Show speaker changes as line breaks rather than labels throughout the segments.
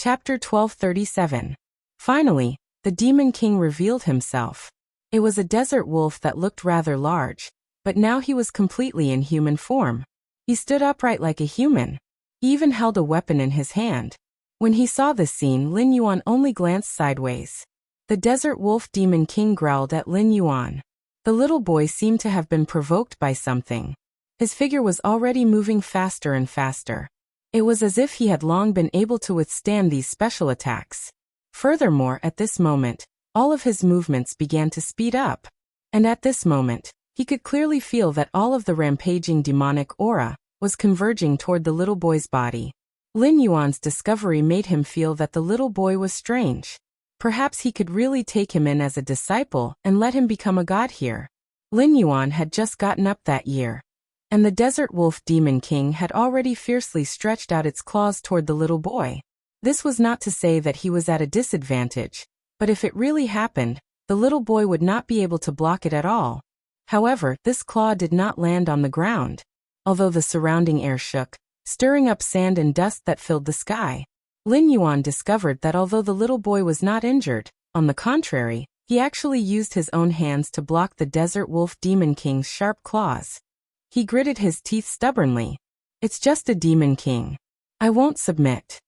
Chapter 1237. Finally, the Demon King revealed himself. It was a desert wolf that looked rather large, but now he was completely in human form. He stood upright like a human. He even held a weapon in his hand. When he saw this scene, Lin Yuan only glanced sideways. The desert wolf Demon King growled at Lin Yuan. The little boy seemed to have been provoked by something. His figure was already moving faster and faster. It was as if he had long been able to withstand these special attacks. Furthermore, at this moment, all of his movements began to speed up. And at this moment, he could clearly feel that all of the rampaging demonic aura was converging toward the little boy's body. Lin Yuan's discovery made him feel that the little boy was strange. Perhaps he could really take him in as a disciple and let him become a god here. Lin Yuan had just gotten up that year, and the desert wolf Demon King had already fiercely stretched out its claws toward the little boy. This was not to say that he was at a disadvantage, but if it really happened, the little boy would not be able to block it at all. However, this claw did not land on the ground, although the surrounding air shook, stirring up sand and dust that filled the sky. Lin Yuan discovered that although the little boy was not injured, on the contrary, he actually used his own hands to block the desert wolf Demon King's sharp claws. He gritted his teeth stubbornly. "It's just a Demon King. I won't submit."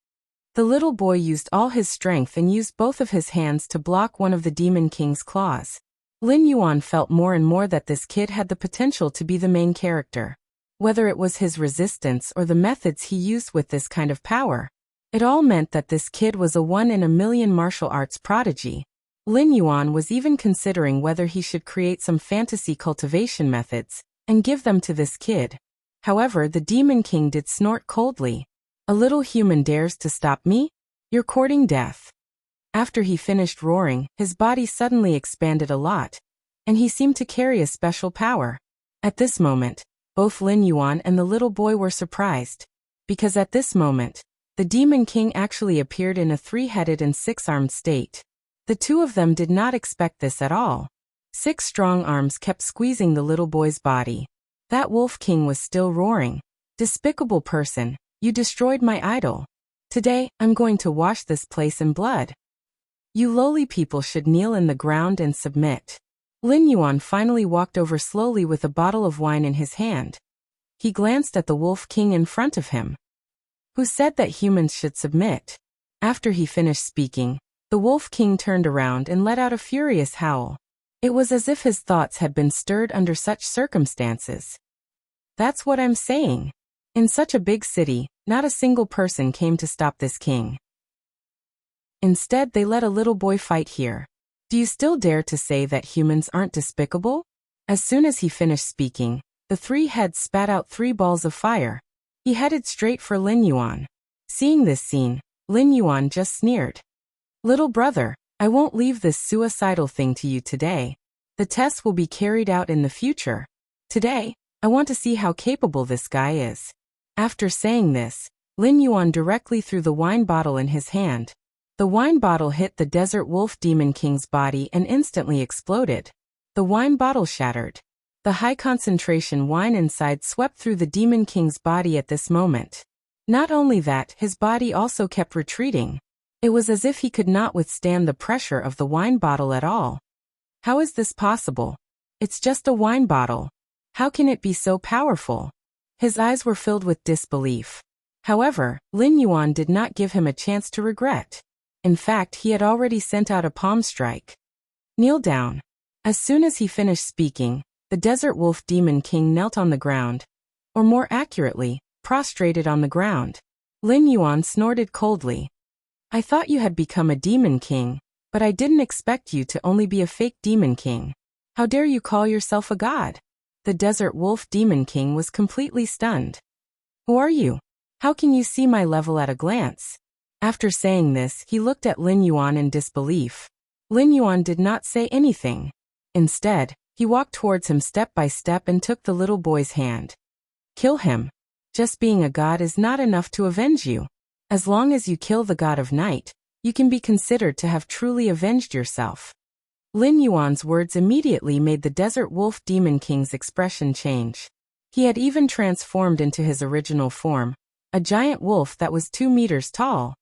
The little boy used all his strength and used both of his hands to block one of the Demon King's claws. Lin Yuan felt more and more that this kid had the potential to be the main character. Whether it was his resistance or the methods he used with this kind of power, it all meant that this kid was a one-in-a-million martial arts prodigy. Lin Yuan was even considering whether he should create some fantasy cultivation methods and give them to this kid. However, the Demon King did snort coldly. "A little human dares to stop me? You're courting death." After he finished roaring, his body suddenly expanded a lot, and he seemed to carry a special power. At this moment, both Lin Yuan and the little boy were surprised, because at this moment, the Demon King actually appeared in a three-headed and six-armed state. The two of them did not expect this at all. 6 strong arms kept squeezing the little boy's body. That Wolf King was still roaring. "Despicable person, you destroyed my idol. Today, I'm going to wash this place in blood. You lowly people should kneel in the ground and submit." Lin Yuan finally walked over slowly with a bottle of wine in his hand. He glanced at the Wolf King in front of him. "Who said that humans should submit?" After he finished speaking, the Wolf King turned around and let out a furious howl. It was as if his thoughts had been stirred under such circumstances. "That's what I'm saying. In such a big city, not a single person came to stop this king. Instead, they let a little boy fight here. Do you still dare to say that humans aren't despicable?" As soon as he finished speaking, the 3 heads spat out 3 balls of fire. He headed straight for Lin Yuan. Seeing this scene, Lin Yuan just sneered. "Little brother, I won't leave this suicidal thing to you today. The test will be carried out in the future. Today, I want to see how capable this guy is." After saying this, Lin Yuan directly threw the wine bottle in his hand. The wine bottle hit the desert wolf Demon King's body and instantly exploded. The wine bottle shattered. The high-concentration wine inside swept through the Demon King's body at this moment. Not only that, his body also kept retreating. It was as if he could not withstand the pressure of the wine bottle at all. How is this possible? It's just a wine bottle. How can it be so powerful? His eyes were filled with disbelief. However, Lin Yuan did not give him a chance to regret. In fact, he had already sent out a palm strike. "Kneel down." As soon as he finished speaking, the desert wolf Demon King knelt on the ground, or more accurately, prostrated on the ground. Lin Yuan snorted coldly. "I thought you had become a Demon King, but I didn't expect you to only be a fake Demon King. How dare you call yourself a god?" The desert wolf Demon King was completely stunned. "Who are you? How can you see my level at a glance?" After saying this, he looked at Lin Yuan in disbelief. Lin Yuan did not say anything. Instead, he walked towards him step by step and took the little boy's hand. "Kill him. Just being a god is not enough to avenge you. As long as you kill the god of night, you can be considered to have truly avenged yourself." Lin Yuan's words immediately made the desert wolf Demon King's expression change. He had even transformed into his original form, a giant wolf that was 2 meters tall.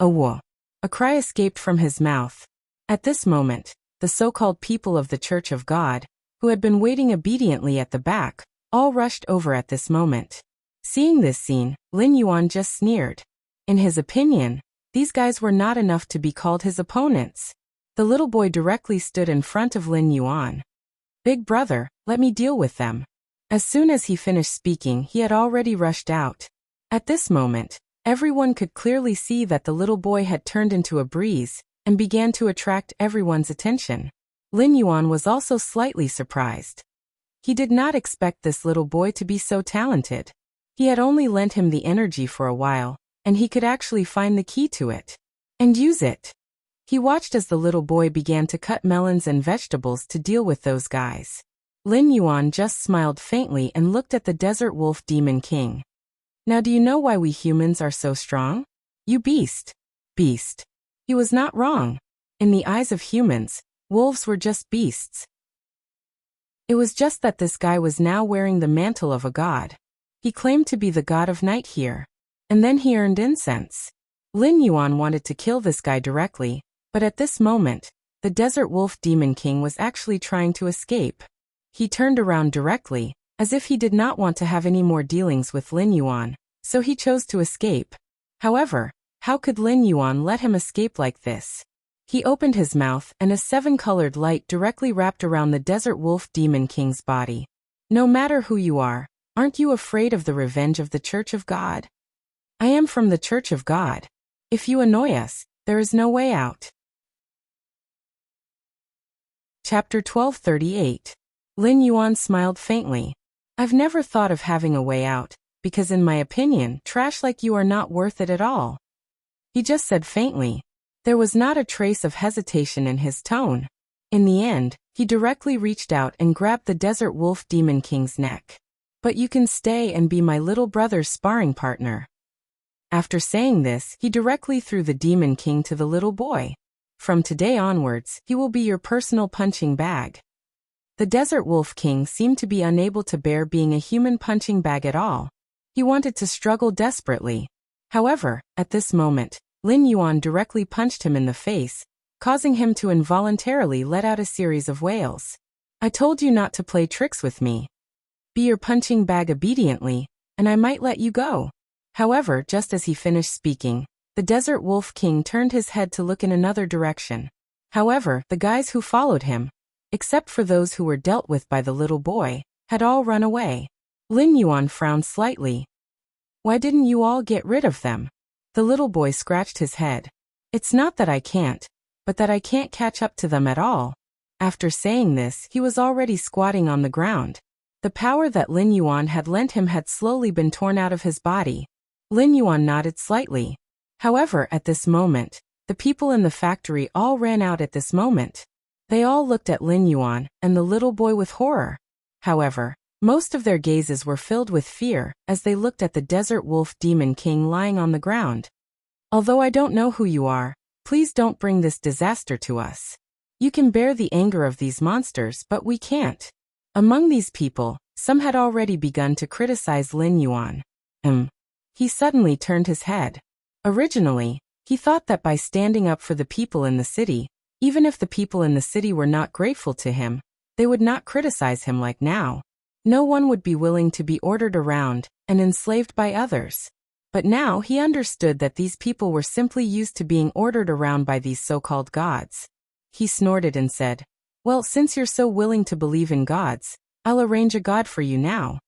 A whoa! A cry escaped from his mouth. At this moment, the so-called people of the Church of God, who had been waiting obediently at the back, all rushed over at this moment. Seeing this scene, Lin Yuan just sneered. In his opinion, these guys were not enough to be called his opponents. The little boy directly stood in front of Lin Yuan. "Big brother, let me deal with them." As soon as he finished speaking, he had already rushed out. At this moment, everyone could clearly see that the little boy had turned into a breeze and began to attract everyone's attention. Lin Yuan was also slightly surprised. He did not expect this little boy to be so talented. He had only lent him the energy for a while, and he could actually find the key to it and use it. He watched as the little boy began to cut melons and vegetables to deal with those guys. Lin Yuan just smiled faintly and looked at the desert wolf demon king. "Now do you know why we humans are so strong? You beast." Beast. He was not wrong. In the eyes of humans, wolves were just beasts. It was just that this guy was now wearing the mantle of a god. He claimed to be the god of night here. And then he earned incense. Lin Yuan wanted to kill this guy directly, but at this moment, the desert wolf demon king was actually trying to escape. He turned around directly, as if he did not want to have any more dealings with Lin Yuan, so he chose to escape. However, how could Lin Yuan let him escape like this? He opened his mouth and a 7-colored light directly wrapped around the desert wolf demon king's body. "No matter who you are, aren't you afraid of the revenge of the Church of God? I am from the Church of God. If you annoy us, there is no way out." Chapter 1238. Lin Yuan smiled faintly. "I've never thought of having a way out, because in my opinion, trash like you are not worth it at all." He just said faintly. There was not a trace of hesitation in his tone. In the end, he directly reached out and grabbed the desert wolf demon king's neck. "But you can stay and be my little brother's sparring partner." After saying this, he directly threw the demon king to the little boy. "From today onwards, he will be your personal punching bag." The desert wolf king seemed to be unable to bear being a human punching bag at all. He wanted to struggle desperately. However, at this moment, Lin Yuan directly punched him in the face, causing him to involuntarily let out a series of wails. "I told you not to play tricks with me. Be your punching bag obediently, and I might let you go." However, just as he finished speaking, the desert wolf king turned his head to look in another direction. However, the guys who followed him, except for those who were dealt with by the little boy, had all run away. Lin Yuan frowned slightly. "Why didn't you all get rid of them?" The little boy scratched his head. "It's not that I can't, but that I can't catch up to them at all." After saying this, he was already squatting on the ground. The power that Lin Yuan had lent him had slowly been torn out of his body. Lin Yuan nodded slightly. However, at this moment, the people in the factory all ran out at this moment. They all looked at Lin Yuan and the little boy with horror. However, most of their gazes were filled with fear as they looked at the desert wolf demon king lying on the ground. "Although I don't know who you are, please don't bring this disaster to us. You can bear the anger of these monsters, but we can't." Among these people, some had already begun to criticize Lin Yuan. He suddenly turned his head. Originally, he thought that by standing up for the people in the city, even if the people in the city were not grateful to him, they would not criticize him like now. No one would be willing to be ordered around and enslaved by others. But now he understood that these people were simply used to being ordered around by these so-called gods. He snorted and said, "Well, since you're so willing to believe in gods, I'll arrange a god for you now."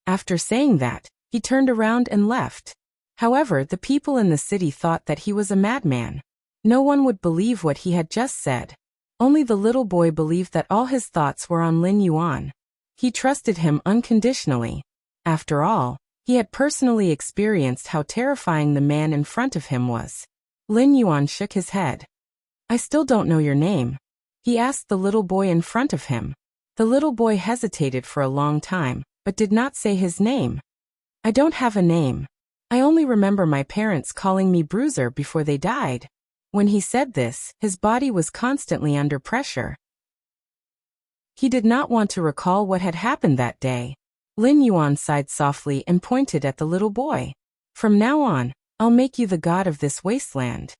After saying that, he turned around and left. However, the people in the city thought that he was a madman. No one would believe what he had just said. Only the little boy believed that all his thoughts were on Lin Yuan. He trusted him unconditionally. After all, he had personally experienced how terrifying the man in front of him was. Lin Yuan shook his head. "I still don't know your name," he asked the little boy in front of him. The little boy hesitated for a long time, but did not say his name. "I don't have a name. I only remember my parents calling me Bruiser before they died." When he said this, his body was constantly under pressure. He did not want to recall what had happened that day. Lin Yuan sighed softly and pointed at the little boy. "From now on, I'll make you the god of this wasteland.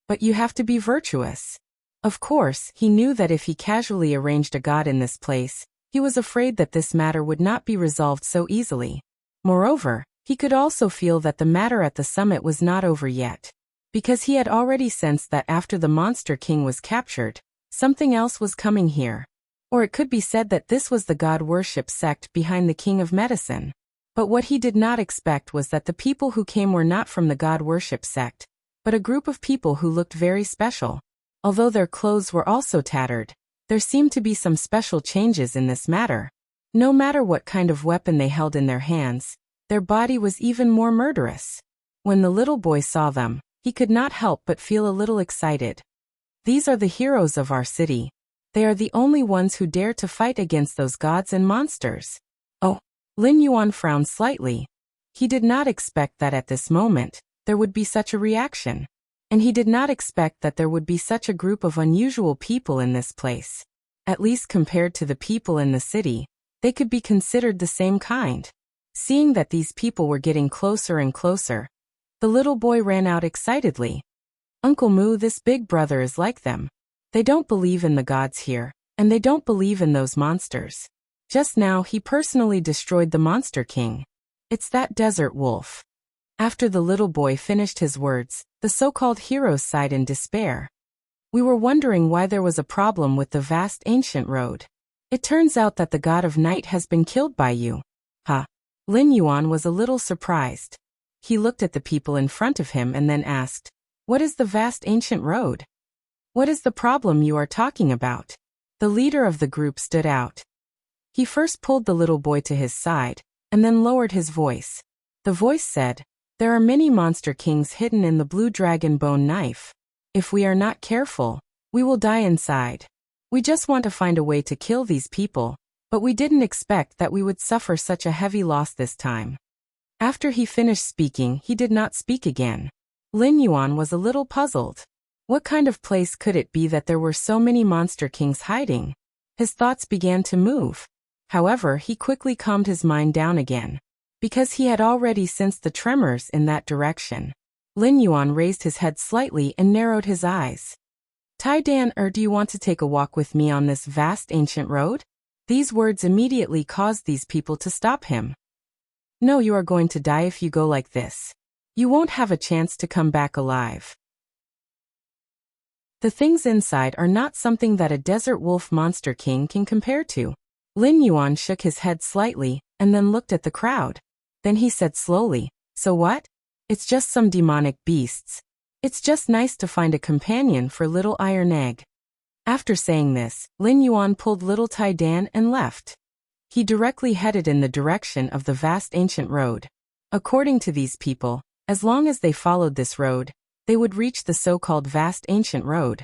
But you have to be virtuous. Of course, he knew that if he casually arranged a god in this place, he was afraid that this matter would not be resolved so easily. Moreover, he could also feel that the matter at the summit was not over yet. Because he had already sensed that after the Monster King was captured, something else was coming here. Or it could be said that this was the god worship sect behind the King of Medicine. But what he did not expect was that the people who came were not from the god worship sect, but a group of people who looked very special. Although their clothes were also tattered, there seemed to be some special changes in this matter. No matter what kind of weapon they held in their hands, their body was even more murderous. When the little boy saw them, he could not help but feel a little excited. These are the heroes of our city. They are the only ones who dare to fight against those gods and monsters. Oh, Lin Yuan frowned slightly. He did not expect that at this moment, there would be such a reaction. And he did not expect that there would be such a group of unusual people in this place. At least compared to the people in the city, they could be considered the same kind. Seeing that these people were getting closer and closer, the little boy ran out excitedly. Uncle Moo, this big brother is like them. They don't believe in the gods here, and they don't believe in those monsters. Just now he personally destroyed the Monster King. It's that desert wolf. After the little boy finished his words, the so-called heroes sighed in despair. We were wondering why there was a problem with the vast ancient road. It turns out that the god of night has been killed by you. Huh. Lin Yuan was a little surprised. He looked at the people in front of him and then asked, "What is the vast ancient road? What is the problem you are talking about?" The leader of the group stood out. He first pulled the little boy to his side, and then lowered his voice. The voice said, "There are many monster kings hidden in the blue dragon bone knife. If we are not careful, we will die inside. We just want to find a way to kill these people, but we didn't expect that we would suffer such a heavy loss this time." After he finished speaking, he did not speak again. Lin Yuan was a little puzzled. What kind of place could it be that there were so many monster kings hiding? His thoughts began to move. However, he quickly calmed his mind down again, because he had already sensed the tremors in that direction. Lin Yuan raised his head slightly and narrowed his eyes. "Tai Dan, do you want to take a walk with me on this vast ancient road?" These words immediately caused these people to stop him. "No, you are going to die if you go like this. You won't have a chance to come back alive. The things inside are not something that a desert wolf monster king can compare to." Lin Yuan shook his head slightly, and then looked at the crowd. Then he said slowly, "So what? It's just some demonic beasts. It's just nice to find a companion for little Iron Egg." After saying this, Lin Yuan pulled little Tai Dan and left. He directly headed in the direction of the vast ancient road. According to these people, as long as they followed this road, they would reach the so-called vast ancient road.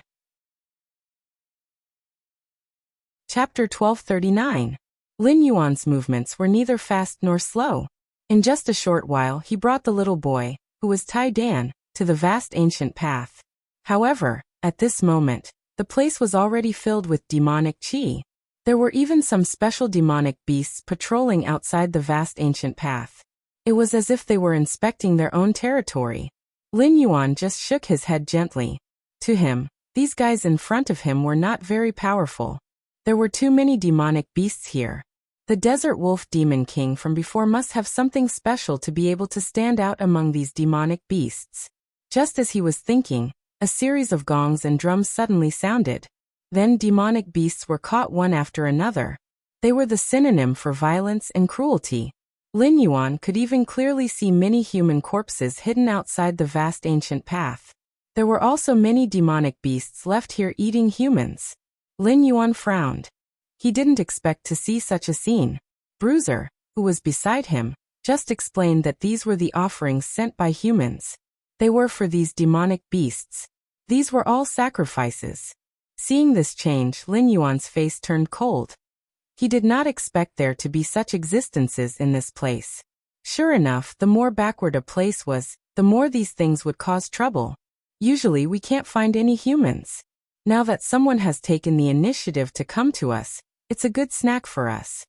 Chapter 1239. Lin Yuan's movements were neither fast nor slow. In just a short while he brought the little boy, who was Tai Dan, to the vast ancient path. However, at this moment, the place was already filled with demonic chi. There were even some special demonic beasts patrolling outside the vast ancient path. It was as if they were inspecting their own territory. Lin Yuan just shook his head gently. To him, these guys in front of him were not very powerful. There were too many demonic beasts here. The Desert Wolf Demon King from before must have something special to be able to stand out among these demonic beasts. Just as he was thinking, a series of gongs and drums suddenly sounded. Then demonic beasts were caught one after another. They were the synonym for violence and cruelty. Lin Yuan could even clearly see many human corpses hidden outside the vast ancient path. There were also many demonic beasts left here eating humans. Lin Yuan frowned. He didn't expect to see such a scene. Bruiser, who was beside him, just explained that these were the offerings sent by humans. They were for these demonic beasts. These were all sacrifices. Seeing this change, Lin Yuan's face turned cold. He did not expect there to be such existences in this place. Sure enough, the more backward a place was, the more these things would cause trouble. Usually we can't find any humans. Now that someone has taken the initiative to come to us, it's a good snack for us.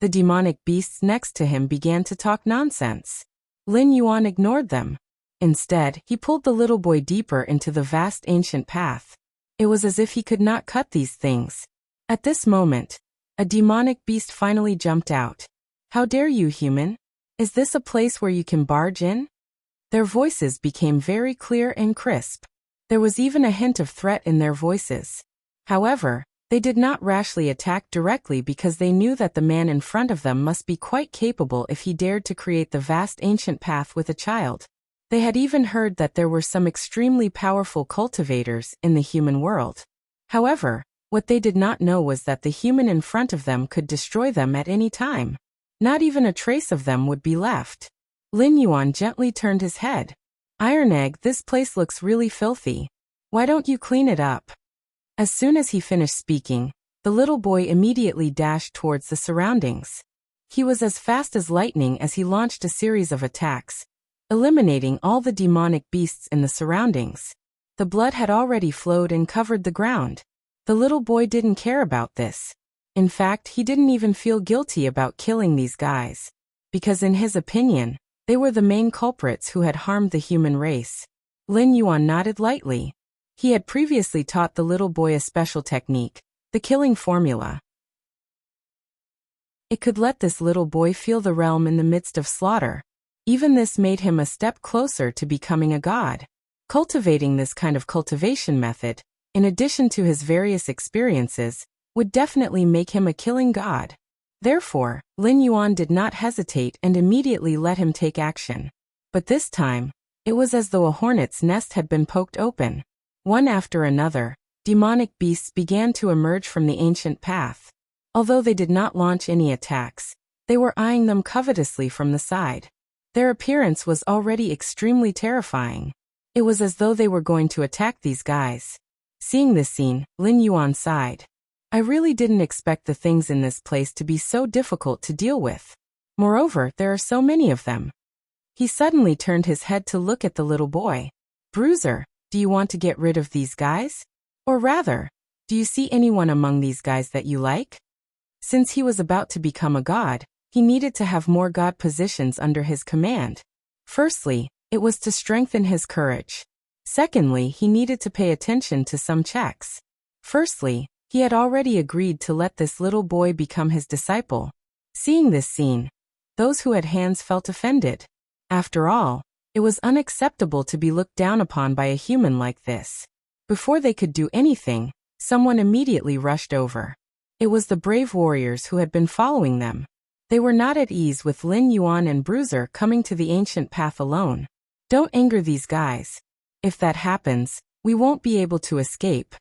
The demonic beasts next to him began to talk nonsense. Lin Yuan ignored them. Instead, he pulled the little boy deeper into the vast ancient path. It was as if he could not cut these things. At this moment, a demonic beast finally jumped out. "How dare you, human? Is this a place where you can barge in?" Their voices became very clear and crisp. There was even a hint of threat in their voices. However, they did not rashly attack directly because they knew that the man in front of them must be quite capable if he dared to create the vast ancient path with a child. They had even heard that there were some extremely powerful cultivators in the human world. However, what they did not know was that the human in front of them could destroy them at any time. Not even a trace of them would be left. Lin Yuan gently turned his head. "Iron Egg, this place looks really filthy. Why don't you clean it up?" As soon as he finished speaking, the little boy immediately dashed towards the surroundings. He was as fast as lightning as he launched a series of attacks, eliminating all the demonic beasts in the surroundings. The blood had already flowed and covered the ground. The little boy didn't care about this. In fact, he didn't even feel guilty about killing these guys, because in his opinion, they were the main culprits who had harmed the human race. Lin Yuan nodded lightly. He had previously taught the little boy a special technique, the killing formula. It could let this little boy feel the realm in the midst of slaughter. Even this made him a step closer to becoming a god. Cultivating this kind of cultivation method, in addition to his various experiences, would definitely make him a killing god. Therefore, Lin Yuan did not hesitate and immediately let him take action. But this time, it was as though a hornet's nest had been poked open. One after another, demonic beasts began to emerge from the ancient path. Although they did not launch any attacks, they were eyeing them covetously from the side. Their appearance was already extremely terrifying. It was as though they were going to attack these guys. Seeing this scene, Lin Yuan sighed. "I really didn't expect the things in this place to be so difficult to deal with. Moreover, there are so many of them." He suddenly turned his head to look at the little boy. "Bruiser, do you want to get rid of these guys? Or rather, do you see anyone among these guys that you like?" Since he was about to become a god, he needed to have more god positions under his command. Firstly, it was to strengthen his courage. Secondly, he needed to pay attention to some checks. Firstly, he had already agreed to let this little boy become his disciple. Seeing this scene, those who had hands felt offended. After all, it was unacceptable to be looked down upon by a human like this. Before they could do anything, someone immediately rushed over. It was the brave warriors who had been following them. They were not at ease with Lin Yuan and Bruiser coming to the ancient path alone. "Don't anger these guys. If that happens, we won't be able to escape."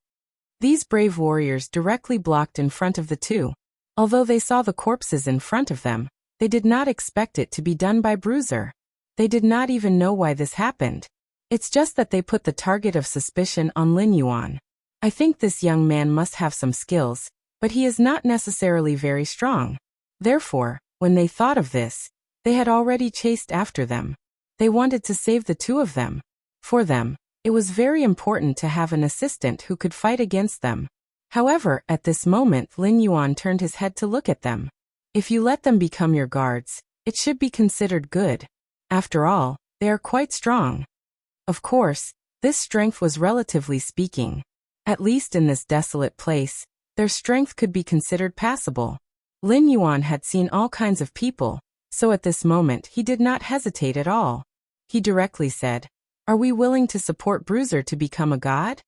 These brave warriors directly blocked in front of the two. Although they saw the corpses in front of them, they did not expect it to be done by Bruiser. They did not even know why this happened. It's just that they put the target of suspicion on Lin Yuan. "I think this young man must have some skills, but he is not necessarily very strong." Therefore, when they thought of this, they had already chased after them. They wanted to save the two of them. For them, it was very important to have an assistant who could fight against them. However, at this moment Lin Yuan turned his head to look at them. "If you let them become your guards, it should be considered good. After all, they are quite strong." Of course, this strength was relatively speaking. At least in this desolate place, their strength could be considered passable. Lin Yuan had seen all kinds of people, so at this moment he did not hesitate at all. He directly said, "Are we willing to support Bruiser to become a god?"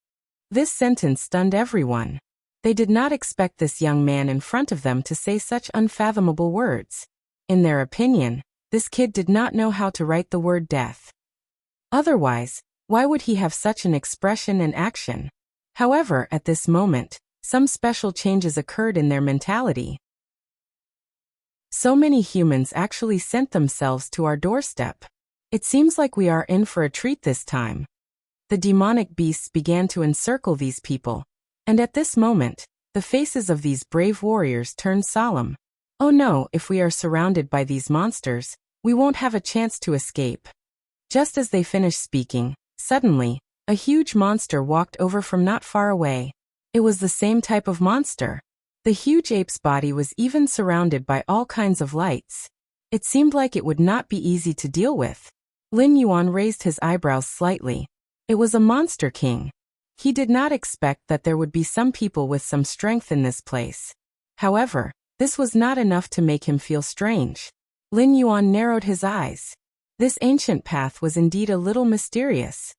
This sentence stunned everyone. They did not expect this young man in front of them to say such unfathomable words. In their opinion, this kid did not know how to write the word death. Otherwise, why would he have such an expression and action? However, at this moment, some special changes occurred in their mentality. So many humans actually sent themselves to our doorstep. It seems like we are in for a treat this time. The demonic beasts began to encircle these people, and at this moment, the faces of these brave warriors turned solemn. "Oh no, if we are surrounded by these monsters, we won't have a chance to escape." Just as they finished speaking, suddenly, a huge monster walked over from not far away. It was the same type of monster. The huge ape's body was even surrounded by all kinds of lights. It seemed like it would not be easy to deal with. Lin Yuan raised his eyebrows slightly. It was a monster king. He did not expect that there would be some people with some strength in this place. However, this was not enough to make him feel strange. Lin Yuan narrowed his eyes. This ancient path was indeed a little mysterious.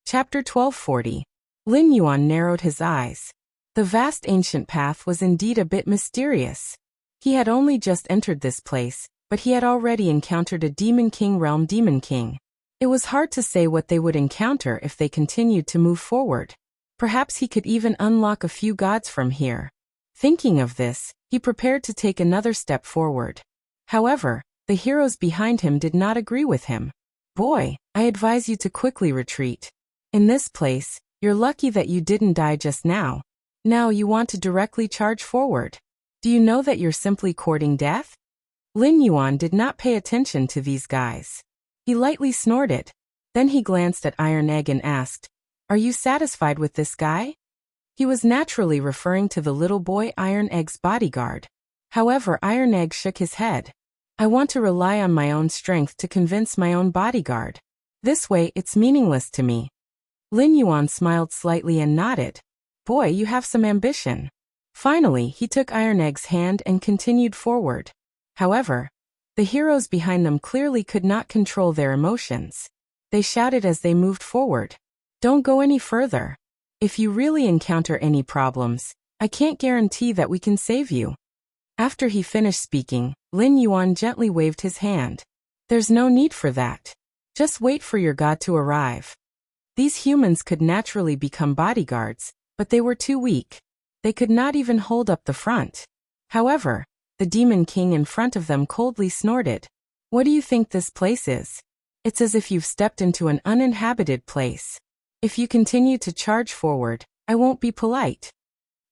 Chapter 1240. Lin Yuan narrowed his eyes. The vast ancient path was indeed a bit mysterious. He had only just entered this place, but he had already encountered a Demon King realm Demon King. It was hard to say what they would encounter if they continued to move forward. Perhaps he could even unlock a few gods from here. Thinking of this, he prepared to take another step forward. However, the heroes behind him did not agree with him. Boy, I advise you to quickly retreat. In this place, you're lucky that you didn't die just now. Now you want to directly charge forward. Do you know that you're simply courting death? Lin Yuan did not pay attention to these guys. He lightly snorted. Then he glanced at Iron Egg and asked, "Are you satisfied with this guy?" He was naturally referring to the little boy Iron Egg's bodyguard. However, Iron Egg shook his head. "I want to rely on my own strength to convince my own bodyguard. This way, it's meaningless to me." Lin Yuan smiled slightly and nodded. "Boy, you have some ambition." Finally, he took Iron Egg's hand and continued forward. However, the heroes behind them clearly could not control their emotions. They shouted as they moved forward, "Don't go any further. If you really encounter any problems, I can't guarantee that we can save you." After he finished speaking, Lin Yuan gently waved his hand. "There's no need for that. Just wait for your god to arrive." These humans could naturally become bodyguards, but they were too weak. They could not even hold up the front. However, the Demon King in front of them coldly snorted. "What do you think this place is? It's as if you've stepped into an uninhabited place. If you continue to charge forward, I won't be polite."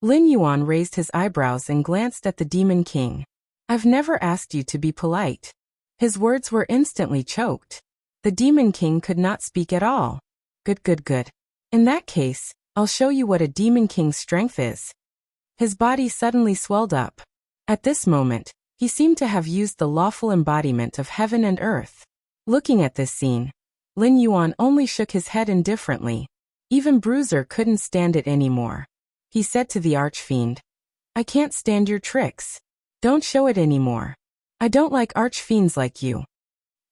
Lin Yuan raised his eyebrows and glanced at the Demon King. "I've never asked you to be polite." His words were instantly choked. The Demon King could not speak at all. Good. In that case, I'll show you what a Demon King's strength is." His body suddenly swelled up. At this moment, he seemed to have used the lawful embodiment of heaven and earth. Looking at this scene, Lin Yuan only shook his head indifferently. Even Bruiser couldn't stand it anymore. He said to the Archfiend, "I can't stand your tricks. Don't show it anymore. I don't like Archfiends like you."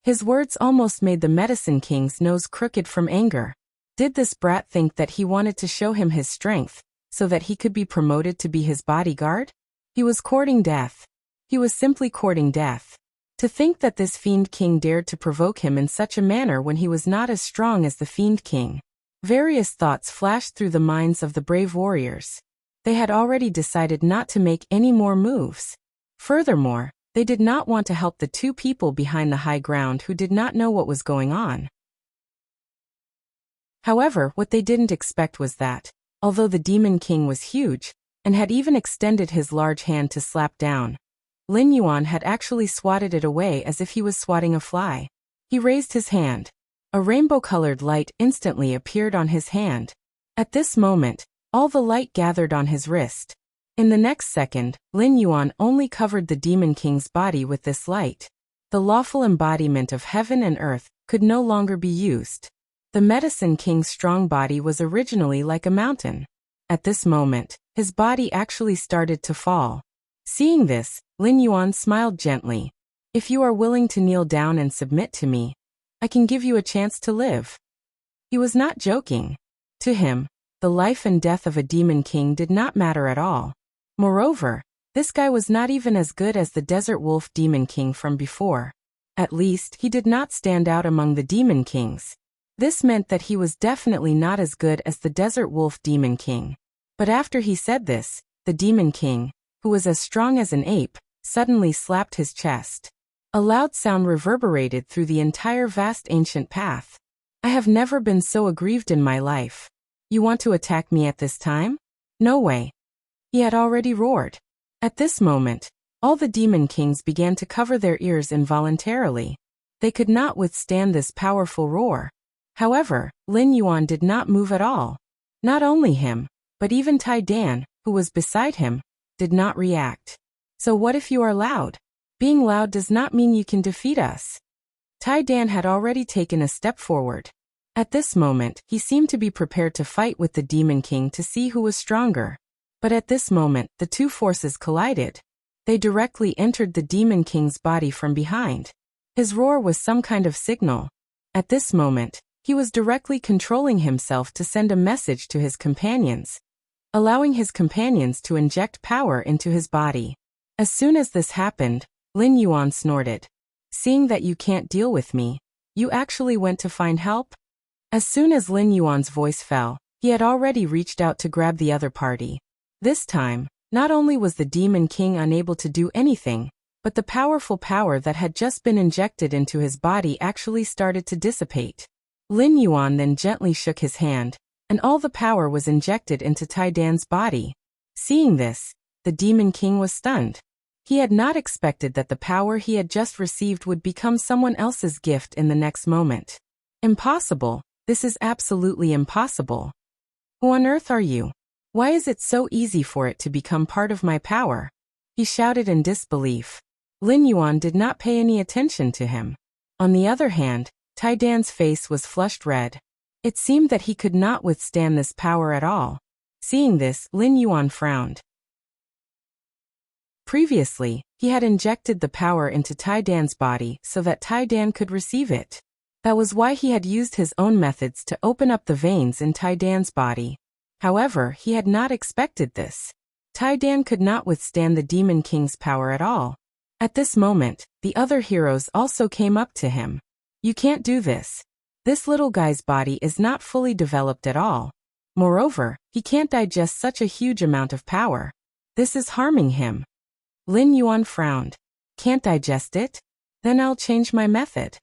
His words almost made the Medicine King's nose crooked from anger. Did this brat think that he wanted to show him his strength, so that he could be promoted to be his bodyguard? He was courting death. He was simply courting death. To think that this Fiend King dared to provoke him in such a manner when he was not as strong as the Fiend King. Various thoughts flashed through the minds of the brave warriors. They had already decided not to make any more moves. Furthermore, they did not want to help the two people behind the high ground who did not know what was going on. However, what they didn't expect was that, although the Demon King was huge, and had even extended his large hand to slap down, Lin Yuan had actually swatted it away as if he was swatting a fly. He raised his hand. A rainbow-colored light instantly appeared on his hand. At this moment, all the light gathered on his wrist. In the next second, Lin Yuan only covered the Demon King's body with this light. The lawful embodiment of heaven and earth could no longer be used. The Medicine King's strong body was originally like a mountain. At this moment, his body actually started to fall. Seeing this, Lin Yuan smiled gently. "If you are willing to kneel down and submit to me, I can give you a chance to live." He was not joking. To him, the life and death of a Demon King did not matter at all. Moreover, this guy was not even as good as the Desert Wolf Demon King from before. At least, he did not stand out among the Demon Kings. This meant that he was definitely not as good as the Desert Wolf Demon King. But after he said this, the Demon King, who was as strong as an ape, suddenly slapped his chest. A loud sound reverberated through the entire vast ancient path. "I have never been so aggrieved in my life. You want to attack me at this time? No way." He had already roared. At this moment, all the Demon Kings began to cover their ears involuntarily. They could not withstand this powerful roar. However, Lin Yuan did not move at all. Not only him, but even Tai Dan, who was beside him, did not react. "So what if you are loud? Being loud does not mean you can defeat us. Tai Dan had already taken a step forward. At this moment, he seemed to be prepared to fight with the Demon King to see who was stronger. But at this moment, the two forces collided. They directly entered the Demon King's body from behind. His roar was some kind of signal. At this moment, he was directly controlling himself to send a message to his companions, allowing his companions to inject power into his body. As soon as this happened, Lin Yuan snorted. Seeing that you can't deal with me, you actually went to find help? As soon as Lin Yuan's voice fell, he had already reached out to grab the other party. This time, not only was the Demon King unable to do anything, but the powerful power that had just been injected into his body actually started to dissipate. Lin Yuan then gently shook his hand, and all the power was injected into Tai Dan's body. Seeing this, the Demon King was stunned. He had not expected that the power he had just received would become someone else's gift in the next moment. Impossible. This is absolutely impossible. Who on earth are you? Why is it so easy for it to become part of my power? He shouted in disbelief. Lin Yuan did not pay any attention to him. On the other hand, Tai Dan's face was flushed red. It seemed that he could not withstand this power at all. Seeing this, Lin Yuan frowned. Previously, he had injected the power into Tai Dan's body so that Tai Dan could receive it. That was why he had used his own methods to open up the veins in Tai Dan's body. However, he had not expected this. Tai Dan could not withstand the Demon King's power at all. At this moment, the other heroes also came up to him. You can't do this. This little guy's body is not fully developed at all. Moreover, he can't digest such a huge amount of power. This is harming him. Lin Yuan frowned. Can't digest it? Then I'll change my method.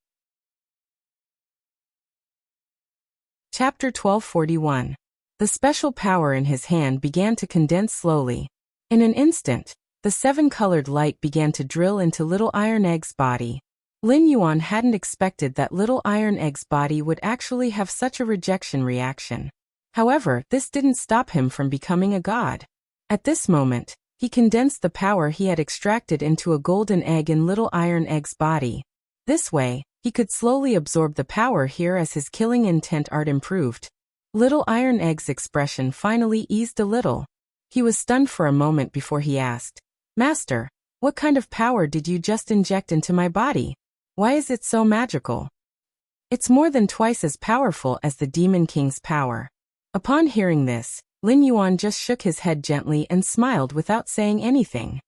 Chapter 1241. The special power in his hand began to condense slowly. In an instant, the seven-colored light began to drill into Little Iron Egg's body. Lin Yuan hadn't expected that Little Iron Egg's body would actually have such a rejection reaction. However, this didn't stop him from becoming a god. At this moment, he condensed the power he had extracted into a golden egg in Little Iron Egg's body. This way, he could slowly absorb the power here as his killing intent art improved. Little Iron Egg's expression finally eased a little. He was stunned for a moment before he asked, Master, what kind of power did you just inject into my body? Why is it so magical? It's more than twice as powerful as the Demon King's power. Upon hearing this, Lin Yuan just shook his head gently and smiled without saying anything.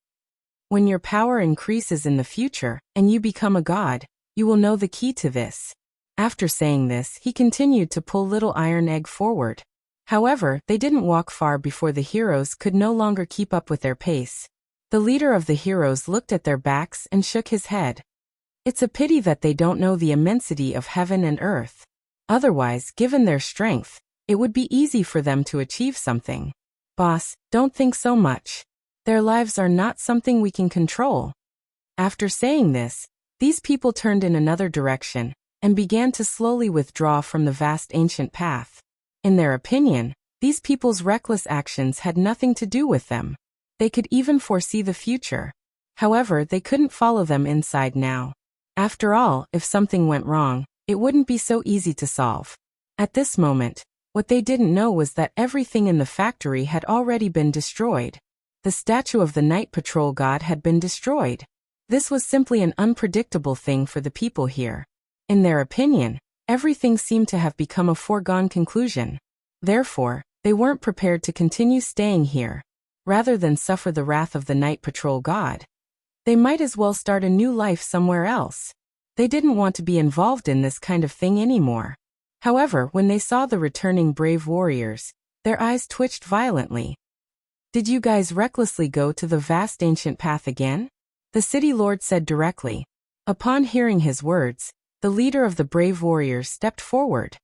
When your power increases in the future, and you become a god, you will know the key to this. After saying this, he continued to pull Little Iron Egg forward. However, they didn't walk far before the heroes could no longer keep up with their pace. The leader of the heroes looked at their backs and shook his head. It's a pity that they don't know the immensity of heaven and earth. Otherwise, given their strength, it would be easy for them to achieve something. Boss, don't think so much. Their lives are not something we can control. After saying this, these people turned in another direction and began to slowly withdraw from the vast ancient path. In their opinion, these people's reckless actions had nothing to do with them. They could even foresee the future. However, they couldn't follow them inside now. After all, if something went wrong, it wouldn't be so easy to solve. At this moment, what they didn't know was that everything in the factory had already been destroyed. The statue of the Night Patrol god had been destroyed. This was simply an unpredictable thing for the people here. In their opinion, everything seemed to have become a foregone conclusion. Therefore, they weren't prepared to continue staying here. Rather than suffer the wrath of the Night Patrol god, they might as well start a new life somewhere else. They didn't want to be involved in this kind of thing anymore. However, when they saw the returning brave warriors, their eyes twitched violently. Did you guys recklessly go to the vast ancient path again? The city lord said directly. Upon hearing his words, the leader of the brave warriors stepped forward.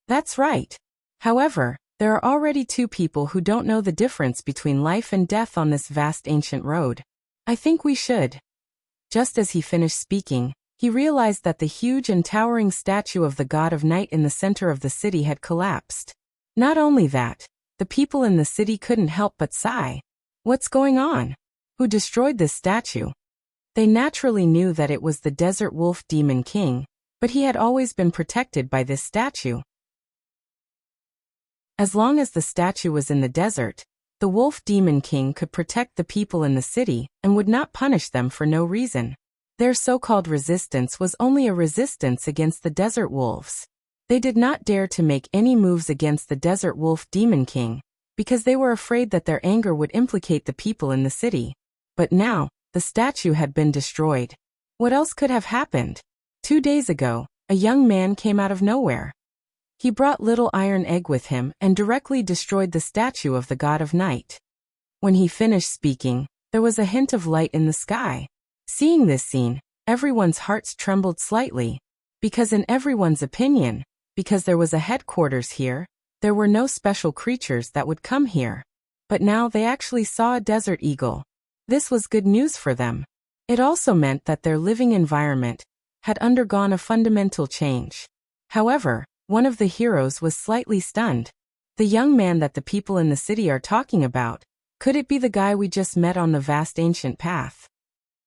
That's right. However, there are already two people who don't know the difference between life and death on this vast ancient road. I think we should. Just as he finished speaking, he realized that the huge and towering statue of the god of night in the center of the city had collapsed. Not only that, the people in the city couldn't help but sigh. What's going on? Who destroyed this statue? They naturally knew that it was the desert wolf demon king, but he had always been protected by this statue. As long as the statue was in the desert, the wolf demon king could protect the people in the city and would not punish them for no reason. Their so-called resistance was only a resistance against the desert wolves. They did not dare to make any moves against the desert wolf demon king, because they were afraid that their anger would implicate the people in the city. But now, the statue had been destroyed. What else could have happened? 2 days ago, a young man came out of nowhere. He brought little iron egg with him and directly destroyed the statue of the god of night. When he finished speaking, there was a hint of light in the sky. Seeing this scene, everyone's hearts trembled slightly, because in everyone's opinion, because there was a headquarters here, there were no special creatures that would come here. But now they actually saw a desert eagle. This was good news for them. It also meant that their living environment had undergone a fundamental change. However, one of the heroes was slightly stunned. The young man that the people in the city are talking about, could it be the guy we just met on the vast ancient path?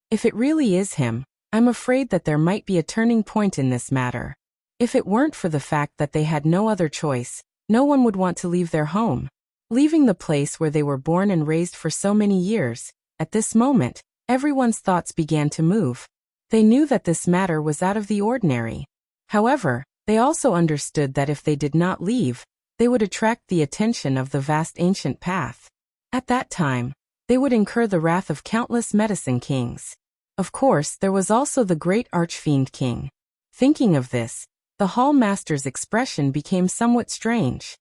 If it really is him, I'm afraid that there might be a turning point in this matter. If it weren't for the fact that they had no other choice, no one would want to leave their home. Leaving the place where they were born and raised for so many years, at this moment, everyone's thoughts began to move. They knew that this matter was out of the ordinary. However, they also understood that if they did not leave, they would attract the attention of the vast ancient path. At that time, they would incur the wrath of countless medicine kings. Of course, there was also the great archfiend king. Thinking of this, the hall master's expression became somewhat strange.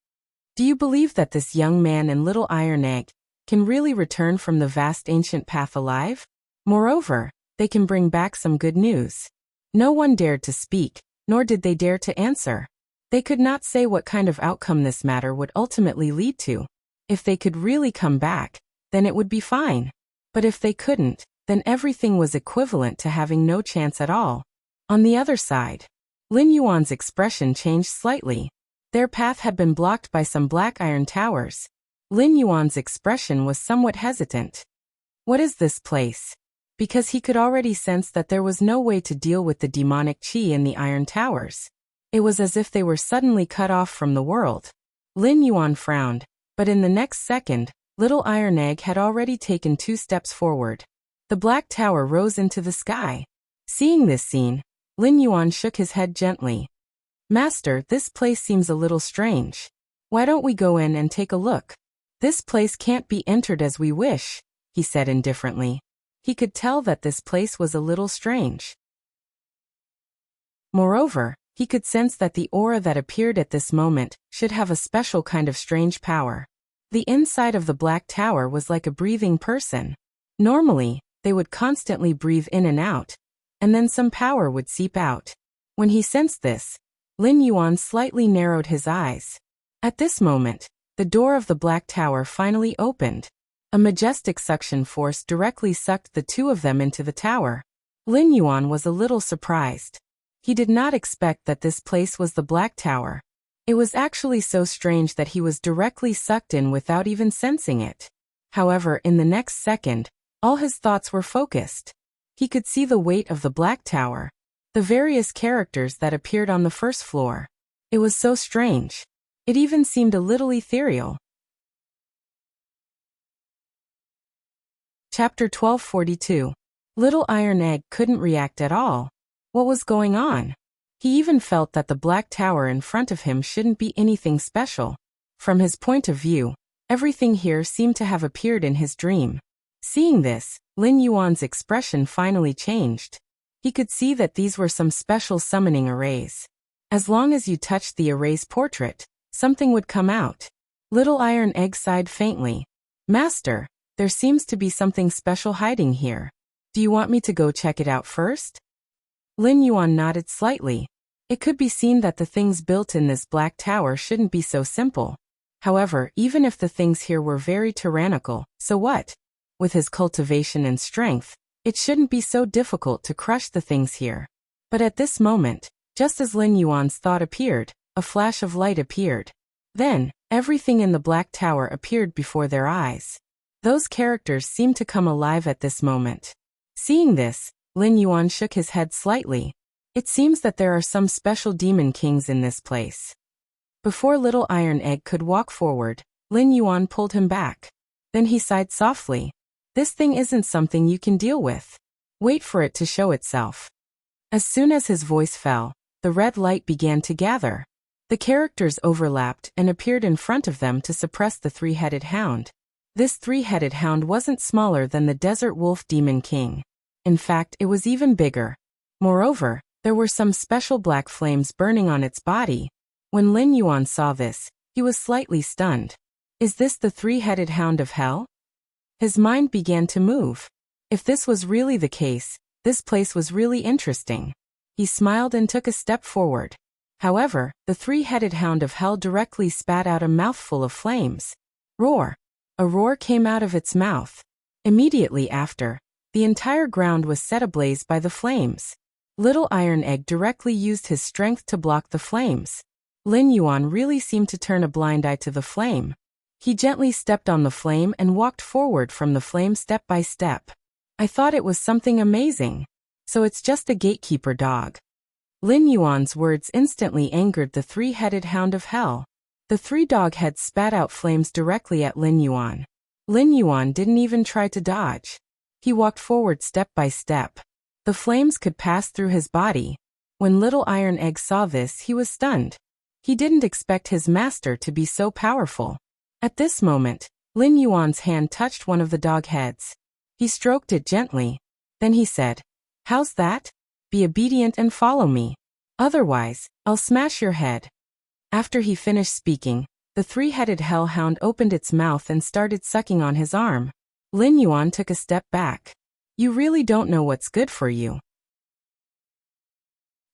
Do you believe that this young man and little iron egg can really return from the vast ancient path alive? Moreover, they can bring back some good news. No one dared to speak, nor did they dare to answer. They could not say what kind of outcome this matter would ultimately lead to. If they could really come back, then it would be fine. But if they couldn't, then everything was equivalent to having no chance at all. On the other side, Lin Yuan's expression changed slightly. Their path had been blocked by some black iron towers. Lin Yuan's expression was somewhat hesitant. What is this place? Because he could already sense that there was no way to deal with the demonic qi in the iron towers. It was as if they were suddenly cut off from the world. Lin Yuan frowned, but in the next second, little iron egg had already taken 2 steps forward. The black tower rose into the sky. Seeing this scene, Lin Yuan shook his head gently. Master, this place seems a little strange. Why don't we go in and take a look? This place can't be entered as we wish, he said indifferently. He could tell that this place was a little strange. Moreover, he could sense that the aura that appeared at this moment should have a special kind of strange power. The inside of the black tower was like a breathing person. Normally, they would constantly breathe in and out, and then some power would seep out. When he sensed this, Lin Yuan slightly narrowed his eyes. At this moment, the door of the black tower finally opened. A majestic suction force directly sucked the 2 of them into the tower. Lin Yuan was a little surprised. He did not expect that this place was the Black Tower. It was actually so strange that he was directly sucked in without even sensing it. However, in the next second, all his thoughts were focused. He could see the weight of the Black Tower, the various characters that appeared on the first floor. It was so strange. It even seemed a little ethereal. Chapter 1242. Little Iron Egg couldn't react at all. What was going on? He even felt that the Black Tower in front of him shouldn't be anything special. From his point of view, everything here seemed to have appeared in his dream. Seeing this, Lin Yuan's expression finally changed. He could see that these were some special summoning arrays. As long as you touched the array's portrait, something would come out. Little Iron Egg sighed faintly. Master, there seems to be something special hiding here. Do you want me to go check it out first? Lin Yuan nodded slightly. It could be seen that the things built in this Black Tower shouldn't be so simple. However, even if the things here were very tyrannical, so what? With his cultivation and strength, it shouldn't be so difficult to crush the things here. But at this moment, just as Lin Yuan's thought appeared, a flash of light appeared. Then, everything in the Black Tower appeared before their eyes. Those characters seemed to come alive at this moment. Seeing this, Lin Yuan shook his head slightly. It seems that there are some special demon kings in this place. Before Little Iron Egg could walk forward, Lin Yuan pulled him back. Then he sighed softly. This thing isn't something you can deal with. Wait for it to show itself. As soon as his voice fell, the red light began to gather. The characters overlapped and appeared in front of them to suppress the three-headed hound. This three-headed hound wasn't smaller than the Desert Wolf Demon King. In fact, it was even bigger. Moreover, there were some special black flames burning on its body. When Lin Yuan saw this, he was slightly stunned. Is this the three-headed hound of hell? His mind began to move. If this was really the case, this place was really interesting. He smiled and took a step forward. However, the three-headed hound of hell directly spat out a mouthful of flames. Roar! A roar came out of its mouth. Immediately after, the entire ground was set ablaze by the flames. Little Iron Egg directly used his strength to block the flames. Lin Yuan really seemed to turn a blind eye to the flame. He gently stepped on the flame and walked forward from the flame step by step. I thought it was something amazing. So it's just a gatekeeper dog. Lin Yuan's words instantly angered the three-headed hound of hell. The three dog heads spat out flames directly at Lin Yuan. Lin Yuan didn't even try to dodge. He walked forward step by step. The flames could pass through his body. When Little Iron Egg saw this, he was stunned. He didn't expect his master to be so powerful. At this moment, Lin Yuan's hand touched one of the dog heads. He stroked it gently. Then he said, "How's that? Be obedient and follow me. Otherwise, I'll smash your head." After he finished speaking, the three-headed hellhound opened its mouth and started sucking on his arm. Lin Yuan took a step back. You really don't know what's good for you.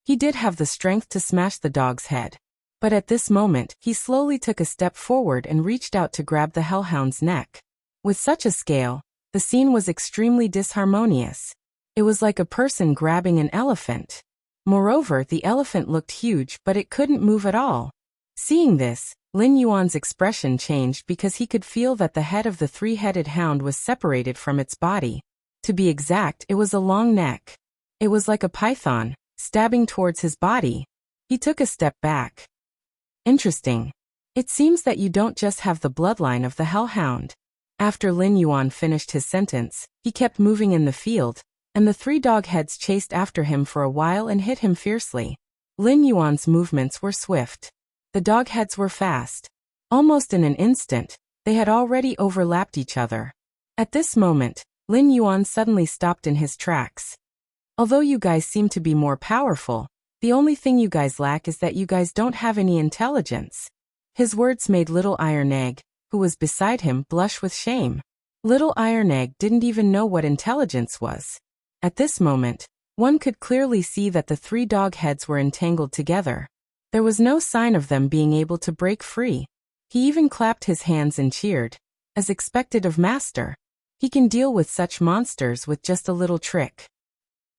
He did have the strength to smash the dog's head. But at this moment, he slowly took a step forward and reached out to grab the hellhound's neck. With such a scale, the scene was extremely disharmonious. It was like a person grabbing an elephant. Moreover, the elephant looked huge, but it couldn't move at all. Seeing this, Lin Yuan's expression changed because he could feel that the head of the three-headed hound was separated from its body. To be exact, it was a long neck. It was like a python, stabbing towards his body. He took a step back. Interesting. It seems that you don't just have the bloodline of the hellhound. After Lin Yuan finished his sentence, he kept moving in the field, and the three dog heads chased after him for a while and hit him fiercely. Lin Yuan's movements were swift. The dog heads were fast. Almost in an instant, they had already overlapped each other. At this moment, Lin Yuan suddenly stopped in his tracks. Although you guys seem to be more powerful, the only thing you guys lack is that you guys don't have any intelligence. His words made Little Iron Egg, who was beside him, blush with shame. Little Iron Egg didn't even know what intelligence was. At this moment, one could clearly see that the three dog heads were entangled together. There was no sign of them being able to break free. He even clapped his hands and cheered. As expected of Master, he can deal with such monsters with just a little trick.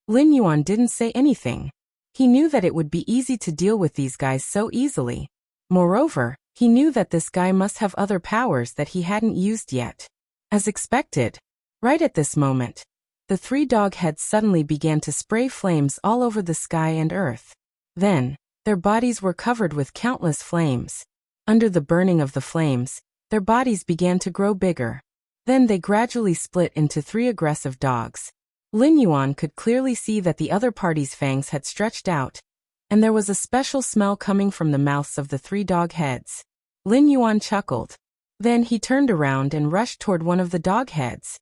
Lin Yuan didn't say anything. He knew that it would be easy to deal with these guys so easily. Moreover, he knew that this guy must have other powers that he hadn't used yet. As expected, right at this moment, the three dog heads suddenly began to spray flames all over the sky and earth. Then, their bodies were covered with countless flames. Under the burning of the flames, their bodies began to grow bigger. Then they gradually split into three aggressive dogs. Lin Yuan could clearly see that the other party's fangs had stretched out, and there was a special smell coming from the mouths of the three dog heads. Lin Yuan chuckled. Then he turned around and rushed toward one of the dog heads.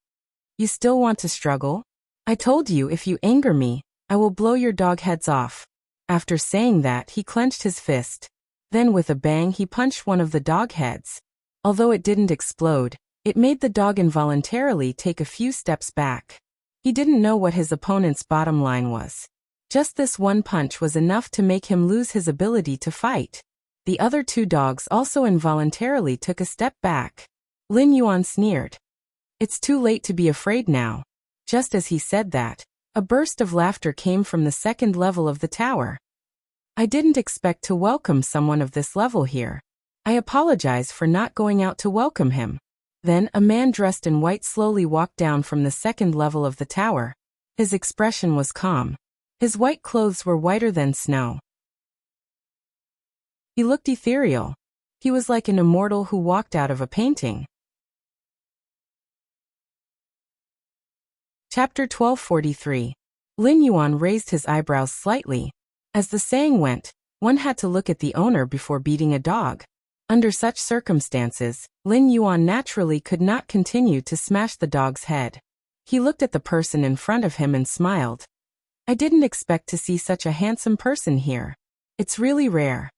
You still want to struggle? I told you if you anger me, I will blow your dog heads off. After saying that, he clenched his fist. Then with a bang he punched one of the dog heads. Although it didn't explode, it made the dog involuntarily take a few steps back. He didn't know what his opponent's bottom line was. Just this one punch was enough to make him lose his ability to fight. The other two dogs also involuntarily took a step back. Lin Yuan sneered. It's too late to be afraid now. Just as he said that, a burst of laughter came from the second level of the tower. I didn't expect to welcome someone of this level here. I apologize for not going out to welcome him. Then a man dressed in white slowly walked down from the second level of the tower. His expression was calm. His white clothes were whiter than snow. He looked ethereal. He was like an immortal who walked out of a painting. Chapter 1243. Lin Yuan raised his eyebrows slightly. As the saying went, one had to look at the owner before beating a dog. Under such circumstances, Lin Yuan naturally could not continue to smash the dog's head. He looked at the person in front of him and smiled. I didn't expect to see such a handsome person here. It's really rare.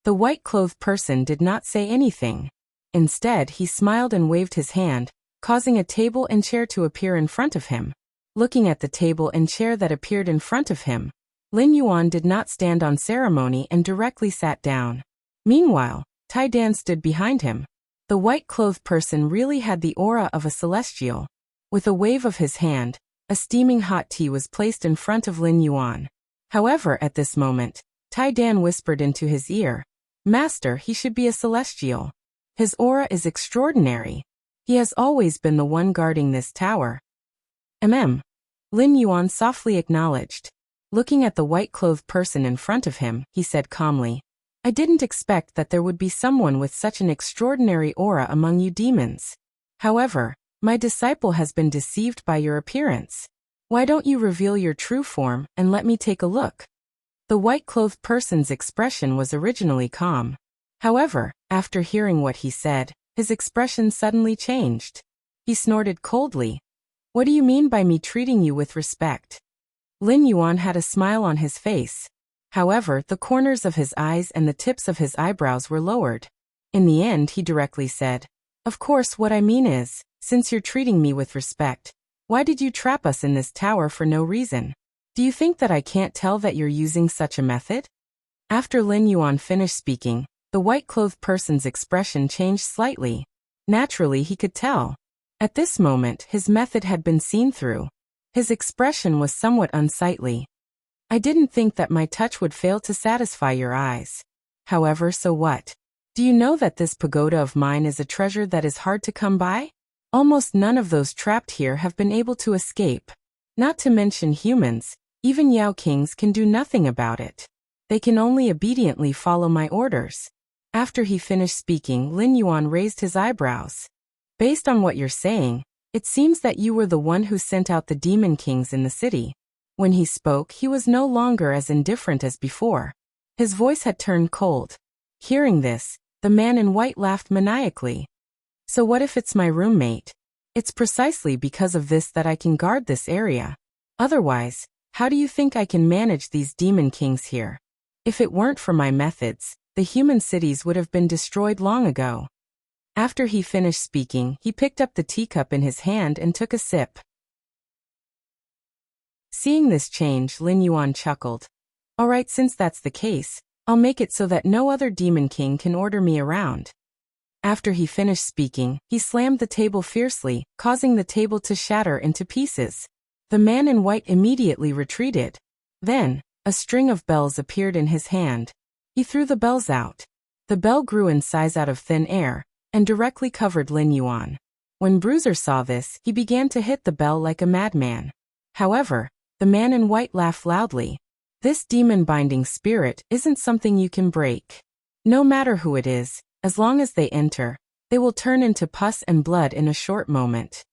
The white-clothed person did not say anything. Instead, he smiled and waved his hand, causing a table and chair to appear in front of him. Looking at the table and chair that appeared in front of him, Lin Yuan did not stand on ceremony and directly sat down. Meanwhile, Tai Dan stood behind him. The white-clothed person really had the aura of a celestial. With a wave of his hand, a steaming hot tea was placed in front of Lin Yuan. However, at this moment, Tai Dan whispered into his ear, Master, he should be a celestial. His aura is extraordinary. He has always been the one guarding this tower. Lin Yuan softly acknowledged. Looking at the white-clothed person in front of him, he said calmly, I didn't expect that there would be someone with such an extraordinary aura among you demons. However, my disciple has been deceived by your appearance. Why don't you reveal your true form and let me take a look? The white-clothed person's expression was originally calm. However, after hearing what he said, his expression suddenly changed. He snorted coldly. What do you mean by me treating you with respect? Lin Yuan had a smile on his face. However, the corners of his eyes and the tips of his eyebrows were lowered. In the end, he directly said, Of course, what I mean is, since you're treating me with respect, why did you trap us in this tower for no reason? Do you think that I can't tell that you're using such a method? After Lin Yuan finished speaking, the white-clothed person's expression changed slightly. Naturally, he could tell. At this moment, his method had been seen through. His expression was somewhat unsightly. I didn't think that my touch would fail to satisfy your eyes. However, so what? Do you know that this pagoda of mine is a treasure that is hard to come by? Almost none of those trapped here have been able to escape. Not to mention humans, even Yao Kings can do nothing about it. They can only obediently follow my orders. After he finished speaking, Lin Yuan raised his eyebrows. Based on what you're saying, it seems that you were the one who sent out the demon kings in the city. When he spoke, he was no longer as indifferent as before. His voice had turned cold. Hearing this, the man in white laughed maniacally. So what if it's my roommate? It's precisely because of this that I can guard this area. Otherwise, how do you think I can manage these demon kings here? If it weren't for my methods, the human cities would have been destroyed long ago. After he finished speaking, he picked up the teacup in his hand and took a sip. Seeing this change, Lin Yuan chuckled. Alright, since that's the case, I'll make it so that no other demon king can order me around. After he finished speaking, he slammed the table fiercely, causing the table to shatter into pieces. The man in white immediately retreated. Then, a string of bells appeared in his hand. He threw the bells out. The bell grew in size out of thin air, and directly covered Lin Yuan. When Bruiser saw this, he began to hit the bell like a madman. However, the man in white laughed loudly. This demon-binding spirit isn't something you can break. No matter who it is, as long as they enter, they will turn into pus and blood in a short moment.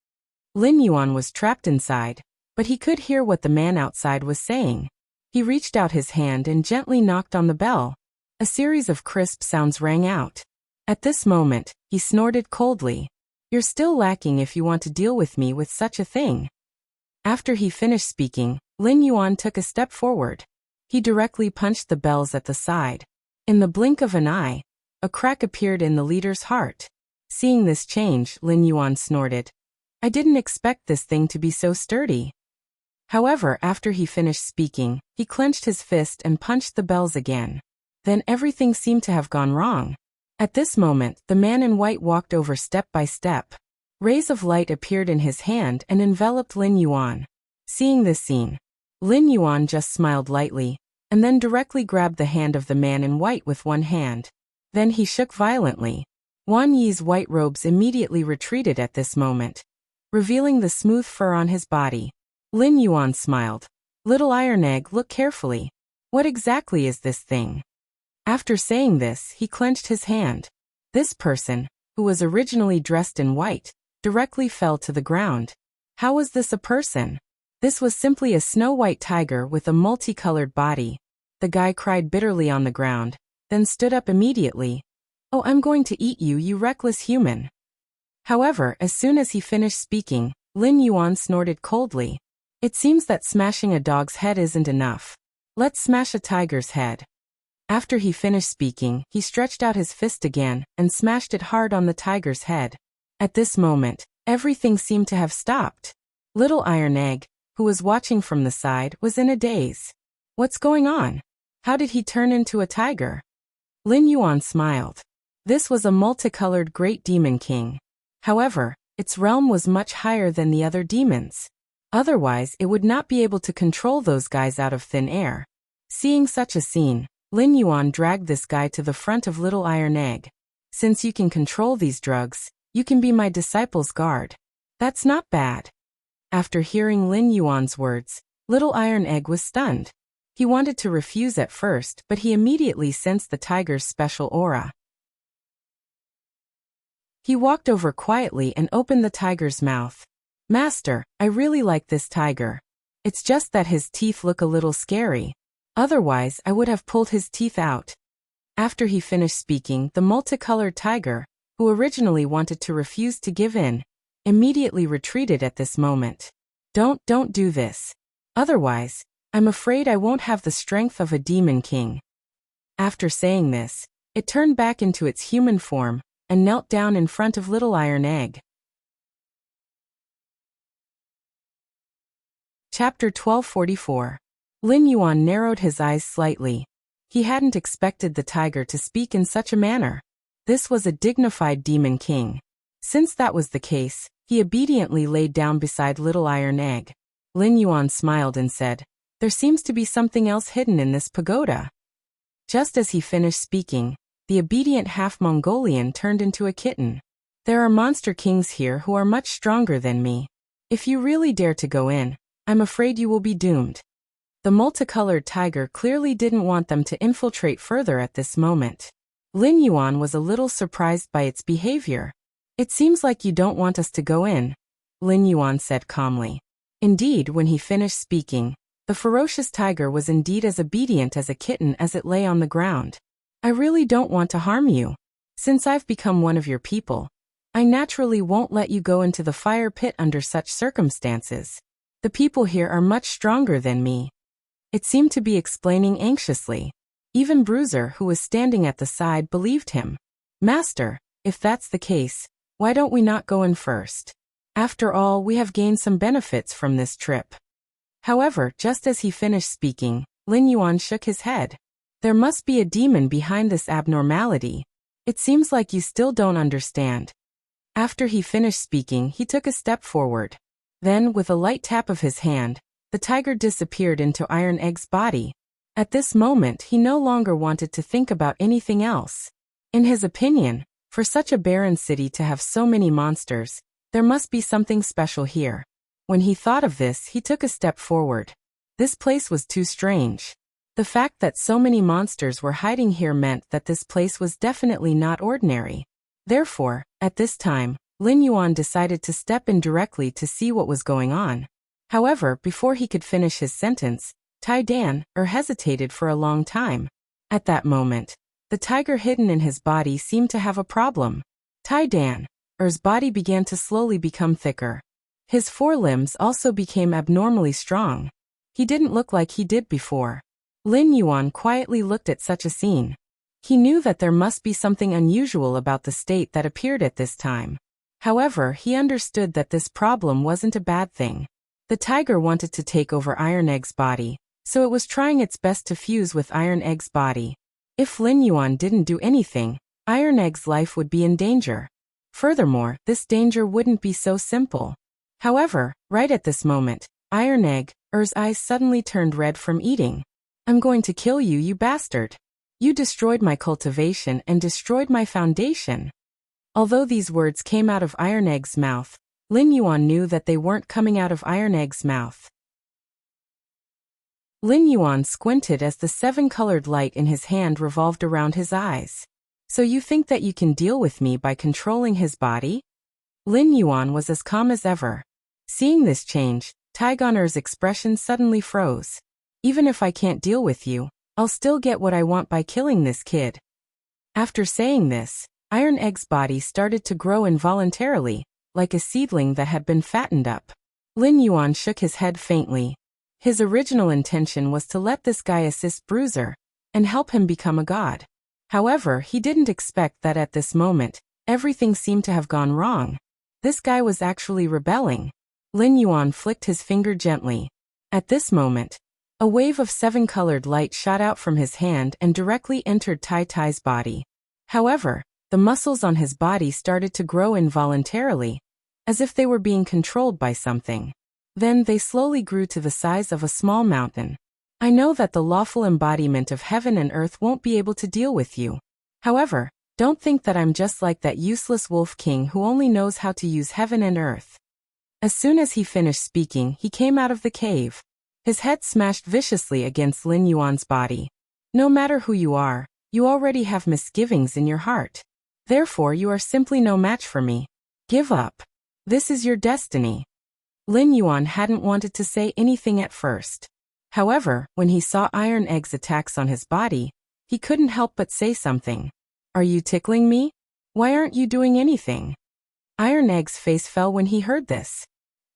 Lin Yuan was trapped inside, but he could hear what the man outside was saying. He reached out his hand and gently knocked on the bell. A series of crisp sounds rang out. At this moment, he snorted coldly. You're still lacking if you want to deal with me with such a thing. After he finished speaking, Lin Yuan took a step forward. He directly punched the bells at the side. In the blink of an eye, a crack appeared in the leader's heart. Seeing this change, Lin Yuan snorted. I didn't expect this thing to be so sturdy. However, after he finished speaking, he clenched his fist and punched the bells again. Then everything seemed to have gone wrong. At this moment, the man in white walked over step by step. Rays of light appeared in his hand and enveloped Lin Yuan. Seeing this scene, Lin Yuan just smiled lightly, and then directly grabbed the hand of the man in white with one hand. Then he shook violently. Wan Yi's white robes immediately retreated at this moment, revealing the smooth fur on his body. Lin Yuan smiled. Little Iron Egg, look carefully. What exactly is this thing? After saying this, he clenched his hand. This person, who was originally dressed in white, directly fell to the ground. How was this a person? This was simply a snow-white tiger with a multicolored body. The guy cried bitterly on the ground, then stood up immediately. Oh, I'm going to eat you, you reckless human. However, as soon as he finished speaking, Lin Yuan snorted coldly. It seems that smashing a dog's head isn't enough. Let's smash a tiger's head. After he finished speaking, he stretched out his fist again and smashed it hard on the tiger's head. At this moment, everything seemed to have stopped. Little Iron Egg, who was watching from the side, was in a daze. What's going on? How did he turn into a tiger? Lin Yuan smiled. This was a multicolored great demon king. However, its realm was much higher than the other demons. Otherwise, it would not be able to control those guys out of thin air. Seeing such a scene, Lin Yuan dragged this guy to the front of Little Iron Egg. Since you can control these drugs, you can be my disciple's guard. That's not bad. After hearing Lin Yuan's words, Little Iron Egg was stunned. He wanted to refuse at first, but he immediately sensed the tiger's special aura. He walked over quietly and opened the tiger's mouth. Master, I really like this tiger. It's just that his teeth look a little scary. Otherwise, I would have pulled his teeth out. After he finished speaking, the multicolored tiger, who originally wanted to refuse to give in, immediately retreated at this moment. Don't do this. Otherwise, I'm afraid I won't have the strength of a demon king. After saying this, it turned back into its human form and knelt down in front of Little Iron Egg. Chapter 1244. Lin Yuan narrowed his eyes slightly. He hadn't expected the tiger to speak in such a manner. This was a dignified demon king. Since that was the case, he obediently laid down beside Little Iron Egg. Lin Yuan smiled and said, "There seems to be something else hidden in this pagoda." Just as he finished speaking, the obedient half-Mongolian turned into a kitten. There are monster kings here who are much stronger than me. If you really dare to go in, I'm afraid you will be doomed. The multicolored tiger clearly didn't want them to infiltrate further at this moment. Lin Yuan was a little surprised by its behavior. It seems like you don't want us to go in, Lin Yuan said calmly. Indeed, when he finished speaking, the ferocious tiger was indeed as obedient as a kitten as it lay on the ground. I really don't want to harm you. Since I've become one of your people, I naturally won't let you go into the fire pit under such circumstances. The people here are much stronger than me. It seemed to be explaining anxiously. Even Bruiser, who was standing at the side, believed him. Master, if that's the case, why don't we not go in first? After all, we have gained some benefits from this trip. However, just as he finished speaking, Lin Yuan shook his head. There must be a demon behind this abnormality. It seems like you still don't understand. After he finished speaking, he took a step forward. Then, with a light tap of his hand, the tiger disappeared into Iron Egg's body. At this moment, he no longer wanted to think about anything else. In his opinion, for such a barren city to have so many monsters, there must be something special here. When he thought of this, he took a step forward. This place was too strange. The fact that so many monsters were hiding here meant that this place was definitely not ordinary. Therefore, at this time, Lin Yuan decided to step in directly to see what was going on. However, before he could finish his sentence, Tai Dan hesitated for a long time. At that moment, the tiger hidden in his body seemed to have a problem. Tai Dan's body began to slowly become thicker. His forelimbs also became abnormally strong. He didn't look like he did before. Lin Yuan quietly looked at such a scene. He knew that there must be something unusual about the state that appeared at this time. However, he understood that this problem wasn't a bad thing. The tiger wanted to take over Iron Egg's body, so it was trying its best to fuse with Iron Egg's body. If Lin Yuan didn't do anything, Iron Egg's life would be in danger. Furthermore, this danger wouldn't be so simple. However, right at this moment, Iron Egg's eyes suddenly turned red from eating. I'm going to kill you, you bastard. You destroyed my cultivation and destroyed my foundation. Although these words came out of Iron Egg's mouth, Lin Yuan knew that they weren't coming out of Iron Egg's mouth. Lin Yuan squinted as the seven-colored light in his hand revolved around his eyes. So you think that you can deal with me by controlling his body? Lin Yuan was as calm as ever. Seeing this change, Taigoner's expression suddenly froze. Even if I can't deal with you, I'll still get what I want by killing this kid. After saying this, Iron Egg's body started to grow involuntarily, like a seedling that had been fattened up. Lin Yuan shook his head faintly. His original intention was to let this guy assist Bruiser and help him become a god. However, he didn't expect that at this moment, everything seemed to have gone wrong. This guy was actually rebelling. Lin Yuan flicked his finger gently. At this moment, a wave of seven-colored light shot out from his hand and directly entered Tai Tai's body. However, the muscles on his body started to grow involuntarily, as if they were being controlled by something. Then they slowly grew to the size of a small mountain. I know that the lawful embodiment of heaven and earth won't be able to deal with you. However, don't think that I'm just like that useless wolf king who only knows how to use heaven and earth. As soon as he finished speaking, he came out of the cave. His head smashed viciously against Lin Yuan's body. No matter who you are, you already have misgivings in your heart. Therefore you are simply no match for me. Give up. This is your destiny. Lin Yuan hadn't wanted to say anything at first. However, when he saw Iron Egg's attacks on his body, he couldn't help but say something. Are you tickling me? Why aren't you doing anything? Iron Egg's face fell when he heard this.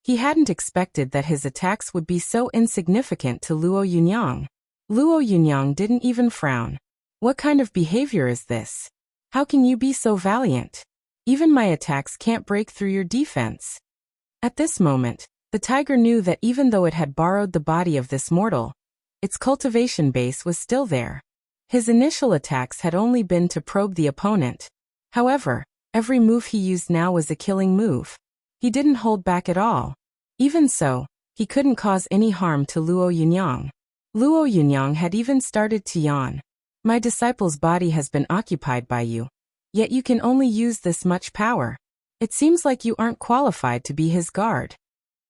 He hadn't expected that his attacks would be so insignificant to Luo Yunyang. Luo Yunyang didn't even frown. What kind of behavior is this? How can you be so valiant? Even my attacks can't break through your defense. At this moment, the tiger knew that even though it had borrowed the body of this mortal, its cultivation base was still there. His initial attacks had only been to probe the opponent. However, every move he used now was a killing move. He didn't hold back at all. Even so, he couldn't cause any harm to Luo Yunyang. Luo Yunyang had even started to yawn. My disciple's body has been occupied by you. Yet you can only use this much power. It seems like you aren't qualified to be his guard.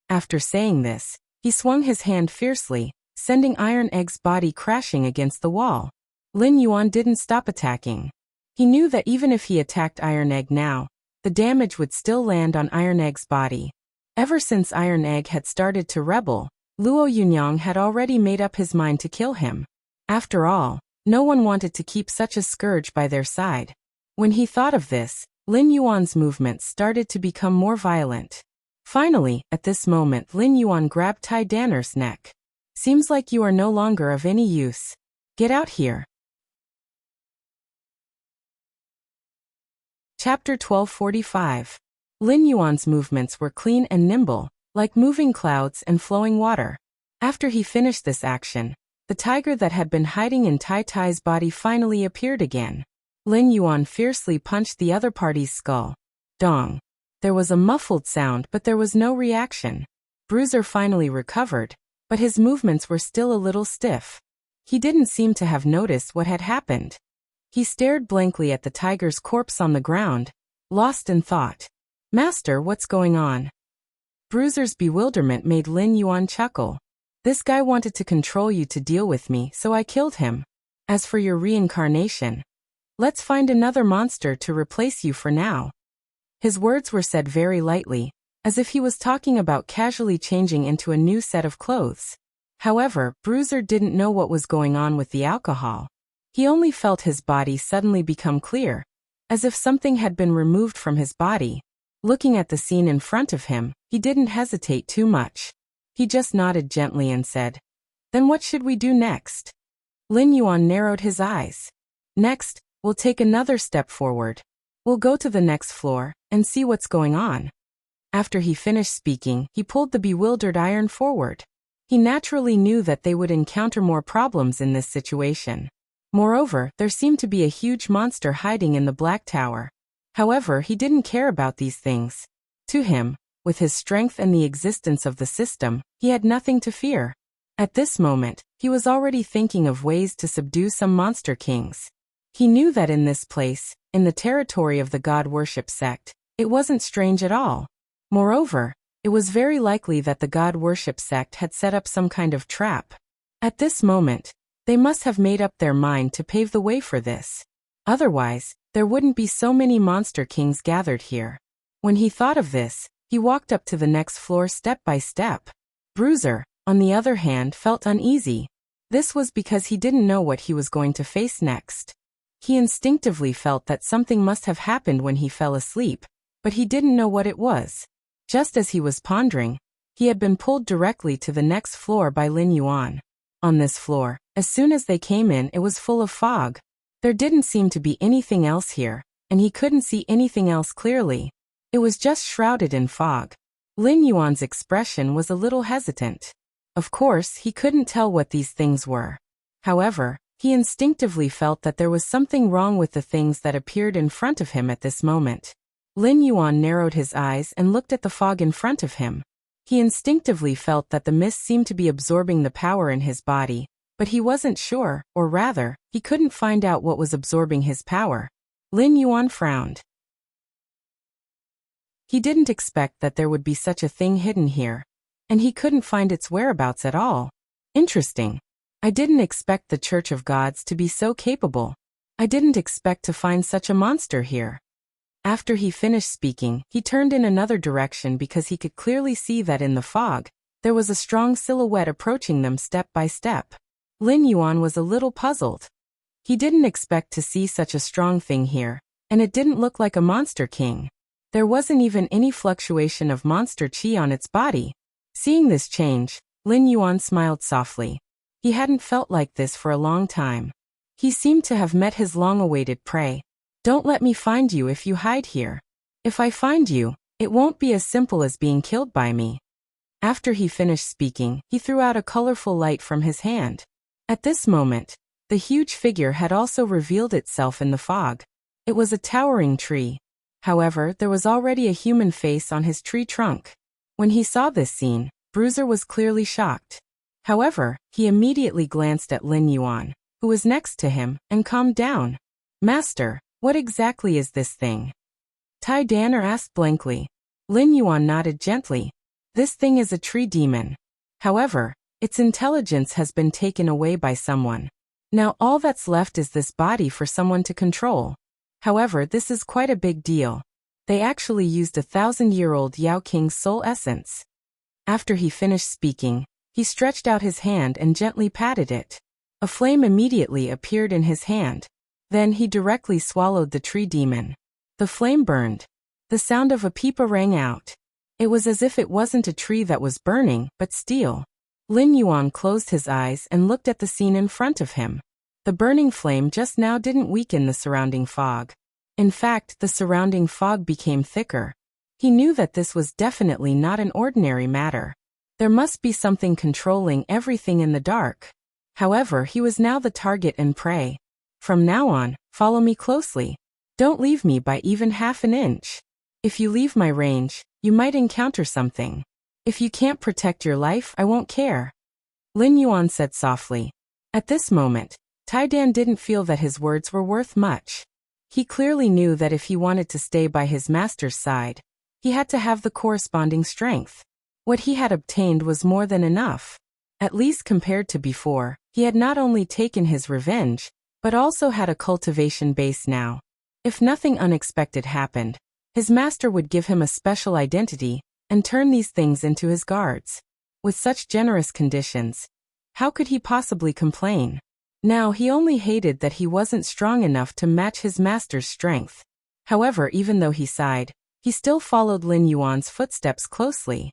After saying this, he swung his hand fiercely, sending Iron Egg's body crashing against the wall. Lin Yuan didn't stop attacking. He knew that even if he attacked Iron Egg now, the damage would still land on Iron Egg's body. Ever since Iron Egg had started to rebel, Luo Yunyang had already made up his mind to kill him. After all, no one wanted to keep such a scourge by their side. When he thought of this, Lin Yuan's movements started to become more violent. Finally, at this moment Lin Yuan grabbed Tai Danner's neck. Seems like you are no longer of any use. Get out here. Chapter 1245. Lin Yuan's movements were clean and nimble, like moving clouds and flowing water. After he finished this action, the tiger that had been hiding in Tai Tai's body finally appeared again. Lin Yuan fiercely punched the other party's skull. Dong. There was a muffled sound, but there was no reaction. Bruiser finally recovered, but his movements were still a little stiff. He didn't seem to have noticed what had happened. He stared blankly at the tiger's corpse on the ground, lost in thought. Master, what's going on? Bruiser's bewilderment made Lin Yuan chuckle. This guy wanted to control you to deal with me, so I killed him. As for your reincarnation, let's find another monster to replace you for now. His words were said very lightly, as if he was talking about casually changing into a new set of clothes. However, Bruiser didn't know what was going on with the alcohol. He only felt his body suddenly become clear, as if something had been removed from his body. Looking at the scene in front of him, he didn't hesitate too much. He just nodded gently and said, "Then what should we do next?" Lin Yuan narrowed his eyes. "Next, we'll take another step forward. We'll go to the next floor and see what's going on." After he finished speaking, he pulled the bewildered iron forward. He naturally knew that they would encounter more problems in this situation. Moreover, there seemed to be a huge monster hiding in the Black Tower. However, he didn't care about these things. To him, with his strength and the existence of the system, he had nothing to fear. At this moment, he was already thinking of ways to subdue some monster kings. He knew that in this place, in the territory of the god worship sect, it wasn't strange at all. Moreover, it was very likely that the god worship sect had set up some kind of trap. At this moment, they must have made up their mind to pave the way for this. Otherwise, there wouldn't be so many monster kings gathered here. When he thought of this, he walked up to the next floor step by step. Bruiser, on the other hand, felt uneasy. This was because he didn't know what he was going to face next. He instinctively felt that something must have happened when he fell asleep, but he didn't know what it was. Just as he was pondering, he had been pulled directly to the next floor by Lin Yuan. On this floor, as soon as they came in, it was full of fog. There didn't seem to be anything else here, and he couldn't see anything else clearly. It was just shrouded in fog. Lin Yuan's expression was a little hesitant. Of course, he couldn't tell what these things were. However, he instinctively felt that there was something wrong with the things that appeared in front of him at this moment. Lin Yuan narrowed his eyes and looked at the fog in front of him. He instinctively felt that the mist seemed to be absorbing the power in his body, but he wasn't sure, or rather, he couldn't find out what was absorbing his power. Lin Yuan frowned. He didn't expect that there would be such a thing hidden here, and he couldn't find its whereabouts at all. Interesting. I didn't expect the Church of Gods to be so capable. I didn't expect to find such a monster here. After he finished speaking, he turned in another direction because he could clearly see that in the fog, there was a strong silhouette approaching them step by step. Lin Yuan was a little puzzled. He didn't expect to see such a strong thing here, and it didn't look like a monster king. There wasn't even any fluctuation of monster chi on its body. Seeing this change, Lin Yuan smiled softly. He hadn't felt like this for a long time. He seemed to have met his long-awaited prey. Don't let me find you if you hide here. If I find you, it won't be as simple as being killed by me. After he finished speaking, he threw out a colorful light from his hand. At this moment, the huge figure had also revealed itself in the fog. It was a towering tree. However, there was already a human face on his tree trunk. When he saw this scene, Bruiser was clearly shocked. However, he immediately glanced at Lin Yuan, who was next to him, and calmed down. Master, what exactly is this thing? Tai Danner asked blankly. Lin Yuan nodded gently. This thing is a tree demon. However, its intelligence has been taken away by someone. Now all that's left is this body for someone to control. However, this is quite a big deal. They actually used 1,000-year-old Yao King's soul essence. After he finished speaking, he stretched out his hand and gently patted it. A flame immediately appeared in his hand. Then he directly swallowed the tree demon. The flame burned. The sound of a pipa rang out. It was as if it wasn't a tree that was burning, but steel. Lin Yuan closed his eyes and looked at the scene in front of him. The burning flame just now didn't weaken the surrounding fog. In fact, the surrounding fog became thicker. He knew that this was definitely not an ordinary matter. There must be something controlling everything in the dark. However, he was now the target and prey. From now on, follow me closely. Don't leave me by even half an inch. If you leave my range, you might encounter something. If you can't protect your life, I won't care. Lin Yuan said softly. At this moment, Tai Dan didn't feel that his words were worth much. He clearly knew that if he wanted to stay by his master's side, he had to have the corresponding strength. What he had obtained was more than enough. At least compared to before, he had not only taken his revenge, but also had a cultivation base now. If nothing unexpected happened, his master would give him a special identity and turn these things into his guards. With such generous conditions, how could he possibly complain? Now he only hated that he wasn't strong enough to match his master's strength. However, even though he sighed, he still followed Lin Yuan's footsteps closely.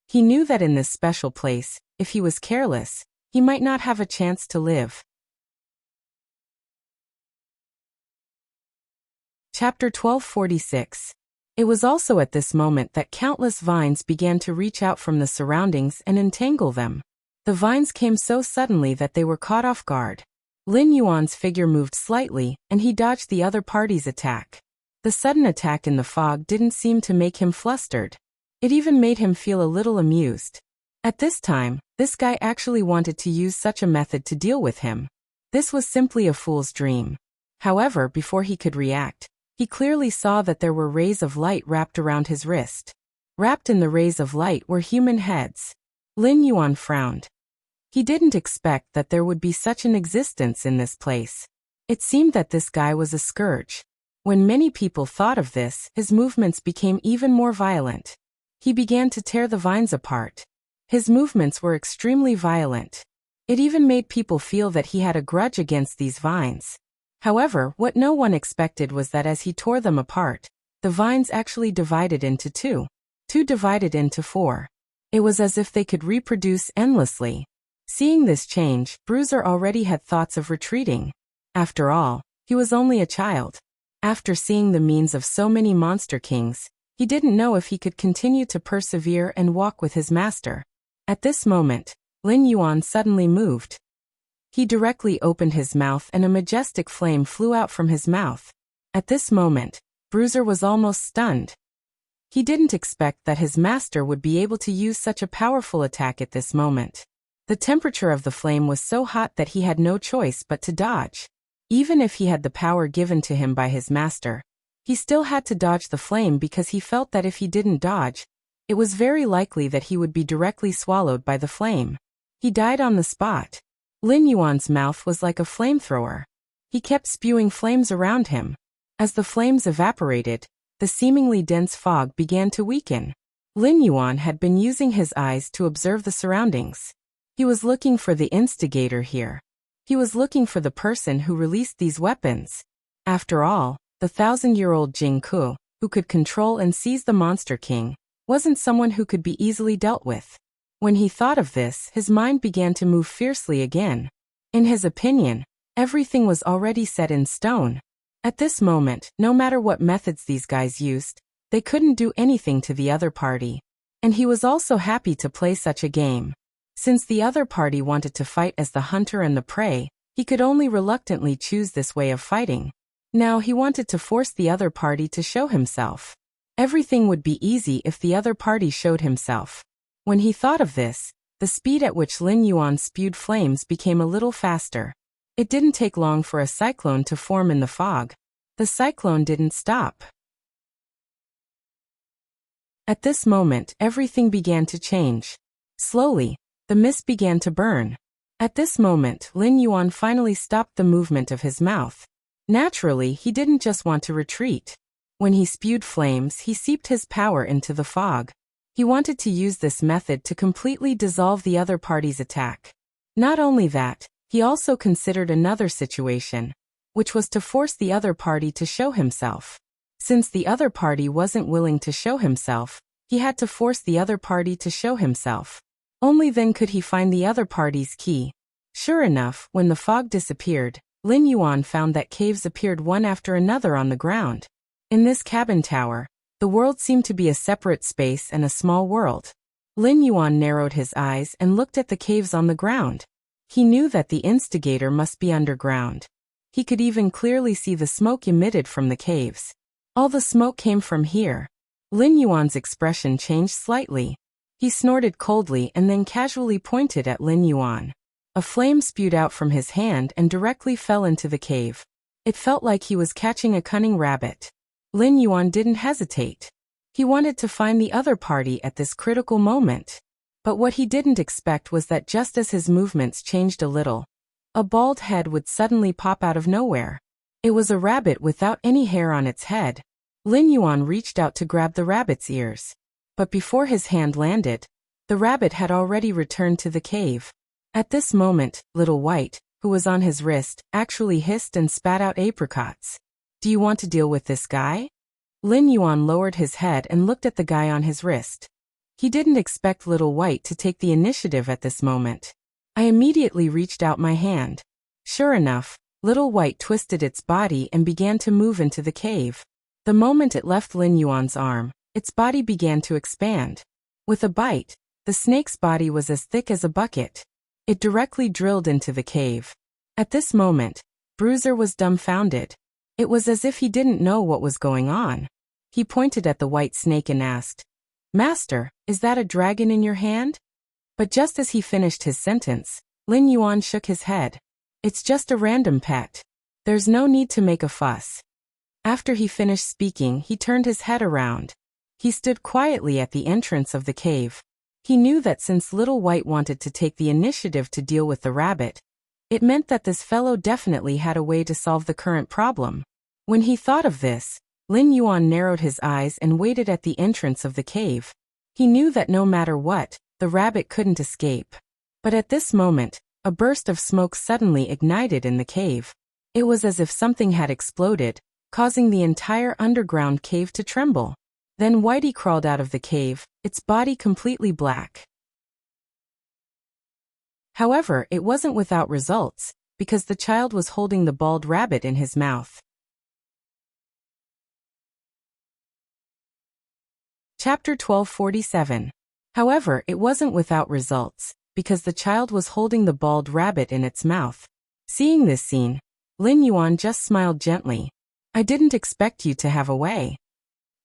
He knew that in this special place, if he was careless, he might not have a chance to live. Chapter 1246. It was also at this moment that countless vines began to reach out from the surroundings and entangle them. The vines came so suddenly that they were caught off guard. Lin Yuan's figure moved slightly, and he dodged the other party's attack. The sudden attack in the fog didn't seem to make him flustered. It even made him feel a little amused. At this time, this guy actually wanted to use such a method to deal with him. This was simply a fool's dream. However, before he could react, he clearly saw that there were rays of light wrapped around his wrist. Wrapped in the rays of light were human heads. Lin Yuan frowned. He didn't expect that there would be such an existence in this place. It seemed that this guy was a scourge. When many people thought of this, his movements became even more violent. He began to tear the vines apart. His movements were extremely violent. It even made people feel that he had a grudge against these vines. However, what no one expected was that as he tore them apart, the vines actually divided into two. Two divided into four. It was as if they could reproduce endlessly. Seeing this change, Bruiser already had thoughts of retreating. After all, he was only a child. After seeing the means of so many monster kings, he didn't know if he could continue to persevere and walk with his master. At this moment, Lin Yuan suddenly moved. He directly opened his mouth and a majestic flame flew out from his mouth. At this moment, Bruiser was almost stunned. He didn't expect that his master would be able to use such a powerful attack at this moment. The temperature of the flame was so hot that he had no choice but to dodge. Even if he had the power given to him by his master, he still had to dodge the flame because he felt that if he didn't dodge, it was very likely that he would be directly swallowed by the flame. He died on the spot. Lin Yuan's mouth was like a flamethrower. He kept spewing flames around him. As the flames evaporated, the seemingly dense fog began to weaken. Lin Yuan had been using his eyes to observe the surroundings. He was looking for the instigator here. He was looking for the person who released these weapons. After all, the 1,000-year-old Jing Ku, who could control and seize the Monster King, wasn't someone who could be easily dealt with. When he thought of this, his mind began to move fiercely again. In his opinion, everything was already set in stone. At this moment, no matter what methods these guys used, they couldn't do anything to the other party. And he was also happy to play such a game. Since the other party wanted to fight as the hunter and the prey, he could only reluctantly choose this way of fighting. Now he wanted to force the other party to show himself. Everything would be easy if the other party showed himself. When he thought of this, the speed at which Lin Yuan spewed flames became a little faster. It didn't take long for a cyclone to form in the fog. The cyclone didn't stop. At this moment, everything began to change. Slowly, the mist began to burn. At this moment, Lin Yuan finally stopped the movement of his mouth. Naturally, he didn't just want to retreat. When he spewed flames, he seeped his power into the fog. He wanted to use this method to completely dissolve the other party's attack. Not only that, he also considered another situation, which was to force the other party to show himself. Since the other party wasn't willing to show himself, he had to force the other party to show himself. Only then could he find the other party's key. Sure enough, when the fog disappeared, Lin Yuan found that caves appeared one after another on the ground. In this cabin tower, the world seemed to be a separate space and a small world. Lin Yuan narrowed his eyes and looked at the caves on the ground. He knew that the instigator must be underground. He could even clearly see the smoke emitted from the caves. All the smoke came from here. Lin Yuan's expression changed slightly. He snorted coldly and then casually pointed at Lin Yuan. A flame spewed out from his hand and directly fell into the cave. It felt like he was catching a cunning rabbit. Lin Yuan didn't hesitate. He wanted to find the other party at this critical moment. But what he didn't expect was that just as his movements changed a little, a bald head would suddenly pop out of nowhere. It was a rabbit without any hair on its head. Lin Yuan reached out to grab the rabbit's ears. But before his hand landed, the rabbit had already returned to the cave. At this moment, Little White, who was on his wrist, actually hissed and spat out apricots. "Do you want to deal with this guy?" Lin Yuan lowered his head and looked at the guy on his wrist. He didn't expect Little White to take the initiative at this moment. I immediately reached out my hand. Sure enough, Little White twisted its body and began to move into the cave. The moment it left Lin Yuan's arm, its body began to expand. With a bite, the snake's body was as thick as a bucket. It directly drilled into the cave. At this moment, Bruiser was dumbfounded. It was as if he didn't know what was going on. He pointed at the white snake and asked, "Master, is that a dragon in your hand?" But just as he finished his sentence, Lin Yuan shook his head. "It's just a random pet. There's no need to make a fuss." After he finished speaking, he turned his head around. He stood quietly at the entrance of the cave. He knew that since Little White wanted to take the initiative to deal with the rabbit, it meant that this fellow definitely had a way to solve the current problem. When he thought of this, Lin Yuan narrowed his eyes and waited at the entrance of the cave. He knew that no matter what, the rabbit couldn't escape. But at this moment, a burst of smoke suddenly ignited in the cave. It was as if something had exploded, causing the entire underground cave to tremble. Then Whitey crawled out of the cave, its body completely black. However, it wasn't without results, because the child was holding the bald rabbit in his mouth. Chapter 1247. However, it wasn't without results, because the child was holding the bald rabbit in its mouth. Seeing this scene, Lin Yuan just smiled gently. I didn't expect you to have a way.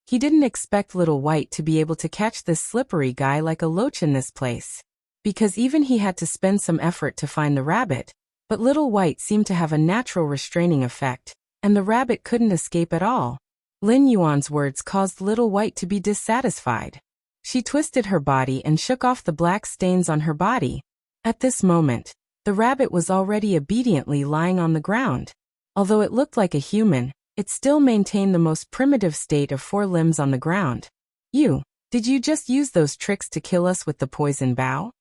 He didn't expect Little White to be able to catch this slippery guy like a loach in this place. Because even he had to spend some effort to find the rabbit, but Little White seemed to have a natural restraining effect, and the rabbit couldn't escape at all. Lin Yuan's words caused Little White to be dissatisfied. She twisted her body and shook off the black stains on her body. At this moment, the rabbit was already obediently lying on the ground. Although it looked like a human, it still maintained the most primitive state of 4 limbs on the ground. Did you just use those tricks to kill us with the poison bow?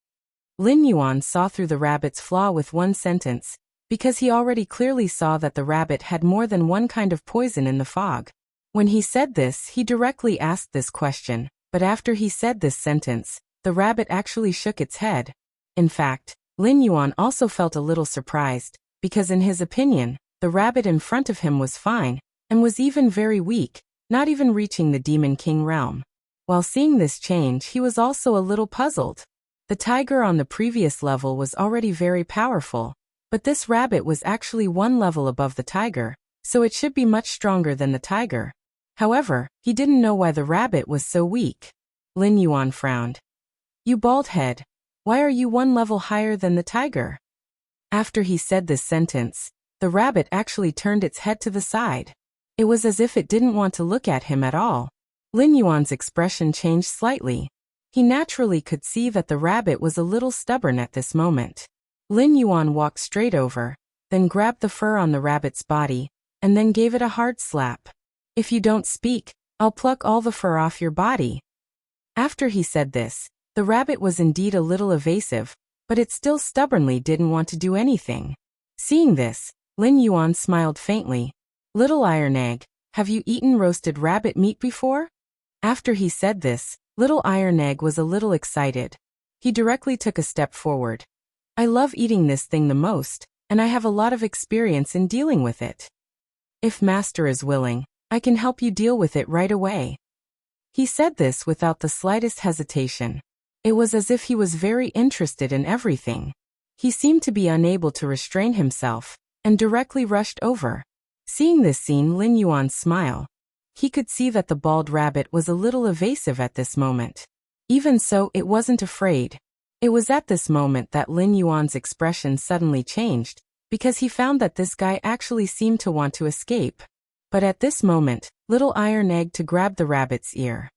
Lin Yuan saw through the rabbit's flaw with one sentence, because he already clearly saw that the rabbit had more than one kind of poison in the fog. When he said this, he directly asked this question, but after he said this sentence, the rabbit actually shook its head. In fact, Lin Yuan also felt a little surprised, because in his opinion, the rabbit in front of him was fine, and was even very weak, not even reaching the Demon King realm. While seeing this change, he was also a little puzzled. The tiger on the previous level was already very powerful, but this rabbit was actually 1 level above the tiger, so it should be much stronger than the tiger. However, he didn't know why the rabbit was so weak. Lin Yuan frowned. You bald head, why are you 1 level higher than the tiger? After he said this sentence, the rabbit actually turned its head to the side. It was as if it didn't want to look at him at all. Lin Yuan's expression changed slightly. He naturally could see that the rabbit was a little stubborn at this moment. Lin Yuan walked straight over, then grabbed the fur on the rabbit's body, and then gave it a hard slap. If you don't speak, I'll pluck all the fur off your body. After he said this, the rabbit was indeed a little evasive, but it still stubbornly didn't want to do anything. Seeing this, Lin Yuan smiled faintly. Little Iron Egg, have you eaten roasted rabbit meat before? After he said this, Little Iron Egg was a little excited. He directly took a step forward. I love eating this thing the most, and I have a lot of experience in dealing with it. If Master is willing, I can help you deal with it right away. He said this without the slightest hesitation. It was as if he was very interested in everything. He seemed to be unable to restrain himself, and directly rushed over. Seeing this scene, Lin Yuan smiled. He could see that the bald rabbit was a little evasive at this moment. Even so, it wasn't afraid. It was at this moment that Lin Yuan's expression suddenly changed, because he found that this guy actually seemed to want to escape. But at this moment, Little Iron Egg to grab the rabbit's ear.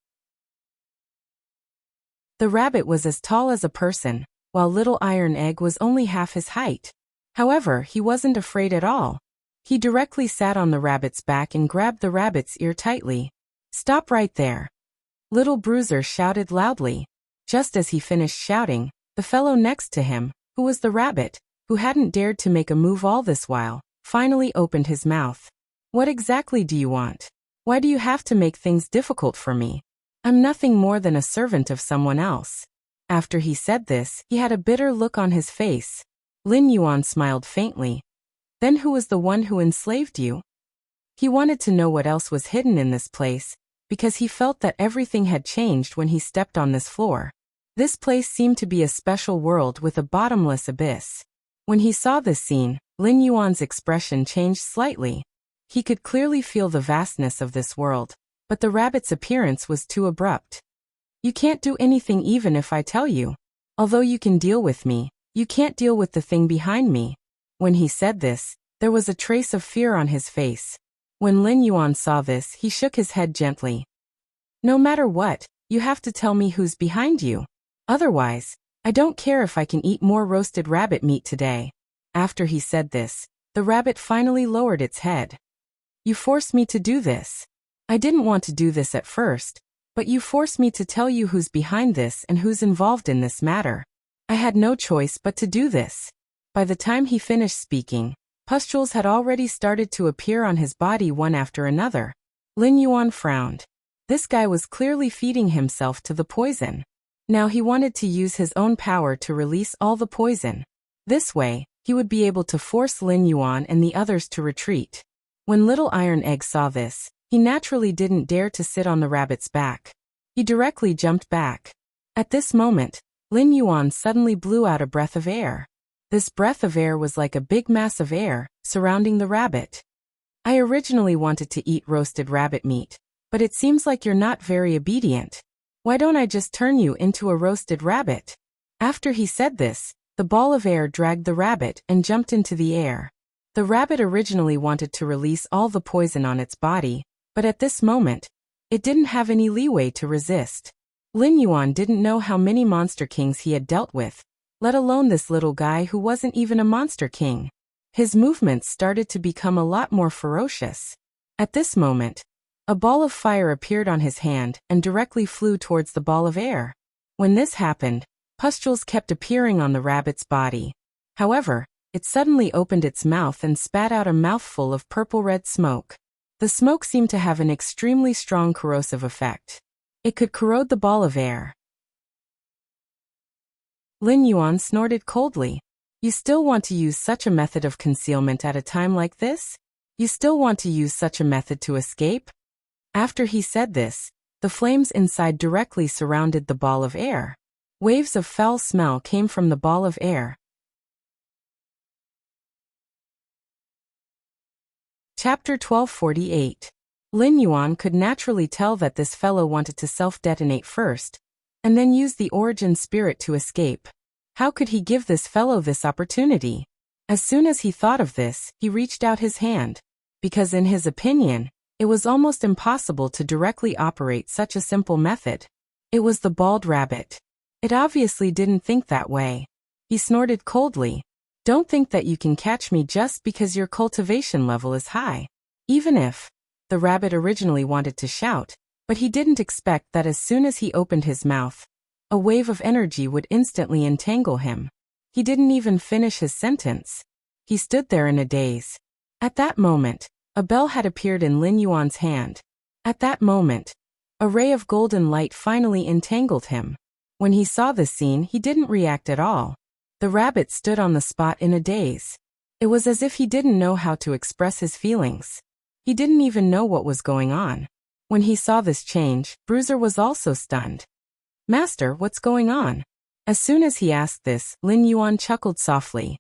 The rabbit was as tall as a person, while Little Iron Egg was only half his height. However, he wasn't afraid at all. He directly sat on the rabbit's back and grabbed the rabbit's ear tightly. Stop right there. Little Bruiser shouted loudly. Just as he finished shouting, the fellow next to him, who was the rabbit, who hadn't dared to make a move all this while, finally opened his mouth. What exactly do you want? Why do you have to make things difficult for me? I'm nothing more than a servant of someone else. After he said this, he had a bitter look on his face. Lin Yuan smiled faintly. Then who was the one who enslaved you? He wanted to know what else was hidden in this place, because he felt that everything had changed when he stepped on this floor. This place seemed to be a special world with a bottomless abyss. When he saw this scene, Lin Yuan's expression changed slightly. He could clearly feel the vastness of this world, but the rabbit's appearance was too abrupt. You can't do anything even if I tell you. Although you can deal with me, you can't deal with the thing behind me. When he said this, there was a trace of fear on his face. When Lin Yuan saw this, he shook his head gently. No matter what, you have to tell me who's behind you. Otherwise, I don't care if I can eat more roasted rabbit meat today. After he said this, the rabbit finally lowered its head. You forced me to do this. I didn't want to do this at first, but you forced me to tell you who's behind this and who's involved in this matter. I had no choice but to do this. By the time he finished speaking, pustules had already started to appear on his body one after another. Lin Yuan frowned. This guy was clearly feeding himself to the poison. Now he wanted to use his own power to release all the poison. This way, he would be able to force Lin Yuan and the others to retreat. When Little Iron Egg saw this, he naturally didn't dare to sit on the rabbit's back. He directly jumped back. At this moment, Lin Yuan suddenly blew out a breath of air. This breath of air was like a big mass of air, surrounding the rabbit. I originally wanted to eat roasted rabbit meat, but it seems like you're not very obedient. Why don't I just turn you into a roasted rabbit? After he said this, the ball of air dragged the rabbit and jumped into the air. The rabbit originally wanted to release all the poison on its body, but at this moment, it didn't have any leeway to resist. Lin Yuan didn't know how many monster kings he had dealt with, let alone this little guy who wasn't even a monster king. His movements started to become a lot more ferocious. At this moment, a ball of fire appeared on his hand and directly flew towards the ball of air. When this happened, pustules kept appearing on the rabbit's body. However, it suddenly opened its mouth and spat out a mouthful of purple-red smoke. The smoke seemed to have an extremely strong corrosive effect. It could corrode the ball of air. Lin Yuan snorted coldly. You still want to use such a method of concealment at a time like this? You still want to use such a method to escape? After he said this, the flames inside directly surrounded the ball of air. Waves of foul smell came from the ball of air. Chapter 1248. Lin Yuan could naturally tell that this fellow wanted to self-detonate first, and then use the origin spirit to escape. How could he give this fellow this opportunity? As soon as he thought of this, he reached out his hand. Because in his opinion, it was almost impossible to directly operate such a simple method. It was the bald rabbit. It obviously didn't think that way. He snorted coldly. Don't think that you can catch me just because your cultivation level is high. Even if, the rabbit originally wanted to shout, but he didn't expect that as soon as he opened his mouth, a wave of energy would instantly entangle him. He didn't even finish his sentence. He stood there in a daze. At that moment, a bell had appeared in Lin Yuan's hand. At that moment, a ray of golden light finally entangled him. When he saw this scene, he didn't react at all. The rabbit stood on the spot in a daze. It was as if he didn't know how to express his feelings. He didn't even know what was going on. When he saw this change, Bruiser was also stunned. Master, what's going on? As soon as he asked this, Lin Yuan chuckled softly.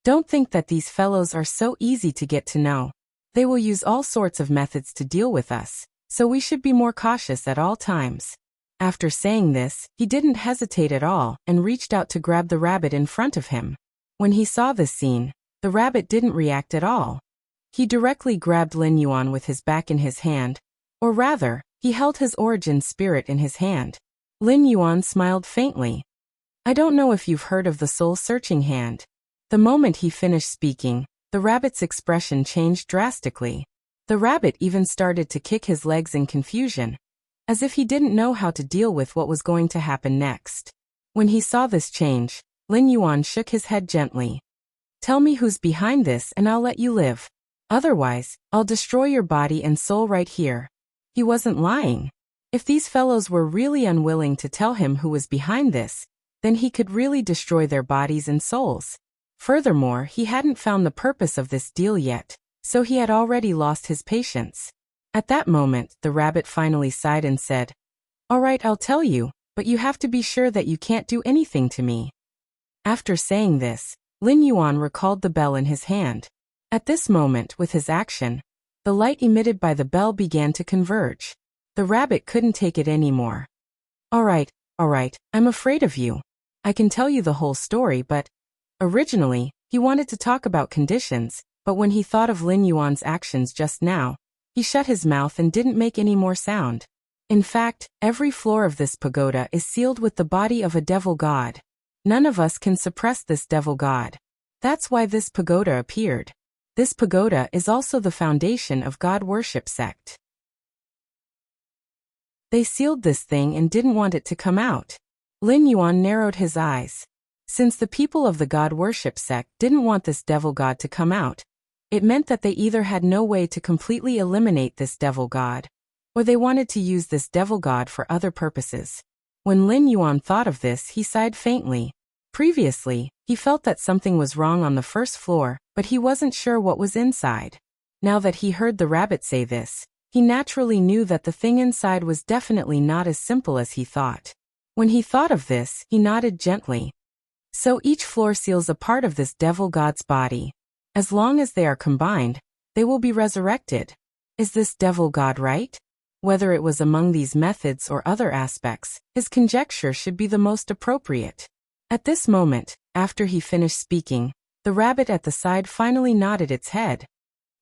Don't think that these fellows are so easy to get to know. They will use all sorts of methods to deal with us, so we should be more cautious at all times. After saying this, he didn't hesitate at all and reached out to grab the rabbit in front of him. When he saw this scene, the rabbit didn't react at all. He directly grabbed Lin Yuan with his back in his hand, or rather, he held his origin spirit in his hand. Lin Yuan smiled faintly. I don't know if you've heard of the soul-searching hand. The moment he finished speaking, the rabbit's expression changed drastically. The rabbit even started to kick his legs in confusion, as if he didn't know how to deal with what was going to happen next. When he saw this change, Lin Yuan shook his head gently. Tell me who's behind this and I'll let you live. Otherwise, I'll destroy your body and soul right here. He wasn't lying. If these fellows were really unwilling to tell him who was behind this, then he could really destroy their bodies and souls. Furthermore, he hadn't found the purpose of this deal yet, so he had already lost his patience. At that moment, the rabbit finally sighed and said, All right, I'll tell you, but you have to be sure that you can't do anything to me. After saying this, Lin Yuan recalled the bell in his hand. At this moment, with his action, the light emitted by the bell began to converge. The rabbit couldn't take it anymore. All right, I'm afraid of you. I can tell you the whole story, but originally, he wanted to talk about conditions, but when he thought of Lin Yuan's actions just now, he shut his mouth and didn't make any more sound. In fact, every floor of this pagoda is sealed with the body of a devil god. None of us can suppress this devil god. That's why this pagoda appeared. This pagoda is also the foundation of god worship sect. They sealed this thing and didn't want it to come out. Lin Yuan narrowed his eyes. Since the people of the god worship sect didn't want this devil god to come out, it meant that they either had no way to completely eliminate this devil god, or they wanted to use this devil god for other purposes. When Lin Yuan thought of this, he sighed faintly. Previously, he felt that something was wrong on the first floor, but he wasn't sure what was inside. Now that he heard the rabbit say this, he naturally knew that the thing inside was definitely not as simple as he thought. When he thought of this, he nodded gently. So each floor seals a part of this devil god's body. As long as they are combined, they will be resurrected. Is this devil god right? Whether it was among these methods or other aspects, his conjecture should be the most appropriate. At this moment, after he finished speaking, the rabbit at the side finally nodded its head.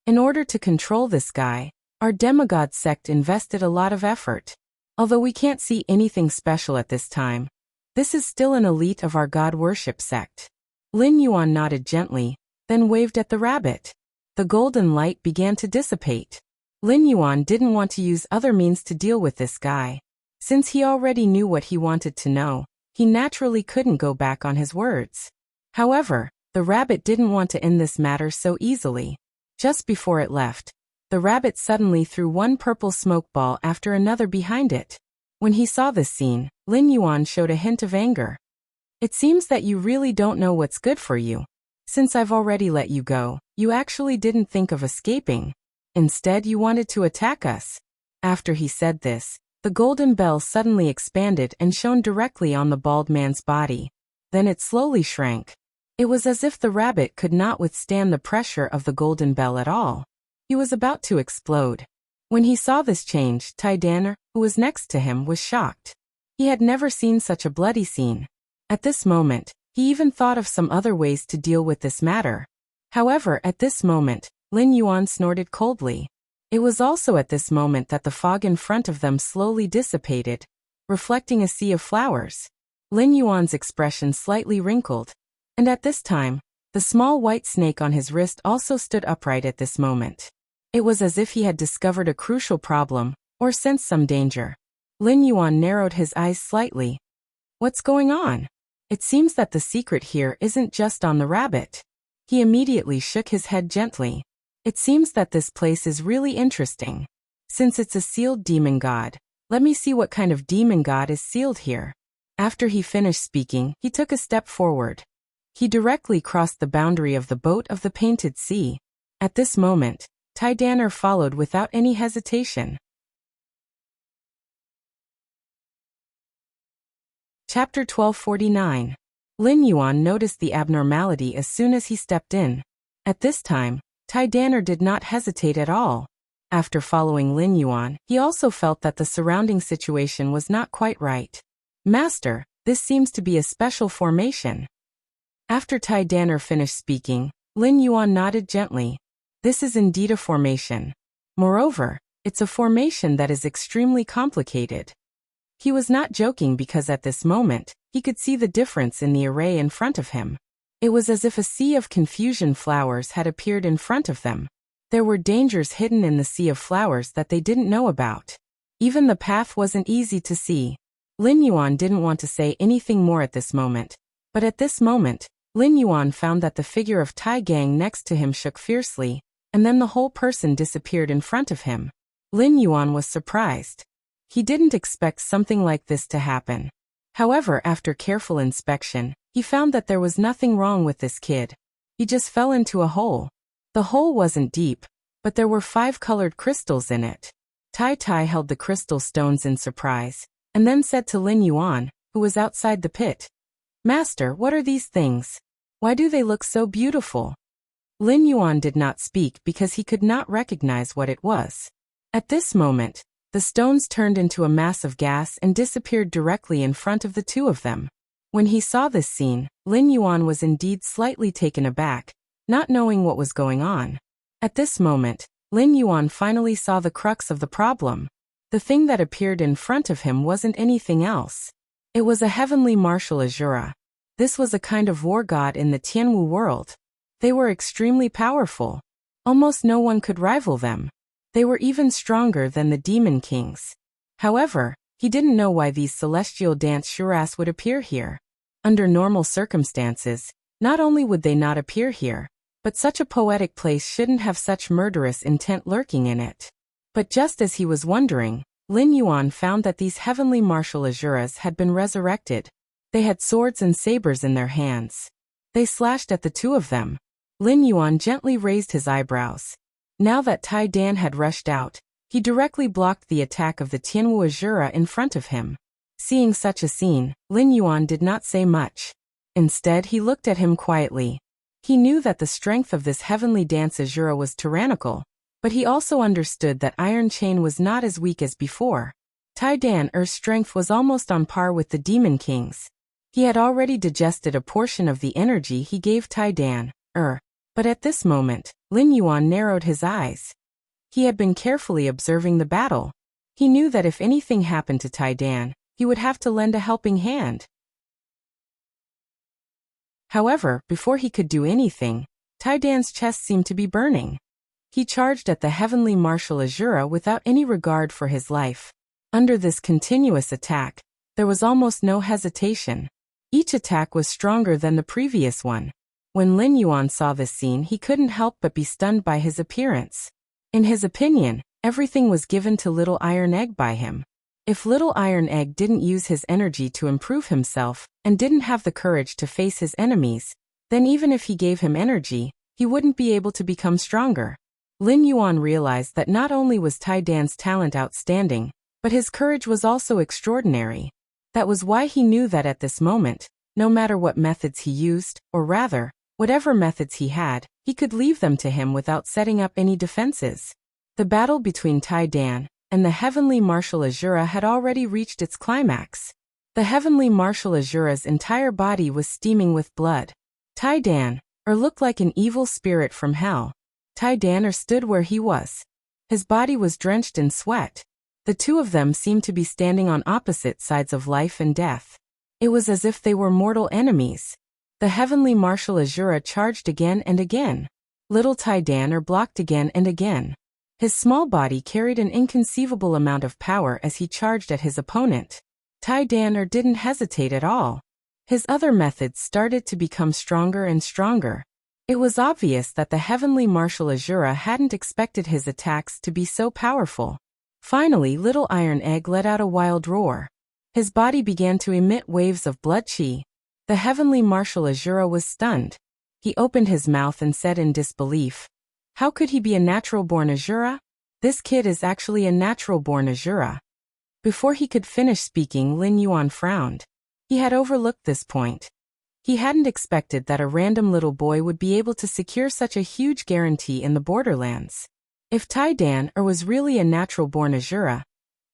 In order to control this guy, our demigod sect invested a lot of effort. Although we can't see anything special at this time, this is still an elite of our god worship sect. Lin Yuan nodded gently, then waved at the rabbit. The golden light began to dissipate. Lin Yuan didn't want to use other means to deal with this guy. Since he already knew what he wanted to know, he naturally couldn't go back on his words. However, the rabbit didn't want to end this matter so easily. Just before it left, the rabbit suddenly threw one purple smoke ball after another behind it. When he saw this scene, Lin Yuan showed a hint of anger. It seems that you really don't know what's good for you. Since I've already let you go, you actually didn't think of escaping. Instead, you wanted to attack us. After he said this, the golden bell suddenly expanded and shone directly on the bald man's body. Then it slowly shrank. It was as if the rabbit could not withstand the pressure of the golden bell at all. He was about to explode. When he saw this change, Tai Danner, who was next to him, was shocked. He had never seen such a bloody scene. At this moment, he even thought of some other ways to deal with this matter. However, at this moment, Lin Yuan snorted coldly. It was also at this moment that the fog in front of them slowly dissipated, reflecting a sea of flowers. Lin Yuan's expression slightly wrinkled, and at this time, the small white snake on his wrist also stood upright at this moment. It was as if he had discovered a crucial problem, or sensed some danger. Lin Yuan narrowed his eyes slightly. What's going on? It seems that the secret here isn't just on the rabbit. He immediately shook his head gently. It seems that this place is really interesting. Since it's a sealed demon god, let me see what kind of demon god is sealed here. After he finished speaking, he took a step forward. He directly crossed the boundary of the boat of the painted sea. At this moment, Tai Danner followed without any hesitation. Chapter 1249. Lin Yuan noticed the abnormality as soon as he stepped in. At this time, Tai Danner did not hesitate at all. After following Lin Yuan, he also felt that the surrounding situation was not quite right. Master, this seems to be a special formation. After Tai Danner finished speaking, Lin Yuan nodded gently. This is indeed a formation. Moreover, it's a formation that is extremely complicated. He was not joking because at this moment, he could see the difference in the array in front of him. It was as if a sea of confusion flowers had appeared in front of them. There were dangers hidden in the sea of flowers that they didn't know about. Even the path wasn't easy to see. Lin Yuan didn't want to say anything more at this moment. But at this moment, Lin Yuan found that the figure of Tai Gang next to him shook fiercely, and then the whole person disappeared in front of him. Lin Yuan was surprised. He didn't expect something like this to happen. However, after careful inspection, he found that there was nothing wrong with this kid. He just fell into a hole. The hole wasn't deep, but there were 5 colored crystals in it. Tai Tai held the crystal stones in surprise, and then said to Lin Yuan, who was outside the pit, "Master, what are these things? Why do they look so beautiful?" Lin Yuan did not speak because he could not recognize what it was. At this moment, the stones turned into a mass of gas and disappeared directly in front of the two of them. When he saw this scene, Lin Yuan was indeed slightly taken aback, not knowing what was going on. At this moment, Lin Yuan finally saw the crux of the problem. The thing that appeared in front of him wasn't anything else. It was a heavenly martial Azura. This was a kind of war god in the Tianwu world. They were extremely powerful. Almost no one could rival them. They were even stronger than the demon kings. However, he didn't know why these celestial dance shuras would appear here. Under normal circumstances, not only would they not appear here, but such a poetic place shouldn't have such murderous intent lurking in it. But just as he was wondering, Lin Yuan found that these heavenly martial Azuras had been resurrected. They had swords and sabers in their hands. They slashed at the two of them. Lin Yuan gently raised his eyebrows. Now that Tai Dan had rushed out, he directly blocked the attack of the Tianwu Azura in front of him. Seeing such a scene, Lin Yuan did not say much. Instead, he looked at him quietly. He knew that the strength of this heavenly dance Azura was tyrannical, but he also understood that Iron Chain was not as weak as before. Tai Dan-er's strength was almost on par with the Demon King's. He had already digested a portion of the energy he gave Tai Dan-er. But at this moment, Lin Yuan narrowed his eyes. He had been carefully observing the battle. He knew that if anything happened to Tai Dan, he would have to lend a helping hand. However, before he could do anything, Tai Dan's chest seemed to be burning. He charged at the heavenly martial Azura without any regard for his life. Under this continuous attack, there was almost no hesitation. Each attack was stronger than the previous one. When Lin Yuan saw this scene, he couldn't help but be stunned by his appearance. In his opinion, everything was given to Little Iron Egg by him. If Little Iron Egg didn't use his energy to improve himself, and didn't have the courage to face his enemies, then even if he gave him energy, he wouldn't be able to become stronger. Lin Yuan realized that not only was Tai Dan's talent outstanding, but his courage was also extraordinary. That was why he knew that at this moment, no matter what methods he used, or rather, whatever methods he had, he could leave them to him without setting up any defenses. The battle between Tai Dan and the heavenly martial Azura had already reached its climax. The heavenly martial Azura's entire body was steaming with blood. Tai Dan-er looked like an evil spirit from hell. Tai Dan-er stood where he was. His body was drenched in sweat. The two of them seemed to be standing on opposite sides of life and death. It was as if they were mortal enemies. The heavenly martial Azura charged again and again. Little Tai Dan-er blocked again and again. His small body carried an inconceivable amount of power as he charged at his opponent. Tai Dan-er didn't hesitate at all. His other methods started to become stronger and stronger. It was obvious that the heavenly martial Azura hadn't expected his attacks to be so powerful. Finally, Little Iron Egg let out a wild roar. His body began to emit waves of blood chi. The heavenly martial Azura was stunned. He opened his mouth and said in disbelief, "How could he be a natural-born Azura? This kid is actually a natural-born Azura." Before he could finish speaking, Lin Yuan frowned. He had overlooked this point. He hadn't expected that a random little boy would be able to secure such a huge guarantee in the borderlands. If Tai Dan-er was really a natural-born Azura,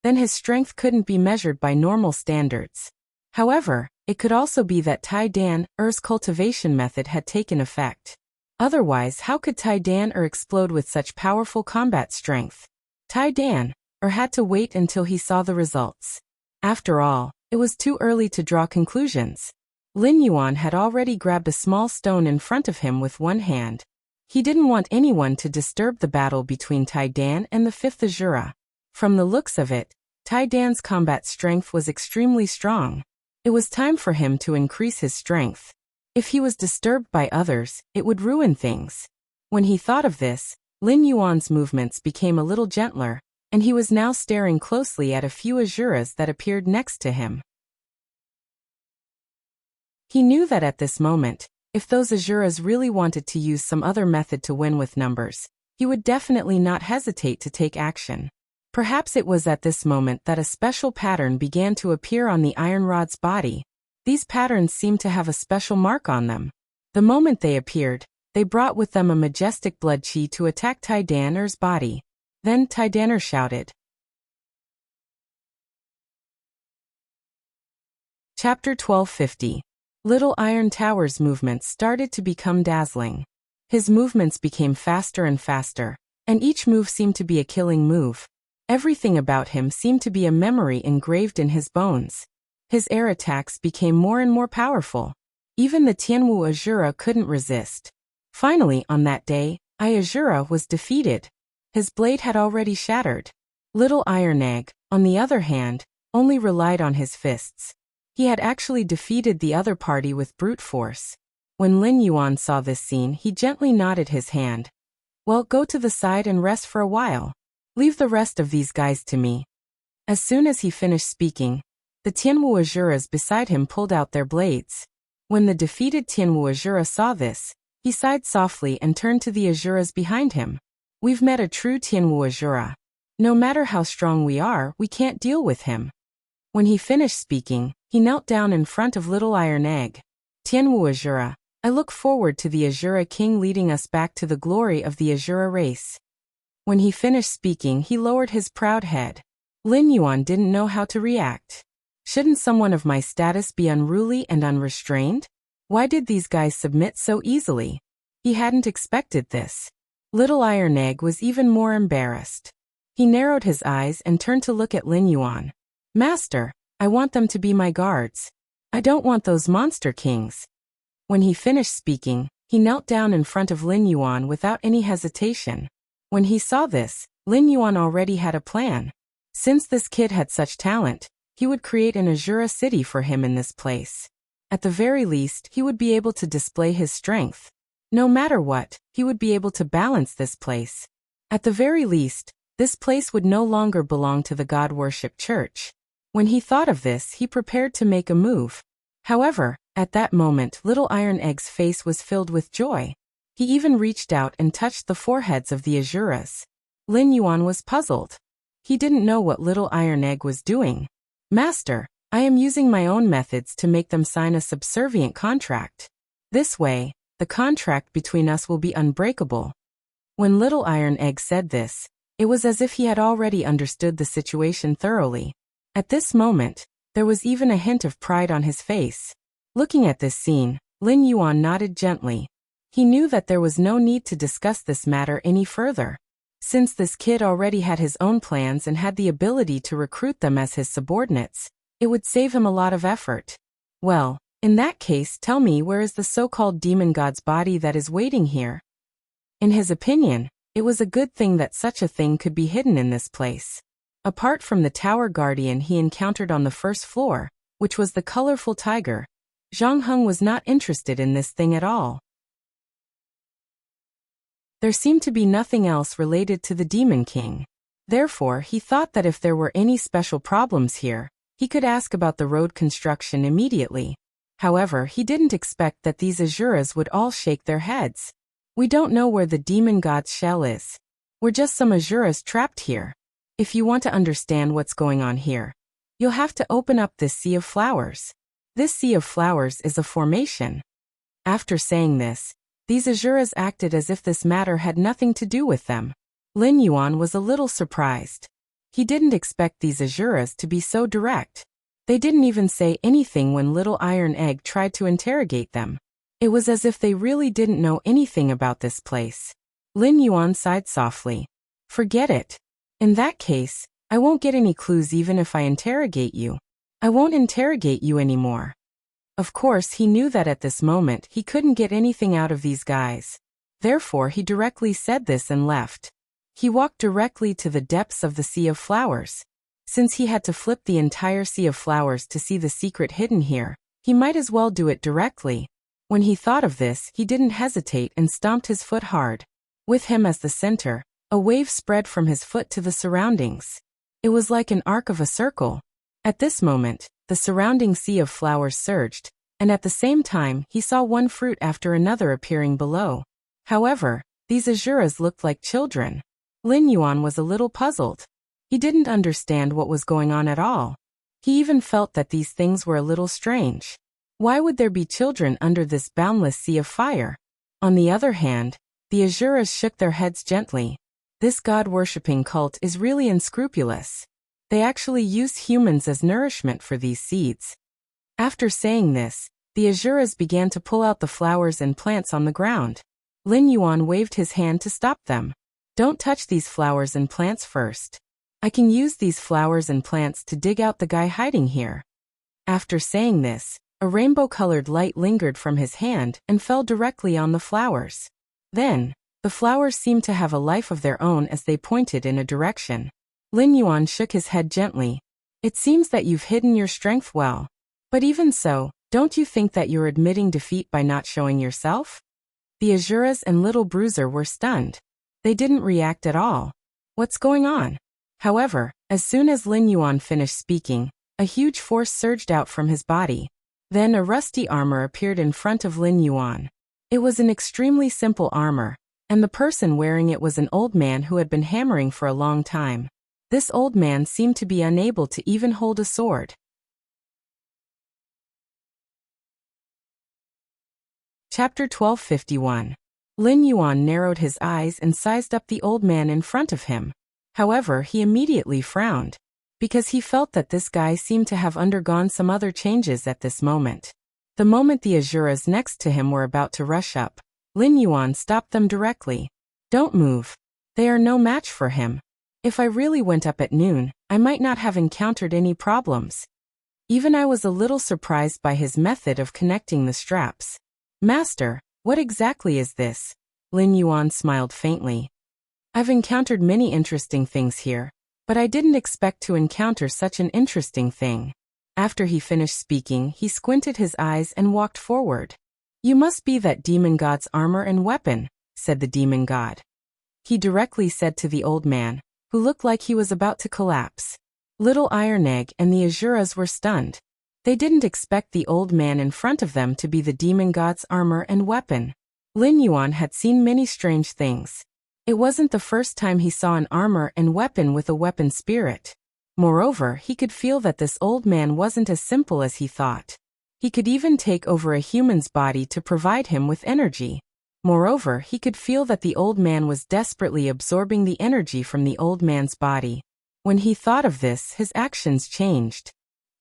then his strength couldn't be measured by normal standards. However, it could also be that Tai Dan-er's cultivation method had taken effect. Otherwise, how could Tai Dan-er explode with such powerful combat strength? Tai Dan-er had to wait until he saw the results. After all, it was too early to draw conclusions. Lin Yuan had already grabbed a small stone in front of him with one hand. He didn't want anyone to disturb the battle between Tai Dan and the fifth Azura. From the looks of it, Tai Dan's combat strength was extremely strong. It was time for him to increase his strength. If he was disturbed by others, it would ruin things. When he thought of this, Lin Yuan's movements became a little gentler, and he was now staring closely at a few Azuras that appeared next to him. He knew that at this moment, if those Azuras really wanted to use some other method to win with numbers, he would definitely not hesitate to take action. Perhaps it was at this moment that a special pattern began to appear on the iron rod's body. These patterns seemed to have a special mark on them. The moment they appeared, they brought with them a majestic blood chi to attack Tai Dan-er's body. Then Tai Dan-er shouted. Chapter 1250. Little Iron Tower's movements started to become dazzling. His movements became faster and faster, and each move seemed to be a killing move. Everything about him seemed to be a memory engraved in his bones. His air attacks became more and more powerful. Even the Tianwu Azura couldn't resist. Finally, on that day, Azura was defeated. His blade had already shattered. Little Iron Egg, on the other hand, only relied on his fists. He had actually defeated the other party with brute force. When Lin Yuan saw this scene, he gently nodded his hand. Well, go to the side and rest for a while. Leave the rest of these guys to me. As soon as he finished speaking, the Tianwu Azuras beside him pulled out their blades. When the defeated Tianwu Azura saw this, he sighed softly and turned to the Azuras behind him. We've met a true Tianwu Azura. No matter how strong we are, we can't deal with him. When he finished speaking, he knelt down in front of Little Iron Egg. Tianwu Azura, I look forward to the Azura King leading us back to the glory of the Azura race. When he finished speaking, he lowered his proud head. Lin Yuan didn't know how to react. Shouldn't someone of my status be unruly and unrestrained? Why did these guys submit so easily? He hadn't expected this. Little Iron Egg was even more embarrassed. He narrowed his eyes and turned to look at Lin Yuan. Master, I want them to be my guards. I don't want those monster kings. When he finished speaking, he knelt down in front of Lin Yuan without any hesitation. When he saw this, Lin Yuan already had a plan. Since this kid had such talent, he would create an Azura city for him in this place. At the very least, he would be able to display his strength. No matter what, he would be able to balance this place. At the very least, this place would no longer belong to the God-worship church. When he thought of this, he prepared to make a move. However, at that moment, Little Iron Egg's face was filled with joy. He even reached out and touched the foreheads of the Azuras. Lin Yuan was puzzled. He didn't know what Little Iron Egg was doing. Master, I am using my own methods to make them sign a subservient contract. This way, the contract between us will be unbreakable. When Little Iron Egg said this, it was as if he had already understood the situation thoroughly. At this moment, there was even a hint of pride on his face. Looking at this scene, Lin Yuan nodded gently. He knew that there was no need to discuss this matter any further. Since this kid already had his own plans and had the ability to recruit them as his subordinates, it would save him a lot of effort. Well, in that case, tell me, where is the so-called demon god's body that is waiting here? In his opinion, it was a good thing that such a thing could be hidden in this place. Apart from the tower guardian he encountered on the first floor, which was the colorful tiger, Zhang Heng was not interested in this thing at all. There seemed to be nothing else related to the Demon King. Therefore, he thought that if there were any special problems here, he could ask about the road construction immediately. However, he didn't expect that these Azuras would all shake their heads. We don't know where the demon god's shell is. We're just some Azuras trapped here. If you want to understand what's going on here, you'll have to open up this sea of flowers. This sea of flowers is a formation. After saying this, these Azuras acted as if this matter had nothing to do with them. Lin Yuan was a little surprised. He didn't expect these Azuras to be so direct. They didn't even say anything when Little Iron Egg tried to interrogate them. It was as if they really didn't know anything about this place. Lin Yuan sighed softly. Forget it. In that case, I won't get any clues even if I interrogate you. I won't interrogate you anymore. Of course, he knew that at this moment he couldn't get anything out of these guys. Therefore, he directly said this and left. He walked directly to the depths of the sea of flowers. Since he had to flip the entire sea of flowers to see the secret hidden here, he might as well do it directly. When he thought of this, he didn't hesitate and stomped his foot hard. With him as the center, a wave spread from his foot to the surroundings. It was like an arc of a circle. At this moment, the surrounding sea of flowers surged, and at the same time he saw one fruit after another appearing below. However, these Azuras looked like children. Lin Yuan was a little puzzled. He didn't understand what was going on at all. He even felt that these things were a little strange. Why would there be children under this boundless sea of fire? On the other hand, the Azuras shook their heads gently. This god-worshipping cult is really unscrupulous. They actually use humans as nourishment for these seeds. After saying this, the Azuras began to pull out the flowers and plants on the ground. Lin Yuan waved his hand to stop them. Don't touch these flowers and plants first. I can use these flowers and plants to dig out the guy hiding here. After saying this, a rainbow-colored light lingered from his hand and fell directly on the flowers. Then, the flowers seemed to have a life of their own as they pointed in a direction. Lin Yuan shook his head gently. It seems that you've hidden your strength well. But even so, don't you think that you're admitting defeat by not showing yourself? The Azuras and Little Bruiser were stunned. They didn't react at all. What's going on? However, as soon as Lin Yuan finished speaking, a huge force surged out from his body. Then a rusty armor appeared in front of Lin Yuan. It was an extremely simple armor, and the person wearing it was an old man who had been hammering for a long time. This old man seemed to be unable to even hold a sword. Chapter 1251. Lin Yuan narrowed his eyes and sized up the old man in front of him. However, he immediately frowned, because he felt that this guy seemed to have undergone some other changes at this moment. The moment the Azuras next to him were about to rush up, Lin Yuan stopped them directly. Don't move. They are no match for him. If I really went up at noon, I might not have encountered any problems. Even I was a little surprised by his method of connecting the straps. Master, what exactly is this? Lin Yuan smiled faintly. I've encountered many interesting things here, but I didn't expect to encounter such an interesting thing. After he finished speaking, he squinted his eyes and walked forward. You must be that demon god's armor and weapon, said the demon god. He directly said to the old man, who looked like he was about to collapse. Little Iron Egg and the Azuras were stunned. They didn't expect the old man in front of them to be the demon god's armor and weapon. Lin Yuan had seen many strange things. It wasn't the first time he saw an armor and weapon with a weapon spirit. Moreover, he could feel that this old man wasn't as simple as he thought. He could even take over a human's body to provide him with energy. Moreover, he could feel that the old man was desperately absorbing the energy from the old man's body. When he thought of this, his actions changed.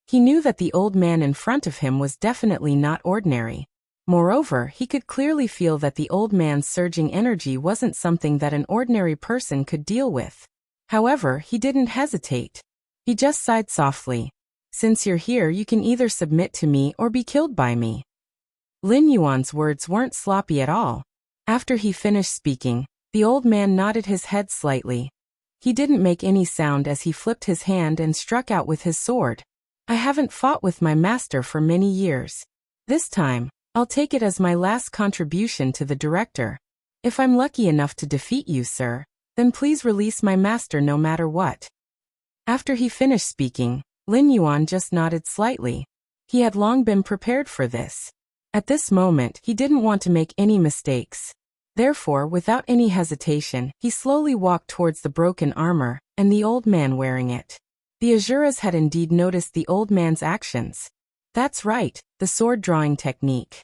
He knew that the old man in front of him was definitely not ordinary. Moreover, he could clearly feel that the old man's surging energy wasn't something that an ordinary person could deal with. However, he didn't hesitate. He just sighed softly. Since you're here, you can either submit to me or be killed by me. Lin Yuan's words weren't sloppy at all. After he finished speaking, the old man nodded his head slightly. He didn't make any sound as he flipped his hand and struck out with his sword. I haven't fought with my master for many years. This time, I'll take it as my last contribution to the director. If I'm lucky enough to defeat you, sir, then please release my master no matter what. After he finished speaking, Lin Yuan just nodded slightly. He had long been prepared for this. At this moment, he didn't want to make any mistakes. Therefore, without any hesitation, he slowly walked towards the broken armor and the old man wearing it. The Azuras had indeed noticed the old man's actions. That's right, the sword drawing technique.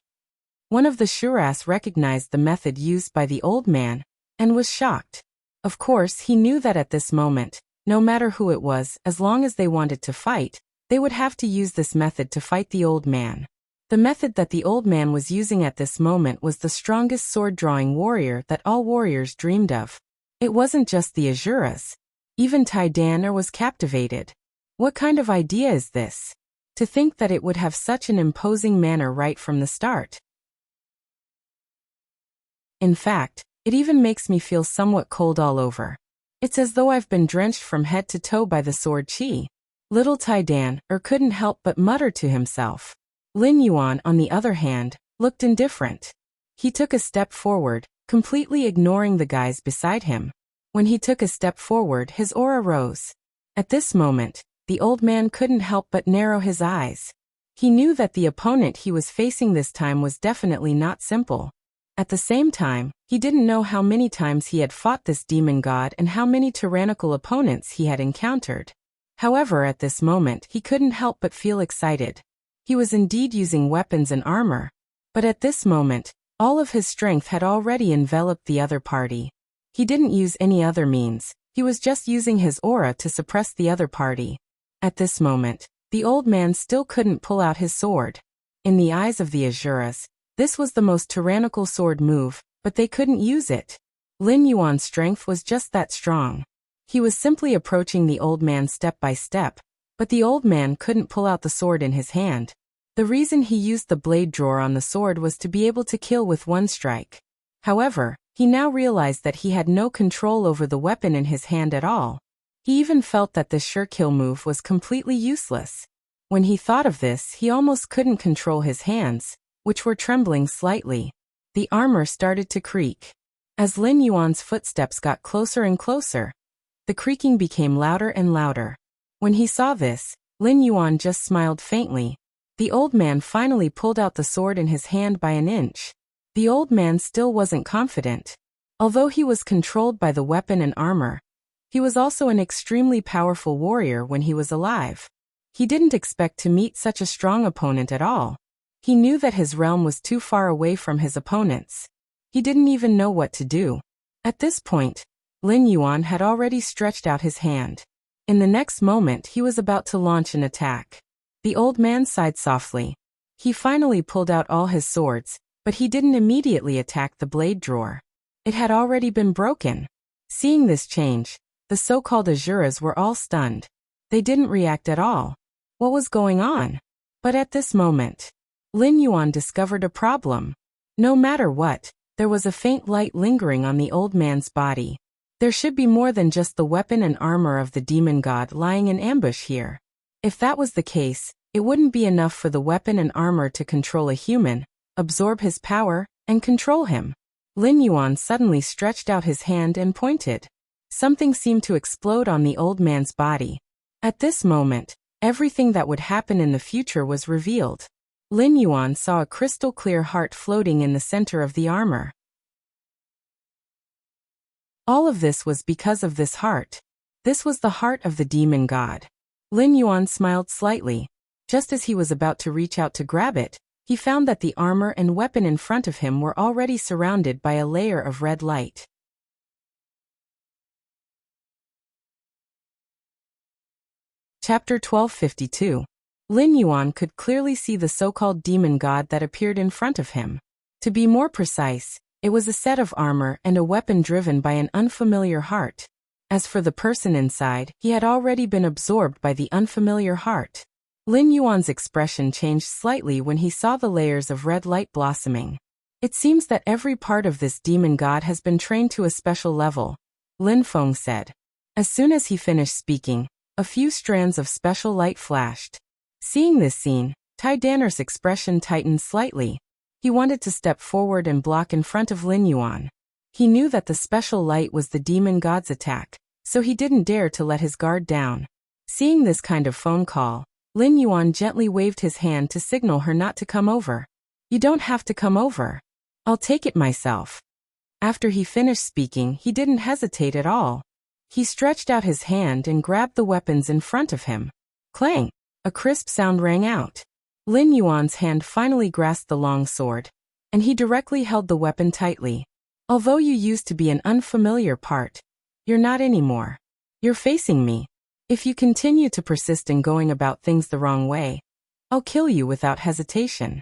One of the Shuras recognized the method used by the old man and was shocked. Of course, he knew that at this moment, no matter who it was, as long as they wanted to fight, they would have to use this method to fight the old man. The method that the old man was using at this moment was the strongest sword-drawing warrior that all warriors dreamed of. It wasn't just the Azuras. Even Taidan was captivated. What kind of idea is this? To think that it would have such an imposing manner right from the start. In fact, it even makes me feel somewhat cold all over. It's as though I've been drenched from head to toe by the sword chi. Little Taidan couldn't help but mutter to himself. Lin Yuan, on the other hand, looked indifferent. He took a step forward, completely ignoring the guys beside him. When he took a step forward, his aura rose. At this moment, the old man couldn't help but narrow his eyes. He knew that the opponent he was facing this time was definitely not simple. At the same time, he didn't know how many times he had fought this demon god and how many tyrannical opponents he had encountered. However, at this moment, he couldn't help but feel excited. He was indeed using weapons and armor. But at this moment, all of his strength had already enveloped the other party. He didn't use any other means. He was just using his aura to suppress the other party. At this moment, the old man still couldn't pull out his sword. In the eyes of the Azuras, this was the most tyrannical sword move, but they couldn't use it. Lin Yuan's strength was just that strong. He was simply approaching the old man step by step, but the old man couldn't pull out the sword in his hand. The reason he used the blade drawer on the sword was to be able to kill with one strike. However, he now realized that he had no control over the weapon in his hand at all. He even felt that this sure kill move was completely useless. When he thought of this, he almost couldn't control his hands, which were trembling slightly. The armor started to creak. As Lin Yuan's footsteps got closer and closer, the creaking became louder and louder. When he saw this, Lin Yuan just smiled faintly. The old man finally pulled out the sword in his hand by an inch. The old man still wasn't confident. Although he was controlled by the weapon and armor, he was also an extremely powerful warrior when he was alive. He didn't expect to meet such a strong opponent at all. He knew that his realm was too far away from his opponents. He didn't even know what to do. At this point, Lin Yuan had already stretched out his hand. In the next moment, he was about to launch an attack. The old man sighed softly. He finally pulled out all his swords, but he didn't immediately attack the blade drawer. It had already been broken. Seeing this change, the so-called Asuras were all stunned. They didn't react at all. What was going on? But at this moment, Lin Yuan discovered a problem. No matter what, there was a faint light lingering on the old man's body. There should be more than just the weapon and armor of the demon god lying in ambush here. If that was the case, it wouldn't be enough for the weapon and armor to control a human, absorb his power, and control him. Lin Yuan suddenly stretched out his hand and pointed. Something seemed to explode on the old man's body. At this moment, everything that would happen in the future was revealed. Lin Yuan saw a crystal-clear heart floating in the center of the armor. All of this was because of this heart. This was the heart of the demon god. Lin Yuan smiled slightly. Just as he was about to reach out to grab it, he found that the armor and weapon in front of him were already surrounded by a layer of red light. Chapter 1252. Lin Yuan could clearly see the so-called demon god that appeared in front of him. To be more precise, it was a set of armor and a weapon driven by an unfamiliar heart. As for the person inside, he had already been absorbed by the unfamiliar heart. Lin Yuan's expression changed slightly when he saw the layers of red light blossoming. It seems that every part of this demon god has been trained to a special level, Lin Feng said. As soon as he finished speaking, a few strands of special light flashed. Seeing this scene, Tai Danner's expression tightened slightly. He wanted to step forward and block in front of Lin Yuan. He knew that the special light was the demon god's attack, so he didn't dare to let his guard down. Seeing this kind of phone call, Lin Yuan gently waved his hand to signal her not to come over. You don't have to come over. I'll take it myself. After he finished speaking, he didn't hesitate at all. He stretched out his hand and grabbed the weapons in front of him. Clang! A crisp sound rang out. Lin Yuan's hand finally grasped the long sword, and he directly held the weapon tightly. Although you used to be an unfamiliar part, you're not anymore. You're facing me. If you continue to persist in going about things the wrong way, I'll kill you without hesitation.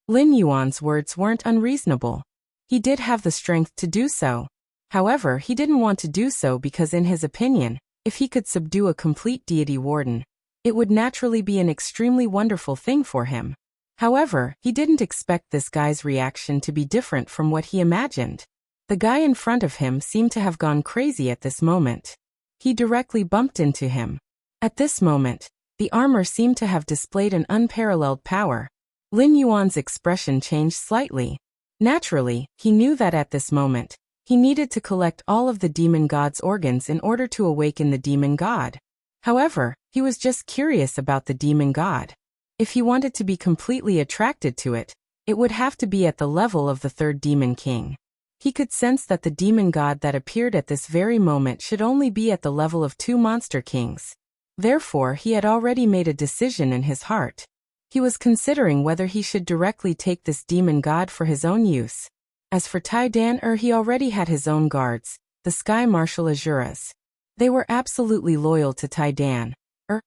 Lin Yuan's words weren't unreasonable. He did have the strength to do so. However, he didn't want to do so because in his opinion, if he could subdue a complete deity warden, it would naturally be an extremely wonderful thing for him. However, he didn't expect this guy's reaction to be different from what he imagined. The guy in front of him seemed to have gone crazy at this moment. He directly bumped into him. At this moment, the armor seemed to have displayed an unparalleled power. Lin Yuan's expression changed slightly. Naturally, he knew that at this moment, he needed to collect all of the demon god's organs in order to awaken the demon god. However, he was just curious about the demon god. If he wanted to be completely attracted to it, it would have to be at the level of the third demon king. He could sense that the demon god that appeared at this very moment should only be at the level of 2 monster kings. Therefore, he had already made a decision in his heart. He was considering whether he should directly take this demon god for his own use. As for Tai Dan, he already had his own guards, the Sky Martial Asuras. They were absolutely loyal to Tai Dan,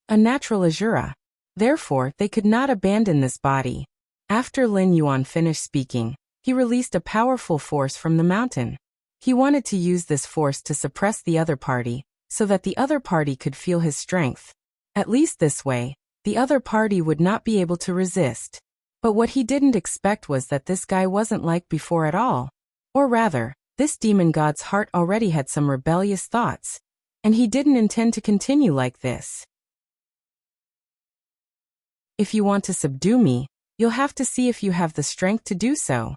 a natural Asura. Therefore, they could not abandon this body. After Lin Yuan finished speaking, he released a powerful force from the mountain. He wanted to use this force to suppress the other party, so that the other party could feel his strength. At least this way, the other party would not be able to resist. But what he didn't expect was that this guy wasn't like before at all. Or rather, this demon god's heart already had some rebellious thoughts, and he didn't intend to continue like this. If you want to subdue me, you'll have to see if you have the strength to do so.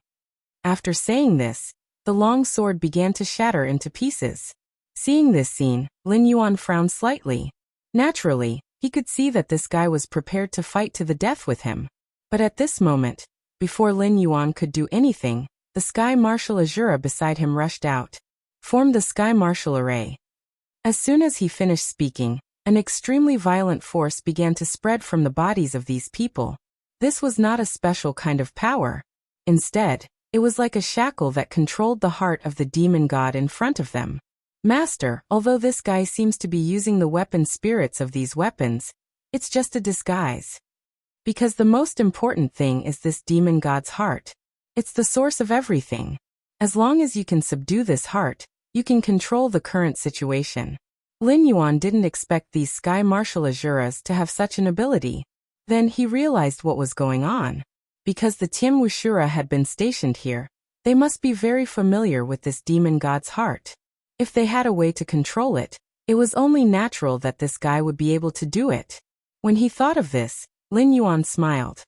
After saying this, the long sword began to shatter into pieces. Seeing this scene, Lin Yuan frowned slightly. Naturally, he could see that this guy was prepared to fight to the death with him. But at this moment, before Lin Yuan could do anything, the Sky Martial Azura beside him rushed out, formed the Sky Martial Array. As soon as he finished speaking, an extremely violent force began to spread from the bodies of these people. This was not a special kind of power. Instead, it was like a shackle that controlled the heart of the demon god in front of them. Master, although this guy seems to be using the weapon spirits of these weapons, it's just a disguise. Because the most important thing is this demon god's heart. It's the source of everything. As long as you can subdue this heart, you can control the current situation. Lin Yuan didn't expect these Sky Martial Azuras to have such an ability. Then he realized what was going on. Because the Tim Wushura had been stationed here, they must be very familiar with this demon god's heart. If they had a way to control it, it was only natural that this guy would be able to do it. When he thought of this, Lin Yuan smiled.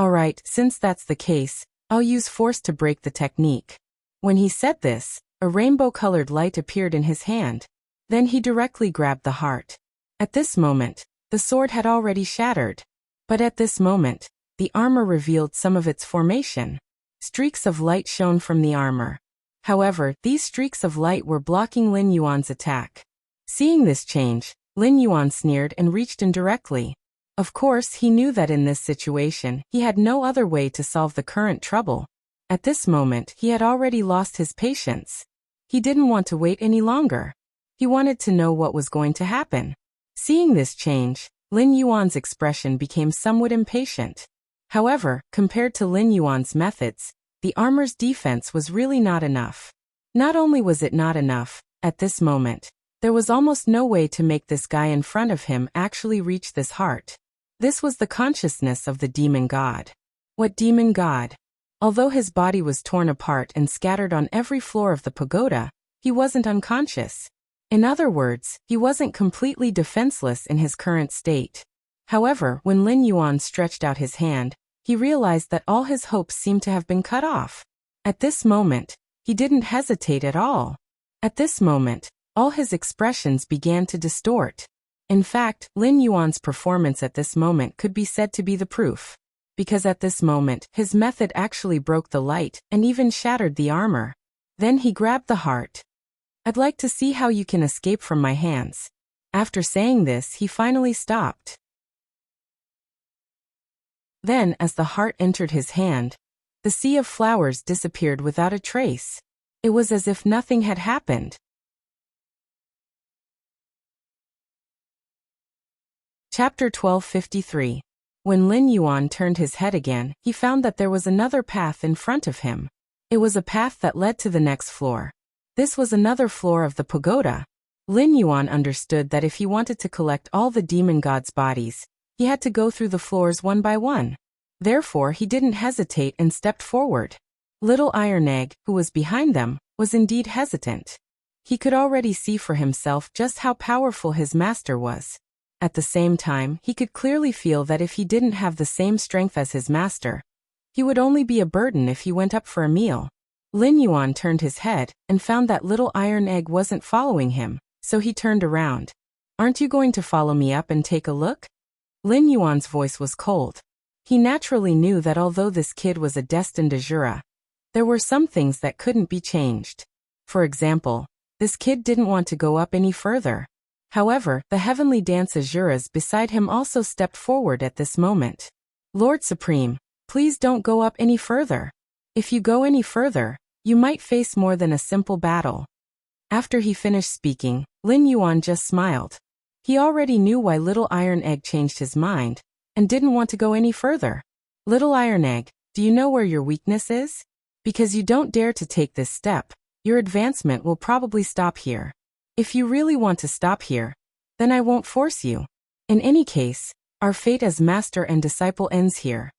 Alright, since that's the case, I'll use force to break the technique. When he said this, a rainbow-colored light appeared in his hand. Then he directly grabbed the heart. At this moment, the sword had already shattered. But at this moment, the armor revealed some of its formation. Streaks of light shone from the armor. However, these streaks of light were blocking Lin Yuan's attack. Seeing this change, Lin Yuan sneered and reached in directly. Of course, he knew that in this situation, he had no other way to solve the current trouble. At this moment, he had already lost his patience. He didn't want to wait any longer. He wanted to know what was going to happen. Seeing this change, Lin Yuan's expression became somewhat impatient. However, compared to Lin Yuan's methods, the armor's defense was really not enough. Not only was it not enough, at this moment, there was almost no way to make this guy in front of him actually reach this heart. This was the consciousness of the demon god. What demon god? Although his body was torn apart and scattered on every floor of the pagoda, he wasn't unconscious. In other words, he wasn't completely defenseless in his current state. However, when Lin Yuan stretched out his hand, he realized that all his hopes seemed to have been cut off. At this moment, he didn't hesitate at all. At this moment, all his expressions began to distort. In fact, Lin Yuan's performance at this moment could be said to be the proof. Because at this moment, his method actually broke the light and even shattered the armor. Then he grabbed the heart. I'd like to see how you can escape from my hands. After saying this, he finally stopped. Then, as the heart entered his hand, the sea of flowers disappeared without a trace. It was as if nothing had happened. Chapter 1253. When Lin Yuan turned his head again, he found that there was another path in front of him. It was a path that led to the next floor. This was another floor of the pagoda. Lin Yuan understood that if he wanted to collect all the demon gods' bodies, he had to go through the floors one by one. Therefore, he didn't hesitate and stepped forward. Little Iron Egg, who was behind them, was indeed hesitant. He could already see for himself just how powerful his master was. At the same time, he could clearly feel that if he didn't have the same strength as his master, he would only be a burden if he went up for a meal. Lin Yuan turned his head and found that Little Iron Egg wasn't following him, so he turned around. Aren't you going to follow me up and take a look? Lin Yuan's voice was cold. He naturally knew that although this kid was a destined Azura, there were some things that couldn't be changed. For example, this kid didn't want to go up any further. However, the heavenly dance Azuras beside him also stepped forward at this moment. Lord Supreme, please don't go up any further. If you go any further, you might face more than a simple battle. After he finished speaking, Lin Yuan just smiled. He already knew why Little Iron Egg changed his mind, and didn't want to go any further. Little Iron Egg, do you know where your weakness is? Because you don't dare to take this step, your advancement will probably stop here. If you really want to stop here, then I won't force you. In any case, our fate as master and disciple ends here.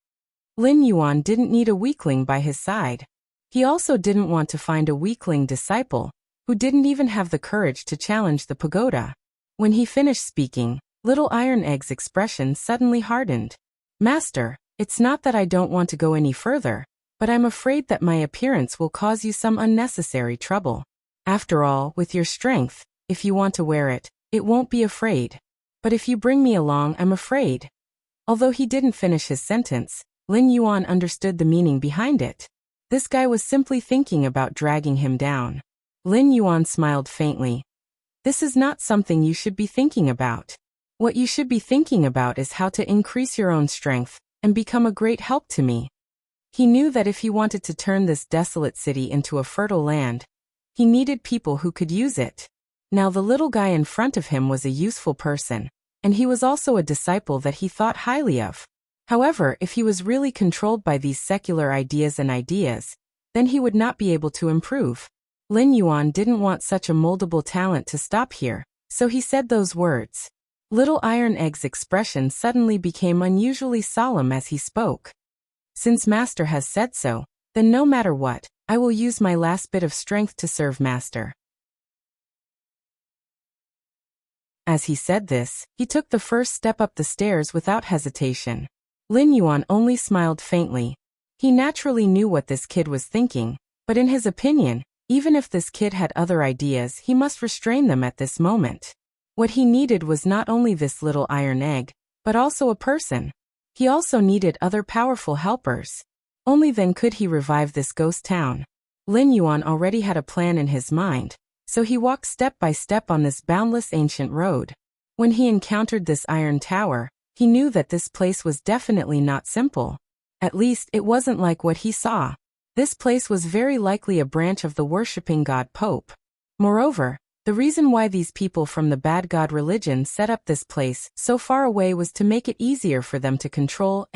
Lin Yuan didn't need a weakling by his side. He also didn't want to find a weakling disciple, who didn't even have the courage to challenge the pagoda. When he finished speaking, Little Iron Egg's expression suddenly hardened. Master, it's not that I don't want to go any further, but I'm afraid that my appearance will cause you some unnecessary trouble. After all, with your strength, if you want to wear it, it won't be afraid. But if you bring me along, I'm afraid. Although he didn't finish his sentence, Lin Yuan understood the meaning behind it. This guy was simply thinking about dragging him down. Lin Yuan smiled faintly. This is not something you should be thinking about. What you should be thinking about is how to increase your own strength and become a great help to me. He knew that if he wanted to turn this desolate city into a fertile land, he needed people who could use it. Now the little guy in front of him was a useful person, and he was also a disciple that he thought highly of. However, if he was really controlled by these secular ideas, then he would not be able to improve. Lin Yuan didn't want such a moldable talent to stop here, so he said those words. Little Iron Egg's expression suddenly became unusually solemn as he spoke. Since Master has said so, then no matter what, I will use my last bit of strength to serve Master. As he said this, he took the first step up the stairs without hesitation. Lin Yuan only smiled faintly. He naturally knew what this kid was thinking, but in his opinion, even if this kid had other ideas, he must restrain them at this moment. What he needed was not only this little iron egg, but also a person. He also needed other powerful helpers. Only then could he revive this ghost town. Lin Yuan already had a plan in his mind, so he walked step by step on this boundless ancient road. When he encountered this iron tower, he knew that this place was definitely not simple. At least, it wasn't like what he saw. This place was very likely a branch of the worshipping god Pope. Moreover, the reason why these people from the bad god religion set up this place so far away was to make it easier for them to control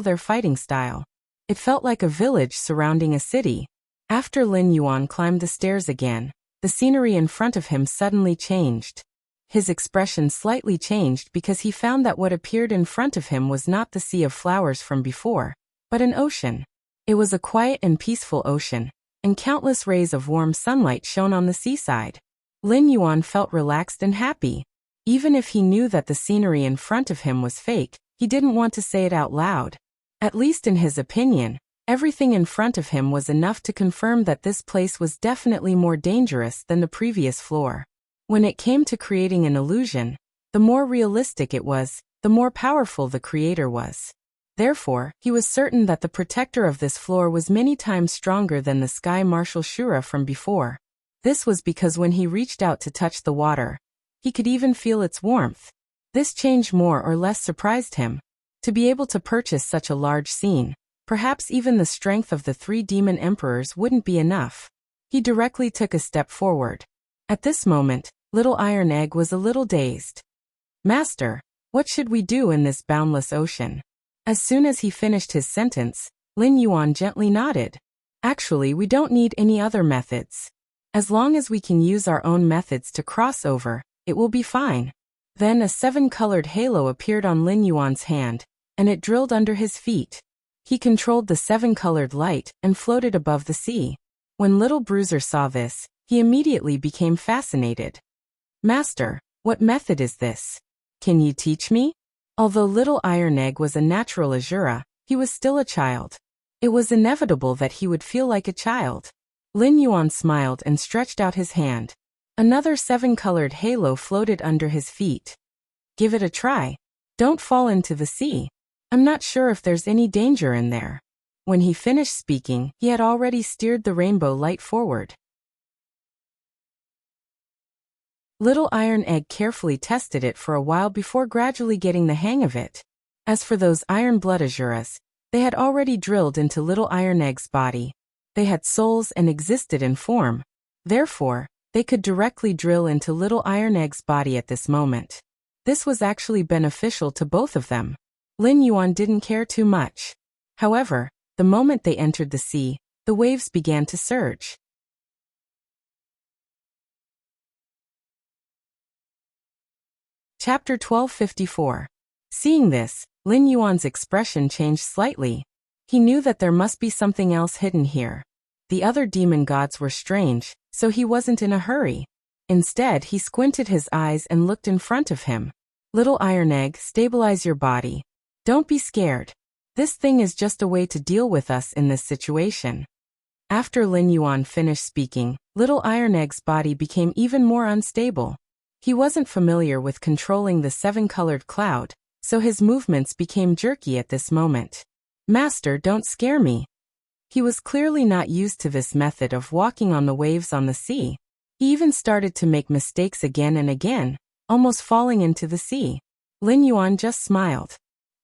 their fighting style. It felt like a village surrounding a city. After Lin Yuan climbed the stairs again, the scenery in front of him suddenly changed. His expression slightly changed because he found that what appeared in front of him was not the sea of flowers from before, but an ocean. It was a quiet and peaceful ocean, and countless rays of warm sunlight shone on the seaside. Lin Yuan felt relaxed and happy. Even if he knew that the scenery in front of him was fake, he didn't want to say it out loud. At least in his opinion, everything in front of him was enough to confirm that this place was definitely more dangerous than the previous floor. When it came to creating an illusion, the more realistic it was, the more powerful the creator was. Therefore, he was certain that the protector of this floor was many times stronger than the Sky Marshal Shura from before. This was because when he reached out to touch the water, he could even feel its warmth. This change more or less surprised him. To be able to purchase such a large scene, perhaps even the strength of the 3 demon emperors wouldn't be enough. He directly took a step forward. At this moment, Little Iron Egg was a little dazed. Master, what should we do in this boundless ocean? As soon as he finished his sentence, Lin Yuan gently nodded. Actually, we don't need any other methods. As long as we can use our own methods to cross over, it will be fine. Then a 7-colored halo appeared on Lin Yuan's hand, and it drilled under his feet. He controlled the 7-colored light and floated above the sea. When Little Bruiser saw this, he immediately became fascinated. Master, what method is this? Can you teach me? Although Little Iron Egg was a natural Azura, he was still a child. It was inevitable that he would feel like a child. Lin Yuan smiled and stretched out his hand. Another 7-colored halo floated under his feet. Give it a try. Don't fall into the sea. I'm not sure if there's any danger in there. When he finished speaking, he had already steered the rainbow light forward. Little Iron Egg carefully tested it for a while before gradually getting the hang of it. As for those Iron Blood Azuras, they had already drilled into Little Iron Egg's body. They had souls and existed in form. Therefore, they could directly drill into Little Iron Egg's body at this moment. This was actually beneficial to both of them. Lin Yuan didn't care too much. However, the moment they entered the sea, the waves began to surge. Chapter 1254. Seeing this, Lin Yuan's expression changed slightly. He knew that there must be something else hidden here. The other demon gods were strange, so he wasn't in a hurry. Instead, he squinted his eyes and looked in front of him. Little Iron Egg, stabilize your body. Don't be scared. This thing is just a way to deal with us in this situation. After Lin Yuan finished speaking, Little Iron Egg's body became even more unstable. He wasn't familiar with controlling the seven-colored cloud, so his movements became jerky at this moment. Master, don't scare me. He was clearly not used to this method of walking on the waves on the sea. He even started to make mistakes again and again, almost falling into the sea. Lin Yuan just smiled.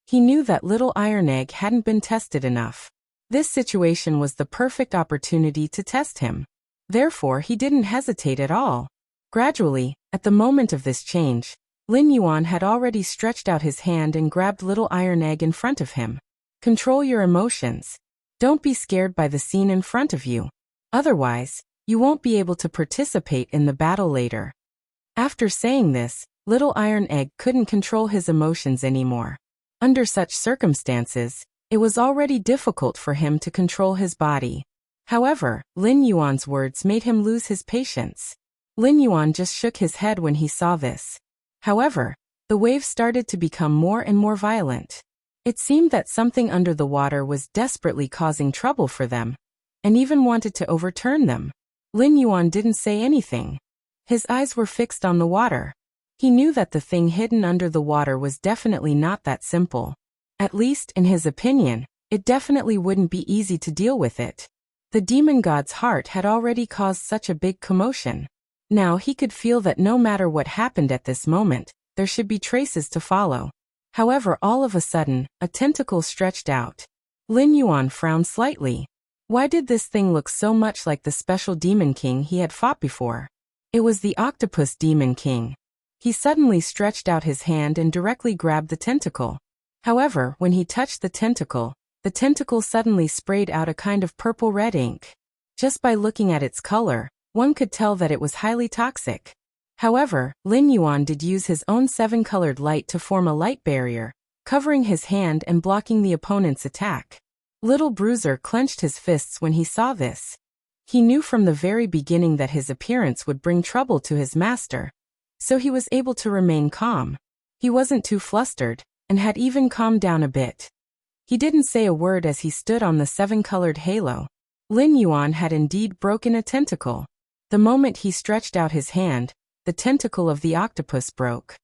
He knew that Little Iron Egg hadn't been tested enough. This situation was the perfect opportunity to test him. Therefore, he didn't hesitate at all. Gradually, at the moment of this change, Lin Yuan had already stretched out his hand and grabbed Little Iron Egg in front of him. Control your emotions. Don't be scared by the scene in front of you. Otherwise, you won't be able to participate in the battle later. After saying this, Little Iron Egg couldn't control his emotions anymore. Under such circumstances, it was already difficult for him to control his body. However, Lin Yuan's words made him lose his patience. Lin Yuan just shook his head when he saw this. However, the waves started to become more and more violent. It seemed that something under the water was desperately causing trouble for them, and even wanted to overturn them. Lin Yuan didn't say anything. His eyes were fixed on the water. He knew that the thing hidden under the water was definitely not that simple. At least, in his opinion, it definitely wouldn't be easy to deal with it. The demon god's heart had already caused such a big commotion. Now he could feel that no matter what happened at this moment, there should be traces to follow. However, all of a sudden, a tentacle stretched out. Lin Yuan frowned slightly. Why did this thing look so much like the special demon king he had fought before? It was the octopus demon king. He suddenly stretched out his hand and directly grabbed the tentacle. However, when he touched the tentacle suddenly sprayed out a kind of purple-red ink. Just by looking at its color, one could tell that it was highly toxic. However, Lin Yuan did use his own seven-colored light to form a light barrier, covering his hand and blocking the opponent's attack. Little Bruiser clenched his fists when he saw this. He knew from the very beginning that his appearance would bring trouble to his master, so he was able to remain calm. He wasn't too flustered, and had even calmed down a bit. He didn't say a word as he stood on the seven-colored halo. Lin Yuan had indeed broken a tentacle. The moment he stretched out his hand, the tentacle of the octopus broke.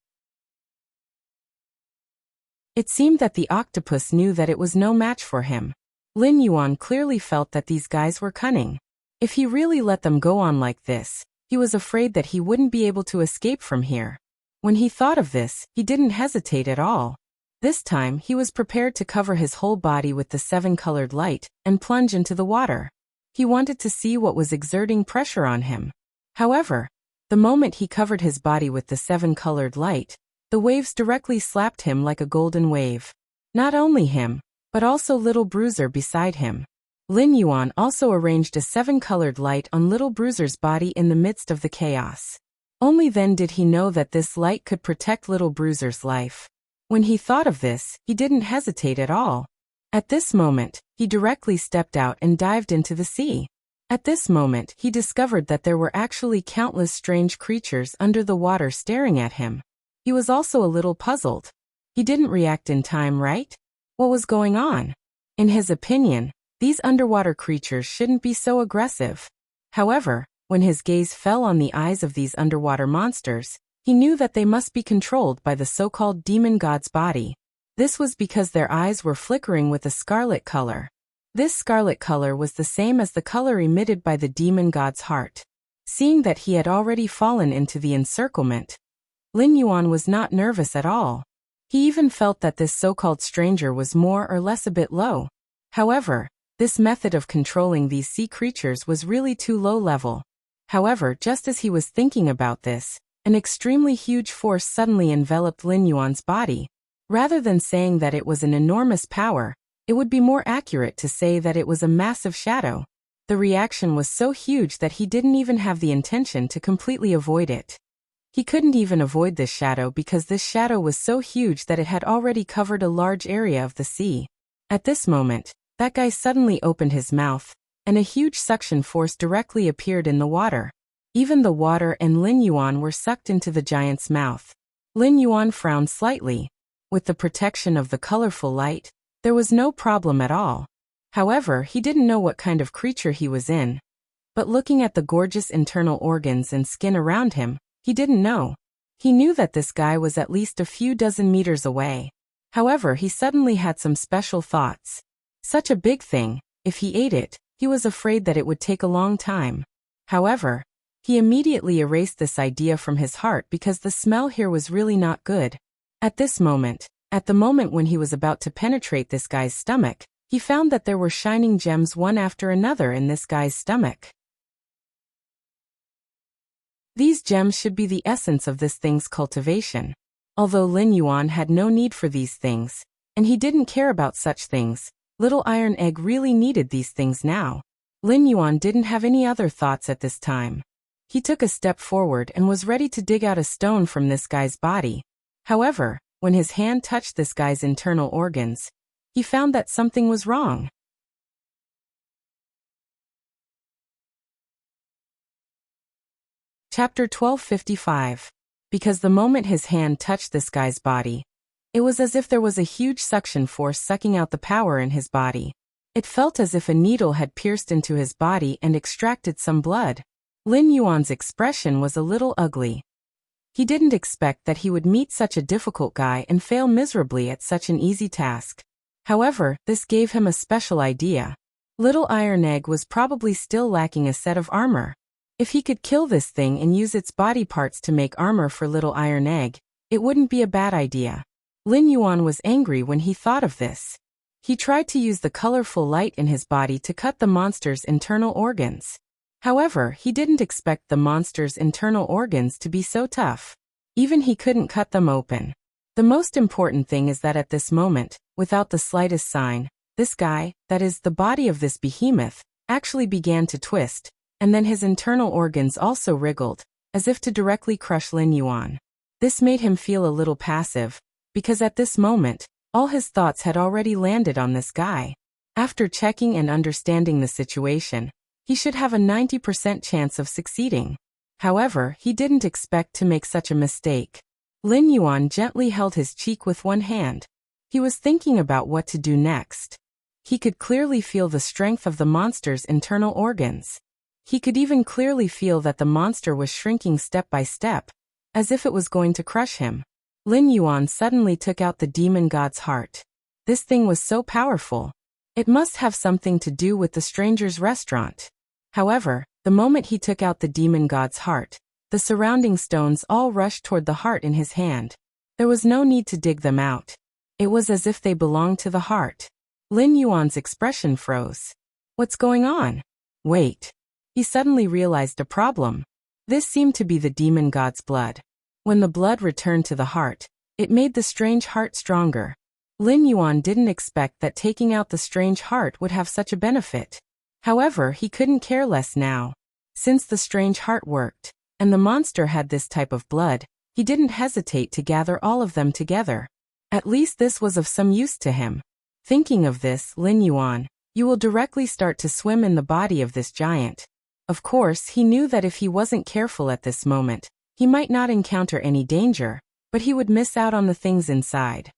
It seemed that the octopus knew that it was no match for him. Lin Yuan clearly felt that these guys were cunning. If he really let them go on like this, he was afraid that he wouldn't be able to escape from here. When he thought of this, he didn't hesitate at all. This time, he was prepared to cover his whole body with the seven-colored light and plunge into the water. He wanted to see what was exerting pressure on him. However, the moment he covered his body with the seven-colored light, the waves directly slapped him like a golden wave. Not only him, but also Little Bruiser beside him. Lin Yuan also arranged a seven-colored light on Little Bruiser's body in the midst of the chaos. Only then did he know that this light could protect Little Bruiser's life. When he thought of this, he didn't hesitate at all. At this moment, he directly stepped out and dived into the sea. At this moment, he discovered that there were actually countless strange creatures under the water staring at him. He was also a little puzzled. He didn't react in time, right? What was going on? In his opinion, these underwater creatures shouldn't be so aggressive. However, when his gaze fell on the eyes of these underwater monsters, he knew that they must be controlled by the so-called demon god's body. This was because their eyes were flickering with a scarlet color. This scarlet color was the same as the color emitted by the demon god's heart. Seeing that he had already fallen into the encirclement, Lin Yuan was not nervous at all. He even felt that this so-called stranger was more or less a bit low. However, this method of controlling these sea creatures was really too low level. However, just as he was thinking about this, an extremely huge force suddenly enveloped Lin Yuan's body. Rather than saying that it was an enormous power, it would be more accurate to say that it was a massive shadow. The reaction was so huge that he didn't even have the intention to completely avoid it. He couldn't even avoid this shadow because this shadow was so huge that it had already covered a large area of the sea. At this moment, that guy suddenly opened his mouth, and a huge suction force directly appeared in the water. Even the water and Lin Yuan were sucked into the giant's mouth. Lin Yuan frowned slightly. With the protection of the colorful light, there was no problem at all. However, he didn't know what kind of creature he was in. But looking at the gorgeous internal organs and skin around him, he didn't know. He knew that this guy was at least a few dozen meters away. However, he suddenly had some special thoughts. Such a big thing, if he ate it, he was afraid that it would take a long time. However, he immediately erased this idea from his heart because the smell here was really not good. At the moment when he was about to penetrate this guy's stomach, he found that there were shining gems one after another in this guy's stomach. These gems should be the essence of this thing's cultivation. Although Lin Yuan had no need for these things, and he didn't care about such things, Little Iron Egg really needed these things now. Lin Yuan didn't have any other thoughts at this time. He took a step forward and was ready to dig out a stone from this guy's body. However, when his hand touched this guy's internal organs, he found that something was wrong. Chapter 1255. Because the moment his hand touched this guy's body, it was as if there was a huge suction force sucking out the power in his body. It felt as if a needle had pierced into his body and extracted some blood. Lin Yuan's expression was a little ugly. He didn't expect that he would meet such a difficult guy and fail miserably at such an easy task. However, this gave him a special idea. Little Iron Egg was probably still lacking a set of armor. If he could kill this thing and use its body parts to make armor for Little Iron Egg, it wouldn't be a bad idea. Lin Yuan was angry when he thought of this. He tried to use the colorful light in his body to cut the monster's internal organs. However, he didn't expect the monster's internal organs to be so tough. Even he couldn't cut them open. The most important thing is that at this moment, without the slightest sign, this guy, that is, the body of this behemoth, actually began to twist, and then his internal organs also wriggled, as if to directly crush Lin Yuan. This made him feel a little passive, because at this moment, all his thoughts had already landed on this guy. After checking and understanding the situation, he should have a 90% chance of succeeding. However, he didn't expect to make such a mistake. Lin Yuan gently held his cheek with one hand. He was thinking about what to do next. He could clearly feel the strength of the monster's internal organs. He could even clearly feel that the monster was shrinking step by step, as if it was going to crush him. Lin Yuan suddenly took out the demon god's heart. This thing was so powerful. It must have something to do with the stranger's restaurant. However, the moment he took out the demon god's heart, the surrounding stones all rushed toward the heart in his hand. There was no need to dig them out. It was as if they belonged to the heart. Lin Yuan's expression froze. What's going on? Wait. He suddenly realized a problem. This seemed to be the demon god's blood. When the blood returned to the heart, it made the strange heart stronger. Lin Yuan didn't expect that taking out the strange heart would have such a benefit. However, he couldn't care less now. Since the strange heart worked, and the monster had this type of blood, he didn't hesitate to gather all of them together. At least this was of some use to him. Thinking of this, Lin Yuan, you will directly start to swim in the body of this giant. Of course, he knew that if he wasn't careful at this moment, he might not encounter any danger, but he would miss out on the things inside.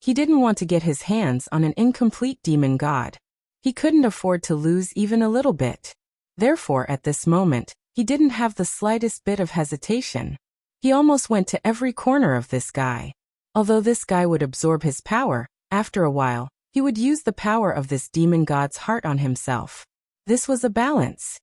He didn't want to get his hands on an incomplete demon god. He couldn't afford to lose even a little bit. Therefore, at this moment, he didn't have the slightest bit of hesitation. He almost went to every corner of this guy. Although this guy would absorb his power, after a while, he would use the power of this demon god's heart on himself. This was a balance.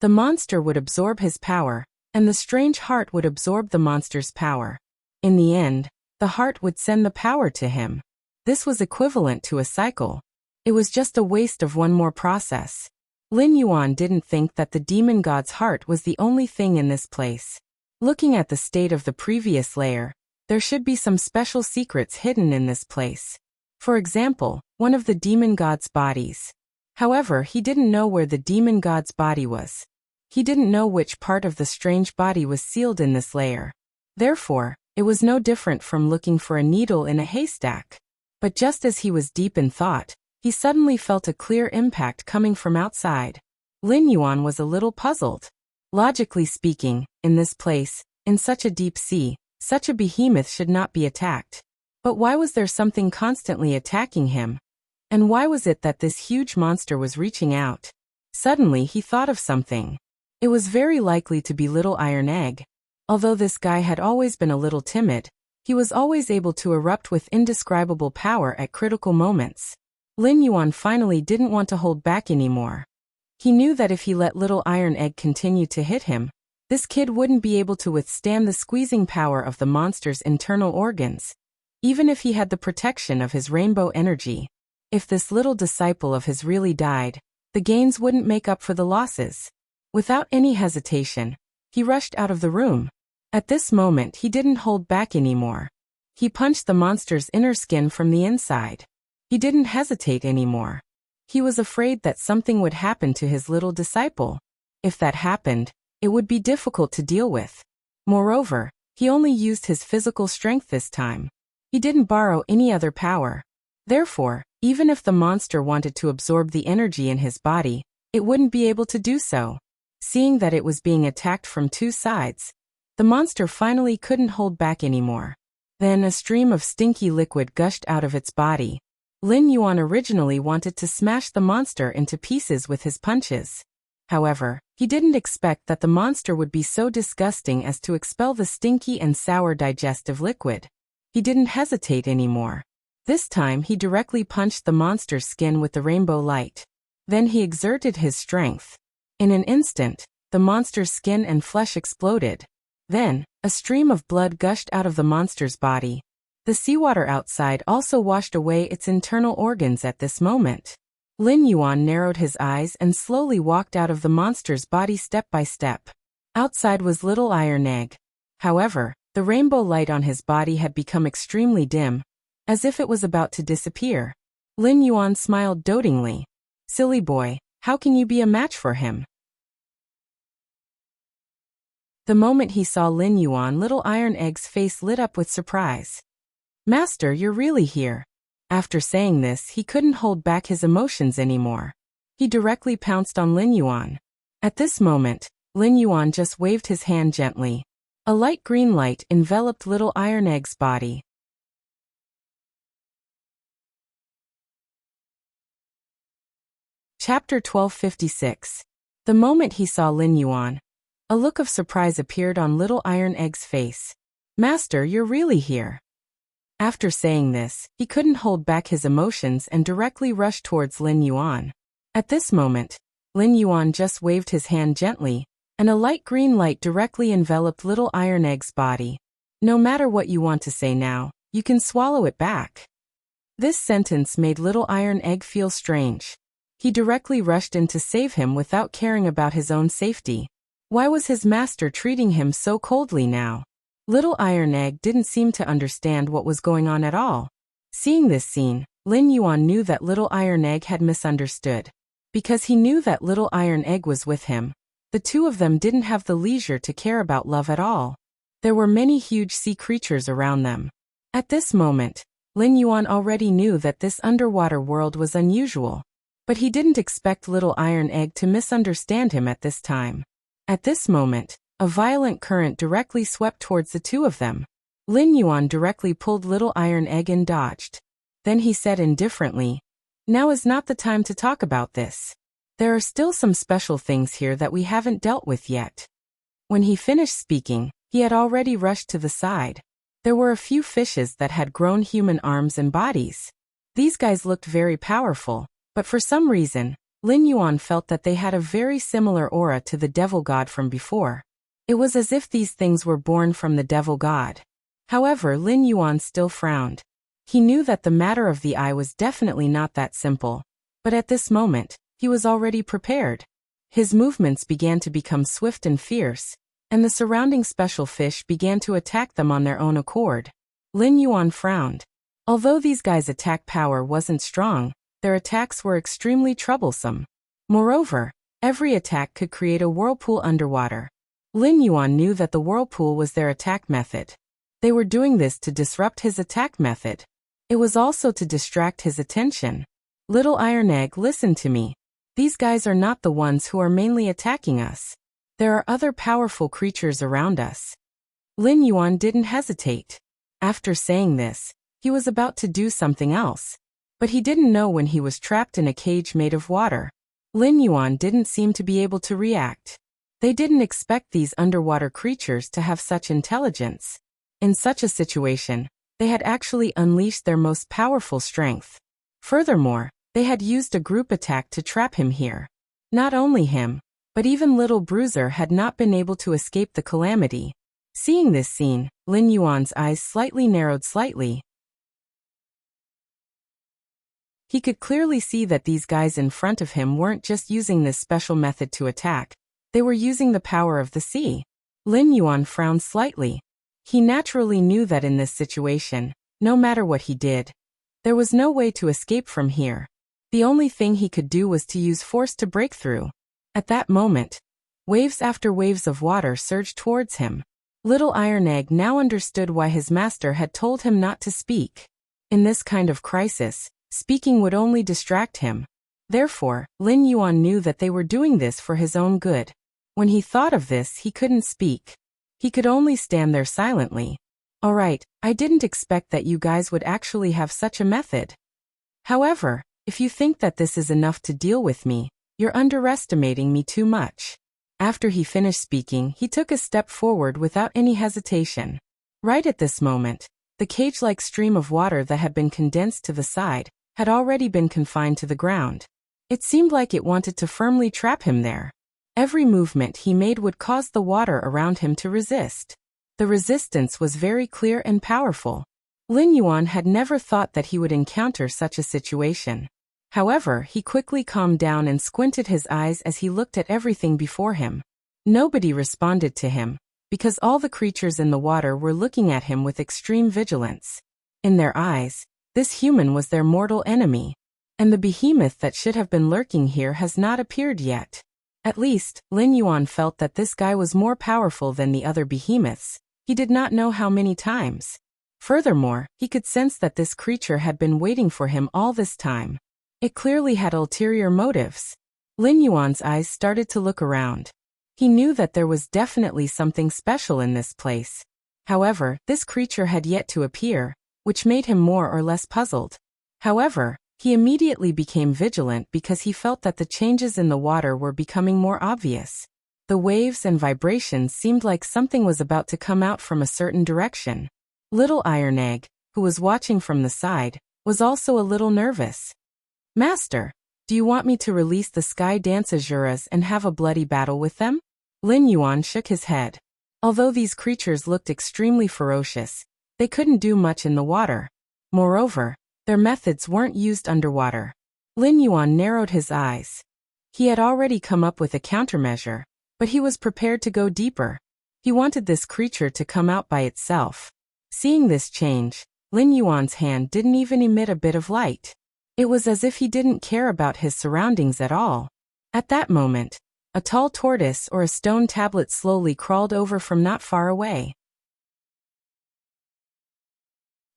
The monster would absorb his power, and the strange heart would absorb the monster's power. In the end, the heart would send the power to him. This was equivalent to a cycle. It was just a waste of one more process. Lin Yuan didn't think that the demon god's heart was the only thing in this place. Looking at the state of the previous layer, there should be some special secrets hidden in this place. For example, one of the demon god's bodies. However, he didn't know where the demon god's body was. He didn't know which part of the strange body was sealed in this layer. Therefore, it was no different from looking for a needle in a haystack. But just as he was deep in thought, he suddenly felt a clear impact coming from outside. Lin Yuan was a little puzzled. Logically speaking, in this place, in such a deep sea, such a behemoth should not be attacked. But why was there something constantly attacking him? And why was it that this huge monster was reaching out? Suddenly he thought of something. It was very likely to be Little Iron Egg. Although this guy had always been a little timid, he was always able to erupt with indescribable power at critical moments. Lin Yuan finally didn't want to hold back anymore. He knew that if he let Little Iron Egg continue to hit him, this kid wouldn't be able to withstand the squeezing power of the monster's internal organs, even if he had the protection of his rainbow energy. If this little disciple of his really died, the gains wouldn't make up for the losses. Without any hesitation, he rushed out of the room. At this moment he didn't hold back anymore. He punched the monster's inner skin from the inside. He didn't hesitate anymore. He was afraid that something would happen to his little disciple. If that happened, it would be difficult to deal with. Moreover, he only used his physical strength this time. He didn't borrow any other power. Therefore, even if the monster wanted to absorb the energy in his body, it wouldn't be able to do so. Seeing that it was being attacked from two sides, the monster finally couldn't hold back anymore. Then a stream of stinky liquid gushed out of its body. Lin Yuan originally wanted to smash the monster into pieces with his punches. However, he didn't expect that the monster would be so disgusting as to expel the stinky and sour digestive liquid. He didn't hesitate anymore. This time he directly punched the monster's skin with the rainbow light. Then he exerted his strength. In an instant, the monster's skin and flesh exploded. Then, a stream of blood gushed out of the monster's body. The seawater outside also washed away its internal organs at this moment. Lin Yuan narrowed his eyes and slowly walked out of the monster's body step by step. Outside was Little Iron Egg. However, the rainbow light on his body had become extremely dim, as if it was about to disappear. Lin Yuan smiled dotingly. "Silly boy, how can you be a match for him?" The moment he saw Lin Yuan, Little Iron Egg's face lit up with surprise. "Master, you're really here." After saying this, he couldn't hold back his emotions anymore. He directly pounced on Lin Yuan. At this moment, Lin Yuan just waved his hand gently. A light green light enveloped Little Iron Egg's body. Chapter 1256. The moment he saw Lin Yuan, a look of surprise appeared on Little Iron Egg's face. "Master, you're really here." After saying this, he couldn't hold back his emotions and directly rushed towards Lin Yuan. At this moment, Lin Yuan just waved his hand gently, and a light green light directly enveloped Little Iron Egg's body. "No matter what you want to say now, you can swallow it back." This sentence made Little Iron Egg feel strange. He directly rushed in to save him without caring about his own safety. Why was his master treating him so coldly now? Little Iron Egg didn't seem to understand what was going on at all. Seeing this scene, Lin Yuan knew that Little Iron Egg had misunderstood. Because he knew that Little Iron Egg was with him, the two of them didn't have the leisure to care about love at all. There were many huge sea creatures around them. At this moment, Lin Yuan already knew that this underwater world was unusual. But he didn't expect Little Iron Egg to misunderstand him at this time. At this moment, a violent current directly swept towards the two of them. Lin Yuan directly pulled Little Iron Egg and dodged. Then he said indifferently, "Now is not the time to talk about this. There are still some special things here that we haven't dealt with yet." When he finished speaking, he had already rushed to the side. There were a few fishes that had grown human arms and bodies. These guys looked very powerful, but for some reason, Lin Yuan felt that they had a very similar aura to the devil god from before. It was as if these things were born from the devil god. However, Lin Yuan still frowned. He knew that the matter of the eye was definitely not that simple. But at this moment, he was already prepared. His movements began to become swift and fierce, and the surrounding special fish began to attack them on their own accord. Lin Yuan frowned. Although these guys' attack power wasn't strong, their attacks were extremely troublesome. Moreover, Every attack could create a whirlpool underwater. Lin Yuan knew that the whirlpool was their attack method. They were doing this to disrupt his attack method. It was also to distract his attention. Little Iron Egg, listen to me. These guys are not the ones who are mainly attacking us. There are other powerful creatures around us. Lin Yuan didn't hesitate. After saying this, he was about to do something else. But he didn't know when he was trapped in a cage made of water. Lin Yuan didn't seem to be able to react. They didn't expect these underwater creatures to have such intelligence. In such a situation, they had actually unleashed their most powerful strength. Furthermore, they had used a group attack to trap him here. Not only him, but even Little Bruiser had not been able to escape the calamity. Seeing this scene, Lin Yuan's eyes slightly narrowed slightly. He could clearly see that these guys in front of him weren't just using this special method to attack. They were using the power of the sea. Lin Yuan frowned slightly. He naturally knew that in this situation, no matter what he did, there was no way to escape from here. The only thing he could do was to use force to break through. At that moment, waves after waves of water surged towards him. Little Iron Egg now understood why his master had told him not to speak. In this kind of crisis, speaking would only distract him. Therefore, Lin Yuan knew that they were doing this for his own good. When he thought of this, he couldn't speak. He could only stand there silently. Alright, I didn't expect that you guys would actually have such a method. However, if you think that this is enough to deal with me, you're underestimating me too much. After he finished speaking, he took a step forward without any hesitation. Right at this moment, the cage-like stream of water that had been condensed to the side had already been confined to the ground. It seemed like it wanted to firmly trap him there. Every movement he made would cause the water around him to resist. The resistance was very clear and powerful. Lin Yuan had never thought that he would encounter such a situation. However, he quickly calmed down and squinted his eyes as he looked at everything before him. Nobody responded to him, because all the creatures in the water were looking at him with extreme vigilance. In their eyes, this human was their mortal enemy. And the behemoth that should have been lurking here has not appeared yet. At least, Lin Yuan felt that this guy was more powerful than the other behemoths. He did not know how many times. Furthermore, he could sense that this creature had been waiting for him all this time. It clearly had ulterior motives. Lin Yuan's eyes started to look around. He knew that there was definitely something special in this place. However, this creature had yet to appear, which made him more or less puzzled. However, he immediately became vigilant because he felt that the changes in the water were becoming more obvious. The waves and vibrations seemed like something was about to come out from a certain direction. Little Iron Egg, who was watching from the side, was also a little nervous. Master, do you want me to release the Sky Dance Azuras and have a bloody battle with them? Lin Yuan shook his head. Although these creatures looked extremely ferocious, they couldn't do much in the water. Moreover, their methods weren't used underwater. Lin Yuan narrowed his eyes. He had already come up with a countermeasure, but he was prepared to go deeper. He wanted this creature to come out by itself. Seeing this change, Lin Yuan's hand didn't even emit a bit of light. It was as if he didn't care about his surroundings at all. At that moment, a tall tortoise or a stone tablet slowly crawled over from not far away.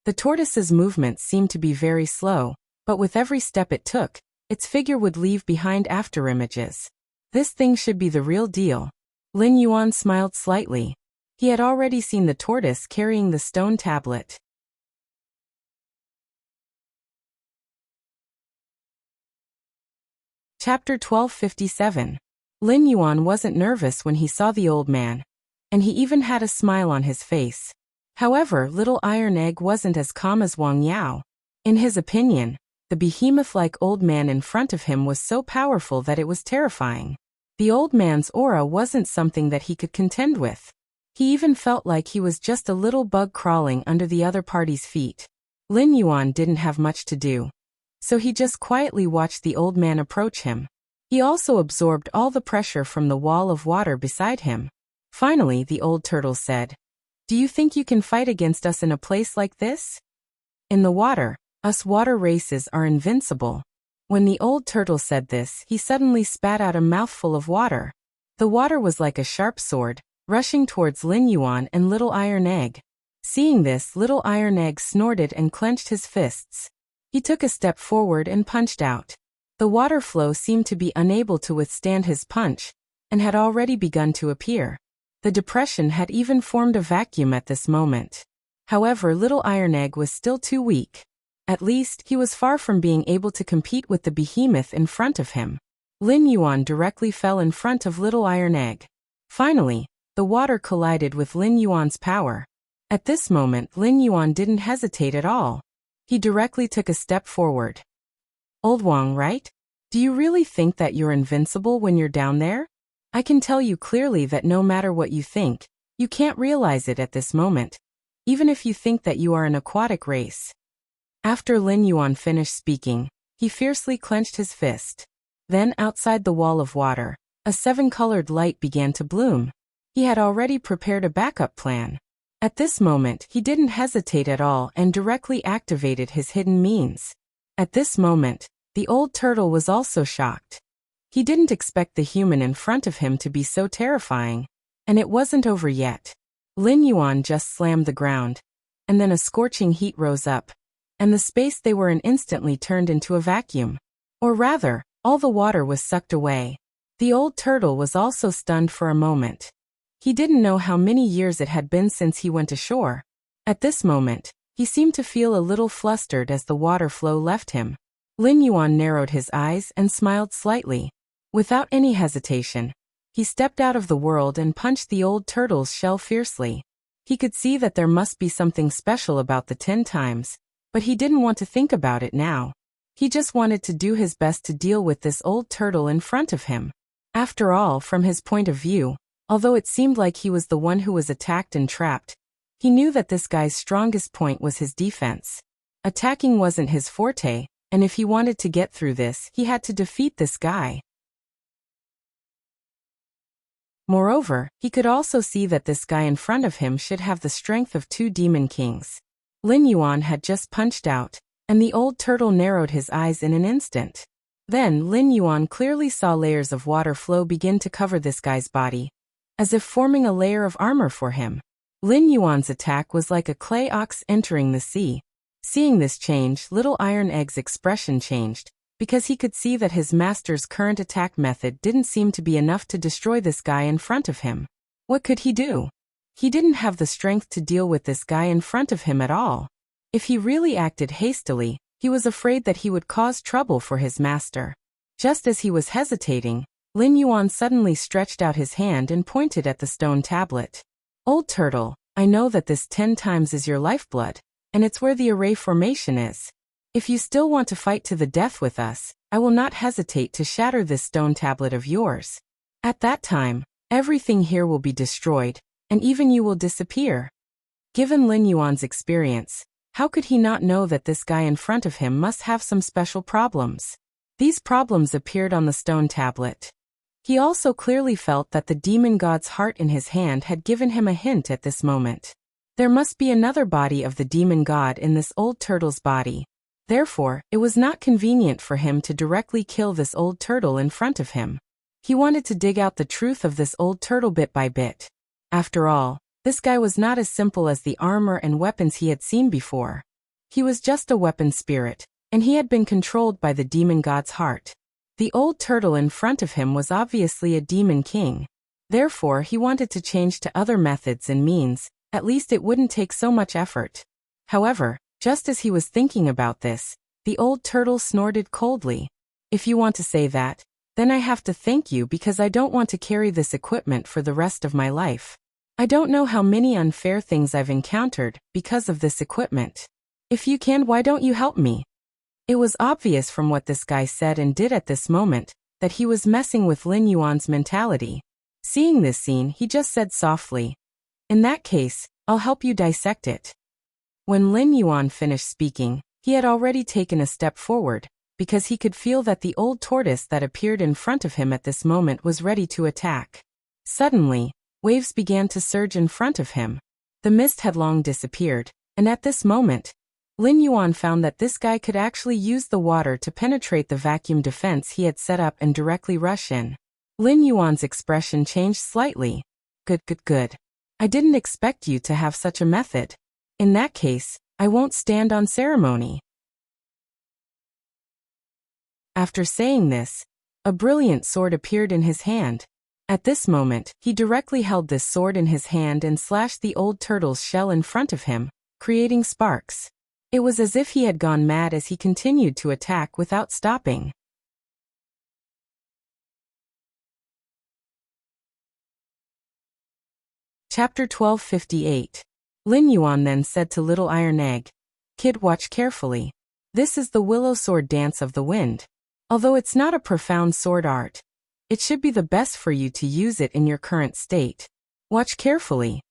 The tortoise's movements seemed to be very slow, but with every step it took, its figure would leave behind afterimages. This thing should be the real deal. Lin Yuan smiled slightly. He had already seen the tortoise carrying the stone tablet. Chapter 1257. Lin Yuan wasn't nervous when he saw the old man, and he even had a smile on his face. However, Little Iron Egg wasn't as calm as Wang Yao. In his opinion, the behemoth-like old man in front of him was so powerful that it was terrifying. The old man's aura wasn't something that he could contend with. He even felt like he was just a little bug crawling under the other party's feet. Lin Yuan didn't have much to do, so he just quietly watched the old man approach him. He also absorbed all the pressure from the wall of water beside him. Finally, the old turtle said, "Do you think you can fight against us in a place like this? In the water, us water races are invincible." When the old turtle said this, he suddenly spat out a mouthful of water. The water was like a sharp sword, rushing towards Lin Yuan and Little Iron Egg. Seeing this, Little Iron Egg snorted and clenched his fists. He took a step forward and punched out. The water flow seemed to be unable to withstand his punch, and had already begun to appear. The depression had even formed a vacuum at this moment. However, Little Iron Egg was still too weak. At least, he was far from being able to compete with the behemoth in front of him. Lin Yuan directly fell in front of Little Iron Egg. Finally, the water collided with Lin Yuan's power. At this moment, Lin Yuan didn't hesitate at all. He directly took a step forward. Old Wang, right? Do you really think that you're invincible when you're down there? I can tell you clearly that no matter what you think, you can't realize it at this moment, even if you think that you are an aquatic race. After Lin Yuan finished speaking, he fiercely clenched his fist. Then, outside the wall of water, a 7-colored light began to bloom. He had already prepared a backup plan. At this moment, he didn't hesitate at all and directly activated his hidden means. At this moment, the old turtle was also shocked. He didn't expect the human in front of him to be so terrifying. And it wasn't over yet. Lin Yuan just slammed the ground. And then a scorching heat rose up. And the space they were in instantly turned into a vacuum. Or rather, all the water was sucked away. The old turtle was also stunned for a moment. He didn't know how many years it had been since he went ashore. At this moment, he seemed to feel a little flustered as the water flow left him. Lin Yuan narrowed his eyes and smiled slightly. Without any hesitation, he stepped out of the world and punched the old turtle's shell fiercely. He could see that there must be something special about the 10 times, but he didn't want to think about it now. He just wanted to do his best to deal with this old turtle in front of him. After all, from his point of view, although it seemed like he was the one who was attacked and trapped, he knew that this guy's strongest point was his defense. Attacking wasn't his forte, and if he wanted to get through this, he had to defeat this guy. Moreover, he could also see that this guy in front of him should have the strength of 2 demon kings. Lin Yuan had just punched out, and the old turtle narrowed his eyes in an instant. Then Lin Yuan clearly saw layers of water flow begin to cover this guy's body, as if forming a layer of armor for him. Lin Yuan's attack was like a clay ox entering the sea. Seeing this change, Little Iron Egg's expression changed, because he could see that his master's current attack method didn't seem to be enough to destroy this guy in front of him. What could he do? He didn't have the strength to deal with this guy in front of him at all. If he really acted hastily, he was afraid that he would cause trouble for his master. Just as he was hesitating, Lin Yuan suddenly stretched out his hand and pointed at the stone tablet. Old turtle, I know that this 10 times is your lifeblood, and it's where the array formation is. If you still want to fight to the death with us, I will not hesitate to shatter this stone tablet of yours. At that time, everything here will be destroyed, and even you will disappear. Given Lin Yuan's experience, how could he not know that this guy in front of him must have some special problems? These problems appeared on the stone tablet. He also clearly felt that the demon god's heart in his hand had given him a hint at this moment. There must be another body of the demon god in this old turtle's body. Therefore, it was not convenient for him to directly kill this old turtle in front of him. He wanted to dig out the truth of this old turtle bit by bit. After all, this guy was not as simple as the armor and weapons he had seen before. He was just a weapon spirit, and he had been controlled by the demon god's heart. The old turtle in front of him was obviously a demon king. Therefore, he wanted to change to other methods and means, at least it wouldn't take so much effort. However, just as he was thinking about this, the old turtle snorted coldly. If you want to say that, then I have to thank you because I don't want to carry this equipment for the rest of my life. I don't know how many unfair things I've encountered because of this equipment. If you can, why don't you help me? It was obvious from what this guy said and did at this moment that he was messing with Lin Yuan's mentality. Seeing this scene, he just said softly, "In that case, I'll help you dissect it." When Lin Yuan finished speaking, he had already taken a step forward, because he could feel that the old tortoise that appeared in front of him at this moment was ready to attack. Suddenly, waves began to surge in front of him. The mist had long disappeared, and at this moment, Lin Yuan found that this guy could actually use the water to penetrate the vacuum defense he had set up and directly rush in. Lin Yuan's expression changed slightly. Good. I didn't expect you to have such a method. In that case, I won't stand on ceremony. After saying this, a brilliant sword appeared in his hand. At this moment, he directly held this sword in his hand and slashed the old turtle's shell in front of him, creating sparks. It was as if he had gone mad as he continued to attack without stopping. Chapter 1258. Lin Yuan then said to Little Iron Egg, "Kid, watch carefully. This is the willow sword dance of the wind. Although it's not a profound sword art, it should be the best for you to use it in your current state. Watch carefully."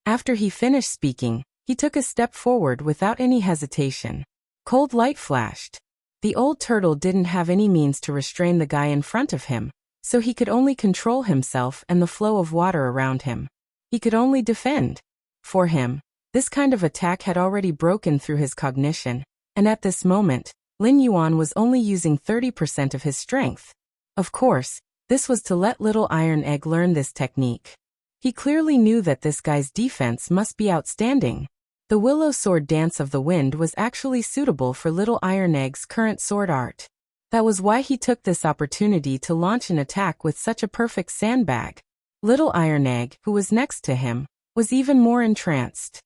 After he finished speaking, he took a step forward without any hesitation. Cold light flashed. The old turtle didn't have any means to restrain the guy in front of him, so he could only control himself and the flow of water around him. He could only defend. For him, this kind of attack had already broken through his cognition, and at this moment, Lin Yuan was only using 30% of his strength. Of course, this was to let Little Iron Egg learn this technique. He clearly knew that this guy's defense must be outstanding. The willow sword dance of the wind was actually suitable for Little Iron Egg's current sword art. That was why he took this opportunity to launch an attack with such a perfect sandbag. Little Iron Egg, who was next to him, was even more entranced.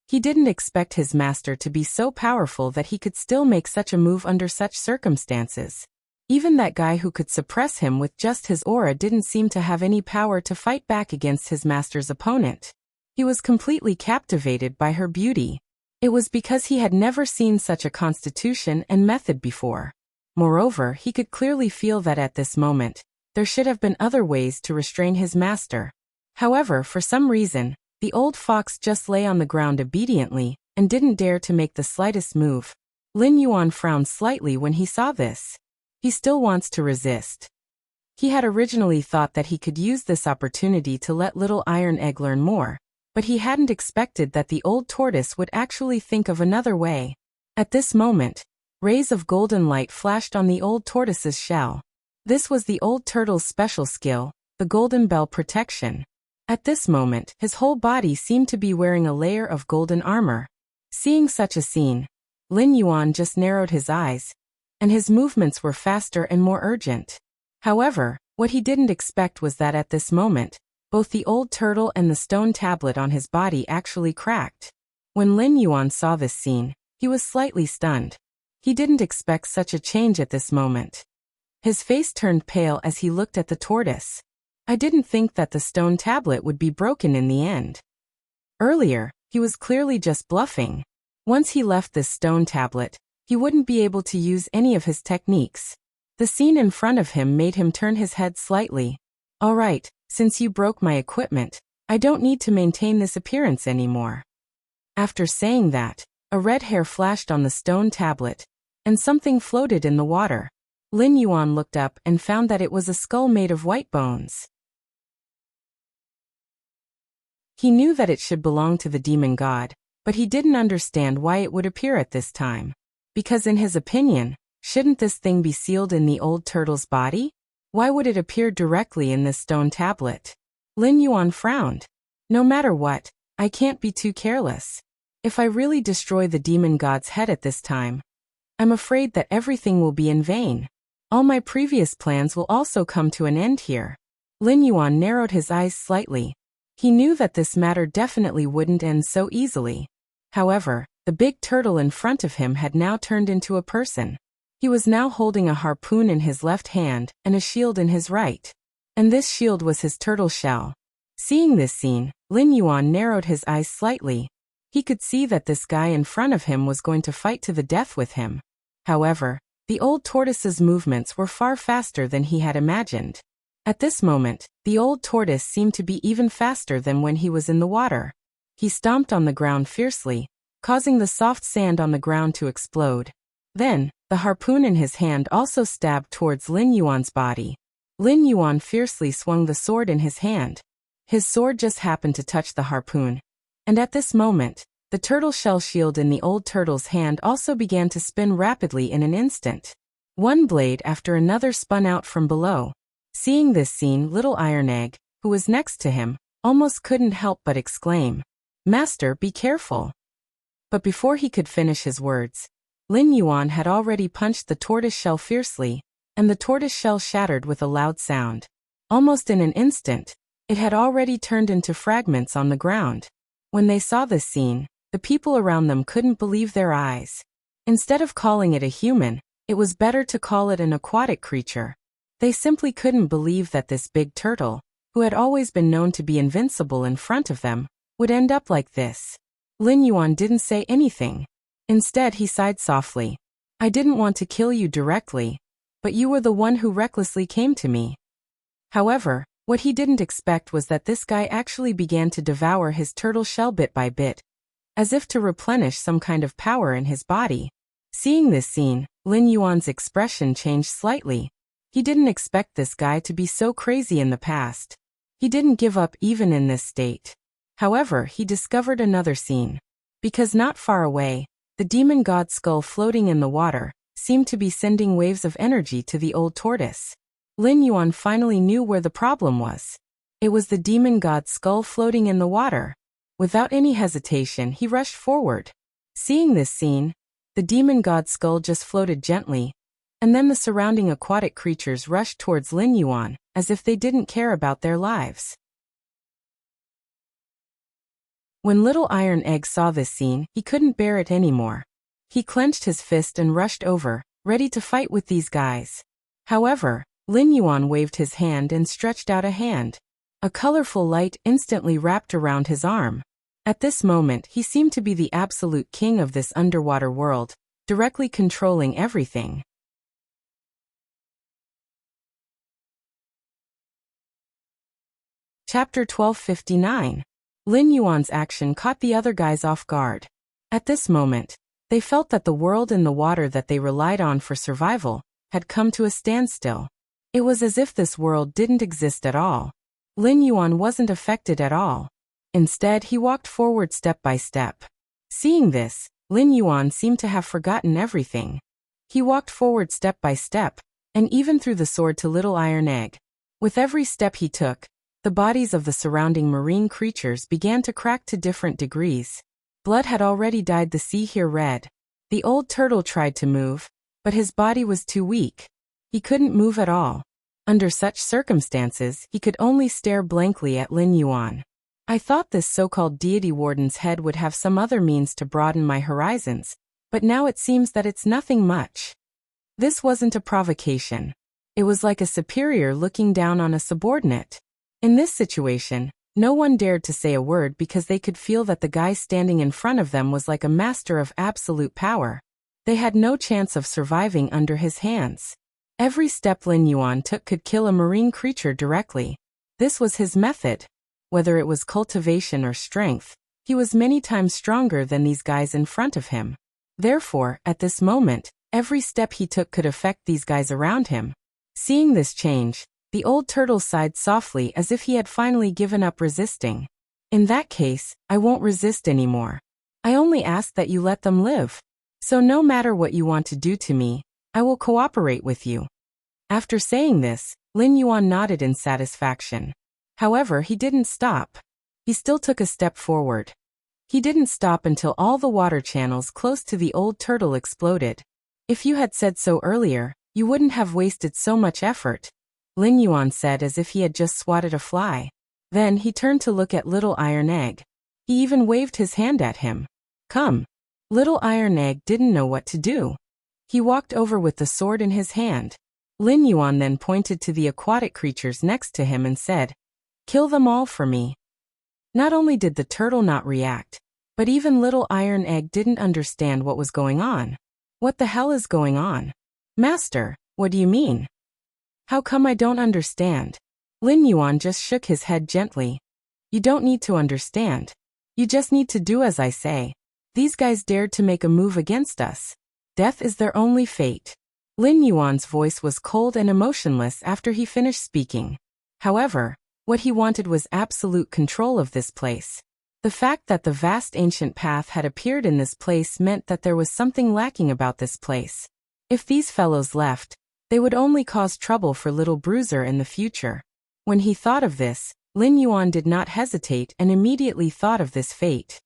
He didn't expect his master to be so powerful that he could still make such a move under such circumstances. Even that guy who could suppress him with just his aura didn't seem to have any power to fight back against his master's opponent. He was completely captivated by her beauty. It was because he had never seen such a constitution and method before. Moreover, he could clearly feel that at this moment, there should have been other ways to restrain his master. However, for some reason, the old fox just lay on the ground obediently and didn't dare to make the slightest move. Lin Yuan frowned slightly when he saw this. He still wants to resist. He had originally thought that he could use this opportunity to let Little Iron Egg learn more, but he hadn't expected that the old tortoise would actually think of another way. At this moment, rays of golden light flashed on the old tortoise's shell. This was the old turtle's special skill, the golden bell protection. At this moment, his whole body seemed to be wearing a layer of golden armor. Seeing such a scene, Lin Yuan just narrowed his eyes, and his movements were faster and more urgent. However, what he didn't expect was that at this moment, both the old turtle and the stone tablet on his body actually cracked. When Lin Yuan saw this scene, he was slightly stunned. He didn't expect such a change at this moment. His face turned pale as he looked at the tortoise. "I didn't think that the stone tablet would be broken in the end." Earlier, he was clearly just bluffing. Once he left this stone tablet, he wouldn't be able to use any of his techniques. The scene in front of him made him turn his head slightly. "All right, since you broke my equipment, I don't need to maintain this appearance anymore." After saying that, a red hair flashed on the stone tablet, and something floated in the water. Lin Yuan looked up and found that it was a skull made of white bones. He knew that it should belong to the demon god, but he didn't understand why it would appear at this time. Because in his opinion, shouldn't this thing be sealed in the old turtle's body? Why would it appear directly in this stone tablet? Lin Yuan frowned. "No matter what, I can't be too careless. If I really destroy the demon god's head at this time, I'm afraid that everything will be in vain. All my previous plans will also come to an end here." Lin Yuan narrowed his eyes slightly. He knew that this matter definitely wouldn't end so easily. However, the big turtle in front of him had now turned into a person. He was now holding a harpoon in his left hand and a shield in his right. And this shield was his turtle shell. Seeing this scene, Lin Yuan narrowed his eyes slightly. He could see that this guy in front of him was going to fight to the death with him. However, the old tortoise's movements were far faster than he had imagined. At this moment, the old tortoise seemed to be even faster than when he was in the water. He stomped on the ground fiercely, causing the soft sand on the ground to explode. Then, the harpoon in his hand also stabbed towards Lin Yuan's body. Lin Yuan fiercely swung the sword in his hand. His sword just happened to touch the harpoon. And at this moment, The turtle shell shield in the old turtle's hand also began to spin rapidly in an instant. One blade after another spun out from below. Seeing this scene, little Iron Egg, who was next to him, almost couldn't help but exclaim, "Master, be careful." But before he could finish his words, Lin Yuan had already punched the tortoise shell fiercely, and the tortoise shell shattered with a loud sound. Almost in an instant, it had already turned into fragments on the ground. When they saw this scene, the people around them couldn't believe their eyes. Instead of calling it a human, it was better to call it an aquatic creature. They simply couldn't believe that this big turtle, who had always been known to be invincible in front of them, would end up like this. Lin Yuan didn't say anything. Instead, he sighed softly. "I didn't want to kill you directly, but you were the one who recklessly came to me." However, what he didn't expect was that this guy actually began to devour his turtle shell bit by bit, as if to replenish some kind of power in his body. Seeing this scene, Lin Yuan's expression changed slightly. He didn't expect this guy to be so crazy in the past. He didn't give up even in this state. However, he discovered another scene. Because not far away, the demon god skull floating in the water seemed to be sending waves of energy to the old tortoise. Lin Yuan finally knew where the problem was. It was the demon god skull floating in the water. Without any hesitation, he rushed forward. Seeing this scene, the demon god skull just floated gently, and then the surrounding aquatic creatures rushed towards Lin Yuan, as if they didn't care about their lives. When little Iron Egg saw this scene, he couldn't bear it anymore. He clenched his fist and rushed over, ready to fight with these guys. However, Lin Yuan waved his hand and stretched out a hand. A colorful light instantly wrapped around his arm. At this moment, he seemed to be the absolute king of this underwater world, directly controlling everything. Chapter 1259. Lin Yuan's action caught the other guys off guard. At this moment, they felt that the world and the water that they relied on for survival had come to a standstill. It was as if this world didn't exist at all. Lin Yuan wasn't affected at all. Instead, he walked forward step by step. Seeing this, Lin Yuan seemed to have forgotten everything. He walked forward step by step, and even threw the sword to little Iron Egg. With every step he took, the bodies of the surrounding marine creatures began to crack to different degrees. Blood had already dyed the sea here red. The old turtle tried to move, but his body was too weak. He couldn't move at all. Under such circumstances, he could only stare blankly at Lin Yuan. "I thought this so-called deity warden's head would have some other means to broaden my horizons, but now it seems that it's nothing much." This wasn't a provocation. It was like a superior looking down on a subordinate. In this situation, no one dared to say a word because they could feel that the guy standing in front of them was like a master of absolute power. They had no chance of surviving under his hands. Every step Lin Yuan took could kill a marine creature directly. This was his method. Whether it was cultivation or strength, he was many times stronger than these guys in front of him. Therefore, at this moment, every step he took could affect these guys around him. Seeing this change, the old turtle sighed softly as if he had finally given up resisting. "In that case, I won't resist anymore. I only ask that you let them live. So no matter what you want to do to me, I will cooperate with you." After saying this, Lin Yuan nodded in satisfaction. However, he didn't stop. He still took a step forward. He didn't stop until all the water channels close to the old turtle exploded. "If you had said so earlier, you wouldn't have wasted so much effort," Lin Yuan said as if he had just swatted a fly. Then he turned to look at little Iron Egg. He even waved his hand at him. "Come." Little Iron Egg didn't know what to do. He walked over with the sword in his hand. Lin Yuan then pointed to the aquatic creatures next to him and said, "Kill them all for me." Not only did the turtle not react, but even little Iron Egg didn't understand what was going on. "What the hell is going on? Master, what do you mean? How come I don't understand?" Lin Yuan just shook his head gently. "You don't need to understand. You just need to do as I say. These guys dared to make a move against us. Death is their only fate." Lin Yuan's voice was cold and emotionless after he finished speaking. However, what he wanted was absolute control of this place. The fact that the vast ancient path had appeared in this place meant that there was something lacking about this place. If these fellows left, they would only cause trouble for little Bruiser in the future. When he thought of this, Lin Yuan did not hesitate and immediately thought of this fate.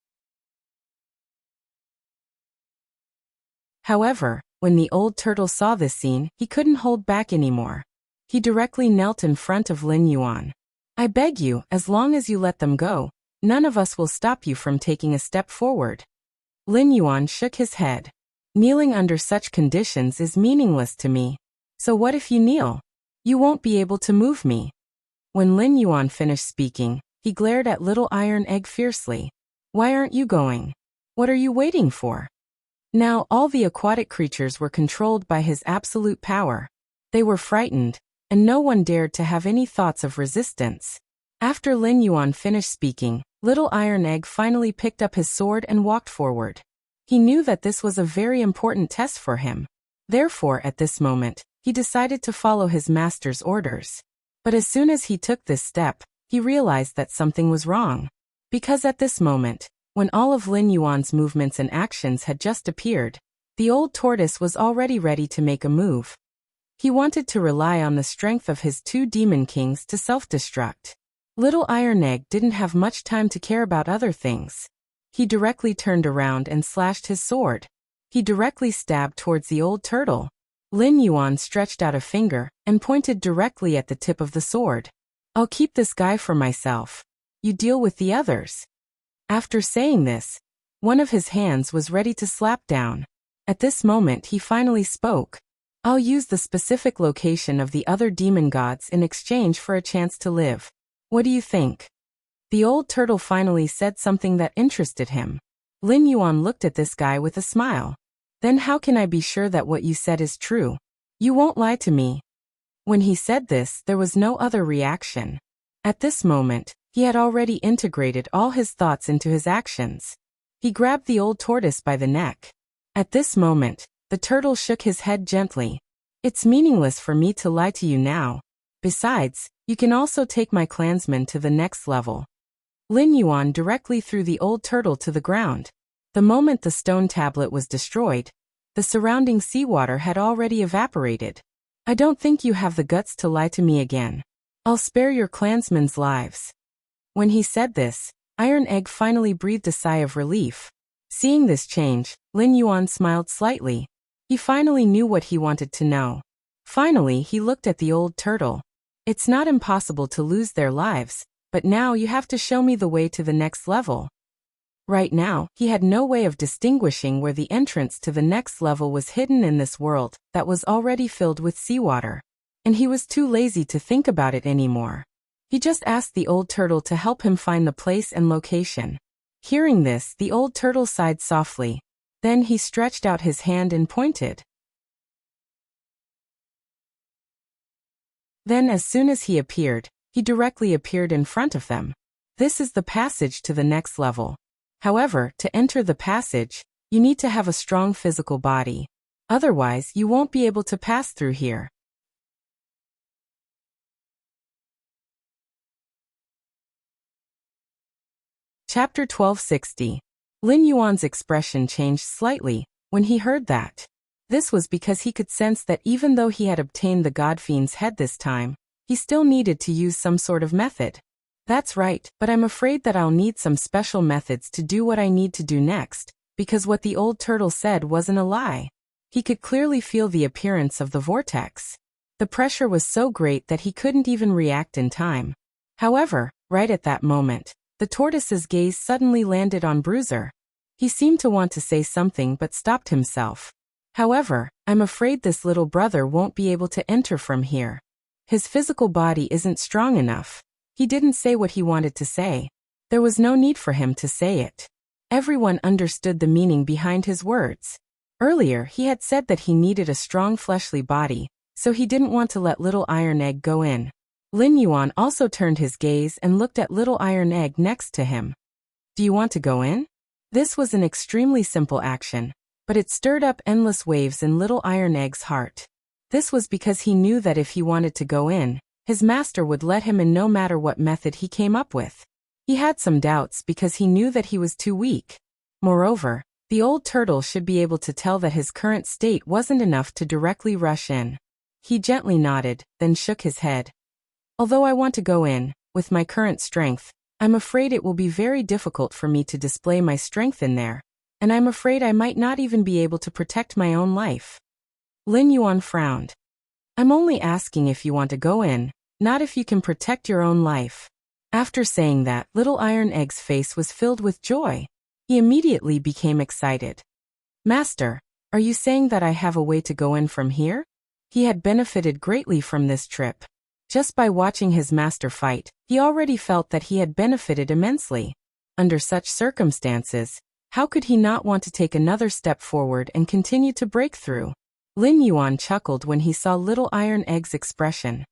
However, when the old turtle saw this scene, he couldn't hold back anymore. He directly knelt in front of Lin Yuan. "I beg you, as long as you let them go, none of us will stop you from taking a step forward." Lin Yuan shook his head. "Kneeling under such conditions is meaningless to me. So what if you kneel? You won't be able to move me." When Lin Yuan finished speaking, he glared at Little Iron Egg fiercely. "Why aren't you going? What are you waiting for?" Now all the aquatic creatures were controlled by his absolute power. They were frightened, and no one dared to have any thoughts of resistance. After Lin Yuan finished speaking, Little Iron Egg finally picked up his sword and walked forward. He knew that this was a very important test for him. Therefore, at this moment, he decided to follow his master's orders. But as soon as he took this step, he realized that something was wrong. Because at this moment, when all of Lin Yuan's movements and actions had just appeared, the old tortoise was already ready to make a move. He wanted to rely on the strength of his two demon kings to self-destruct. Little Iron Egg didn't have much time to care about other things. He directly turned around and slashed his sword. He directly stabbed towards the old turtle. Lin Yuan stretched out a finger and pointed directly at the tip of the sword. "I'll keep this guy for myself. You deal with the others." After saying this, one of his hands was ready to slap down. At this moment he finally spoke. "I'll use the specific location of the other demon gods in exchange for a chance to live. What do you think?" The old turtle finally said something that interested him. Lin Yuan looked at this guy with a smile. "Then how can I be sure that what you said is true? You won't lie to me." When he said this, there was no other reaction. At this moment, he had already integrated all his thoughts into his actions. He grabbed the old tortoise by the neck. At this moment, the turtle shook his head gently. "It's meaningless for me to lie to you now. Besides, you can also take my clansmen to the next level." Lin Yuan directly threw the old turtle to the ground. The moment the stone tablet was destroyed, the surrounding seawater had already evaporated. "I don't think you have the guts to lie to me again. I'll spare your clansmen's lives." When he said this, Iron Egg finally breathed a sigh of relief. Seeing this change, Lin Yuan smiled slightly. He finally knew what he wanted to know. Finally, he looked at the old turtle. "It's not impossible to lose their lives, but now you have to show me the way to the next level." Right now, he had no way of distinguishing where the entrance to the next level was hidden in this world that was already filled with seawater. And he was too lazy to think about it anymore. He just asked the old turtle to help him find the place and location. Hearing this, the old turtle sighed softly. Then he stretched out his hand and pointed. Then as soon as he appeared, he directly appeared in front of them. This is the passage to the next level. However, to enter the passage, you need to have a strong physical body. Otherwise, you won't be able to pass through here. Chapter 1260. Lin Yuan's expression changed slightly when he heard that. This was because he could sense that even though he had obtained the God Fiend's head this time, he still needed to use some sort of method. "That's right, but I'm afraid that I'll need some special methods to do what I need to do next, because what the old turtle said wasn't a lie." He could clearly feel the appearance of the vortex. The pressure was so great that he couldn't even react in time. However, right at that moment, the tortoise's gaze suddenly landed on Bruiser. He seemed to want to say something but stopped himself. "However, I'm afraid this little brother won't be able to enter from here. His physical body isn't strong enough." He didn't say what he wanted to say. There was no need for him to say it. Everyone understood the meaning behind his words. Earlier, he had said that he needed a strong fleshly body, so he didn't want to let Little Iron Egg go in. Lin Yuan also turned his gaze and looked at Little Iron Egg next to him. "Do you want to go in?" This was an extremely simple action, but it stirred up endless waves in Little Iron Egg's heart. This was because he knew that if he wanted to go in, his master would let him in no matter what method he came up with. He had some doubts because he knew that he was too weak. Moreover, the old turtle should be able to tell that his current state wasn't enough to directly rush in. He gently nodded, then shook his head. Although I want to go in, with my current strength, I'm afraid it will be very difficult for me to display my strength in there, and I'm afraid I might not even be able to protect my own life. Lin Yuan frowned. I'm only asking if you want to go in, not if you can protect your own life. After saying that, Little Iron Egg's face was filled with joy. He immediately became excited. Master, are you saying that I have a way to go in from here? He had benefited greatly from this trip. Just by watching his master fight, he already felt that he had benefited immensely. Under such circumstances, how could he not want to take another step forward and continue to break through? Lin Yuan chuckled when he saw Little Iron Egg's expression.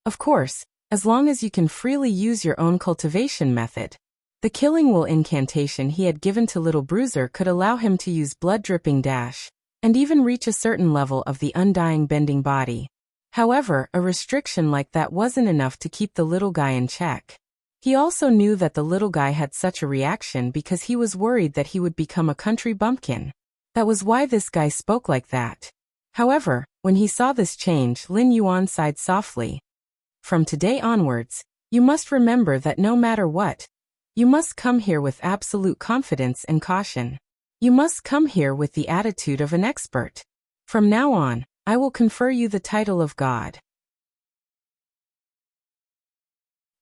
Of course, as long as you can freely use your own cultivation method. The Killing Will incantation he had given to Little Bruiser could allow him to use blood-dripping dash, and even reach a certain level of the undying bending body. However, a restriction like that wasn't enough to keep the little guy in check. He also knew that the little guy had such a reaction because he was worried that he would become a country bumpkin. That was why this guy spoke like that. However, when he saw this change, Lin Yuan sighed softly. From today onwards, you must remember that no matter what, you must come here with absolute confidence and caution. You must come here with the attitude of an expert. From now on, I will confer you the title of God.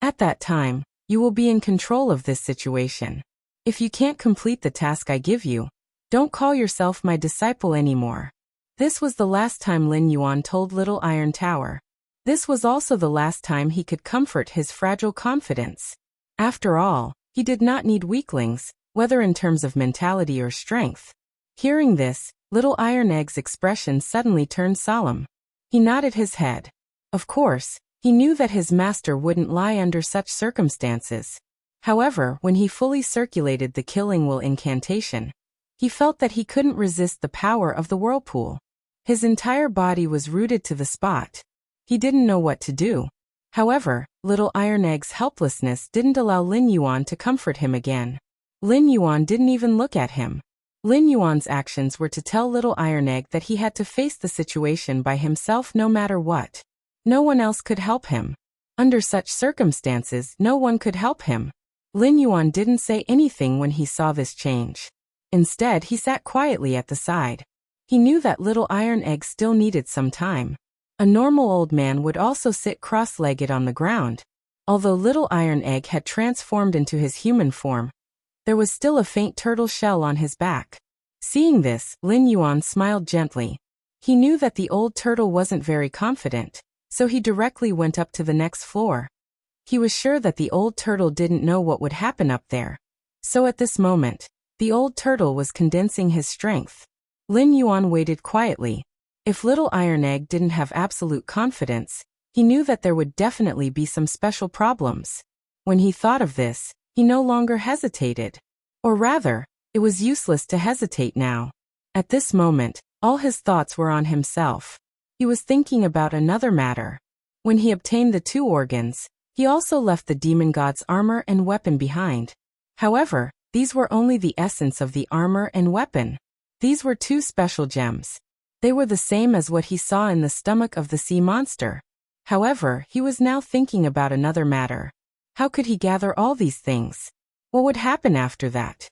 At that time, you will be in control of this situation. If you can't complete the task I give you, don't call yourself my disciple anymore. This was the last time Lin Yuan told Little Iron Tower. This was also the last time he could comfort his fragile confidence. After all, he did not need weaklings, whether in terms of mentality or strength. Hearing this, Little Iron Egg's expression suddenly turned solemn. He nodded his head. Of course, he knew that his master wouldn't lie under such circumstances. However, when he fully circulated the Killing Will incantation, he felt that he couldn't resist the power of the whirlpool. His entire body was rooted to the spot. He didn't know what to do. However, Little Iron Egg's helplessness didn't allow Lin Yuan to comfort him again. Lin Yuan didn't even look at him. Lin Yuan's actions were to tell Little Iron Egg that he had to face the situation by himself no matter what. No one else could help him. Under such circumstances, no one could help him. Lin Yuan didn't say anything when he saw this change. Instead, he sat quietly at the side. He knew that Little Iron Egg still needed some time. A normal old man would also sit cross-legged on the ground. Although Little Iron Egg had transformed into his human form, there was still a faint turtle shell on his back. Seeing this, Lin Yuan smiled gently. He knew that the old turtle wasn't very confident, so he directly went up to the next floor. He was sure that the old turtle didn't know what would happen up there. So at this moment, the old turtle was condensing his strength. Lin Yuan waited quietly. If Little Iron Egg didn't have absolute confidence, he knew that there would definitely be some special problems. When he thought of this, he no longer hesitated. Or rather, it was useless to hesitate now. At this moment, all his thoughts were on himself. He was thinking about another matter. When he obtained the 2 organs, he also left the demon god's armor and weapon behind. However, these were only the essence of the armor and weapon. These were 2 special gems. They were the same as what he saw in the stomach of the sea monster. However, he was now thinking about another matter. How could he gather all these things? What would happen after that?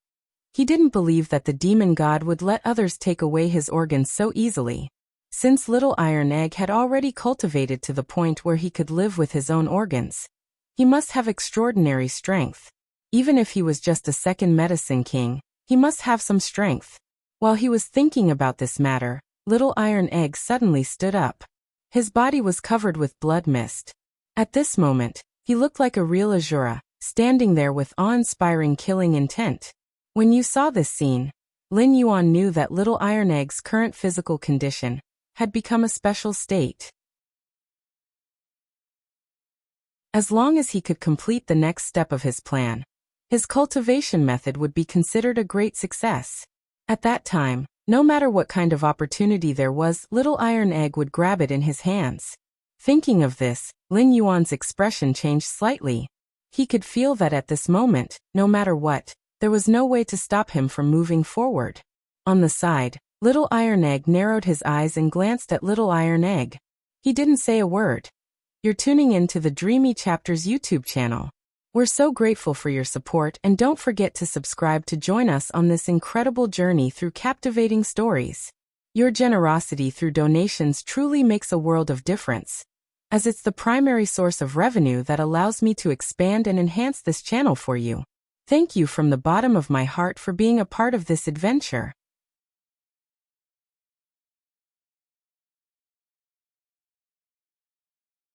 He didn't believe that the demon god would let others take away his organs so easily. Since Little Iron Egg had already cultivated to the point where he could live with his own organs, he must have extraordinary strength. Even if he was just a second medicine king, he must have some strength. While he was thinking about this matter, Little Iron Egg suddenly stood up. His body was covered with blood mist. At this moment, he looked like a real Azura, standing there with awe-inspiring killing intent. When you saw this scene, Lin Yuan knew that Little Iron Egg's current physical condition had become a special state. As long as he could complete the next step of his plan, his cultivation method would be considered a great success. At that time, no matter what kind of opportunity there was, Little Iron Egg would grab it in his hands. Thinking of this, Lin Yuan's expression changed slightly. He could feel that at this moment, no matter what, there was no way to stop him from moving forward. On the side, Little Iron Egg narrowed his eyes and glanced at Little Iron Egg. He didn't say a word. You're tuning in to the Dreamy Chapters YouTube channel. We're so grateful for your support, and don't forget to subscribe to join us on this incredible journey through captivating stories. Your generosity through donations truly makes a world of difference, as it's the primary source of revenue that allows me to expand and enhance this channel for you. Thank you from the bottom of my heart for being a part of this adventure.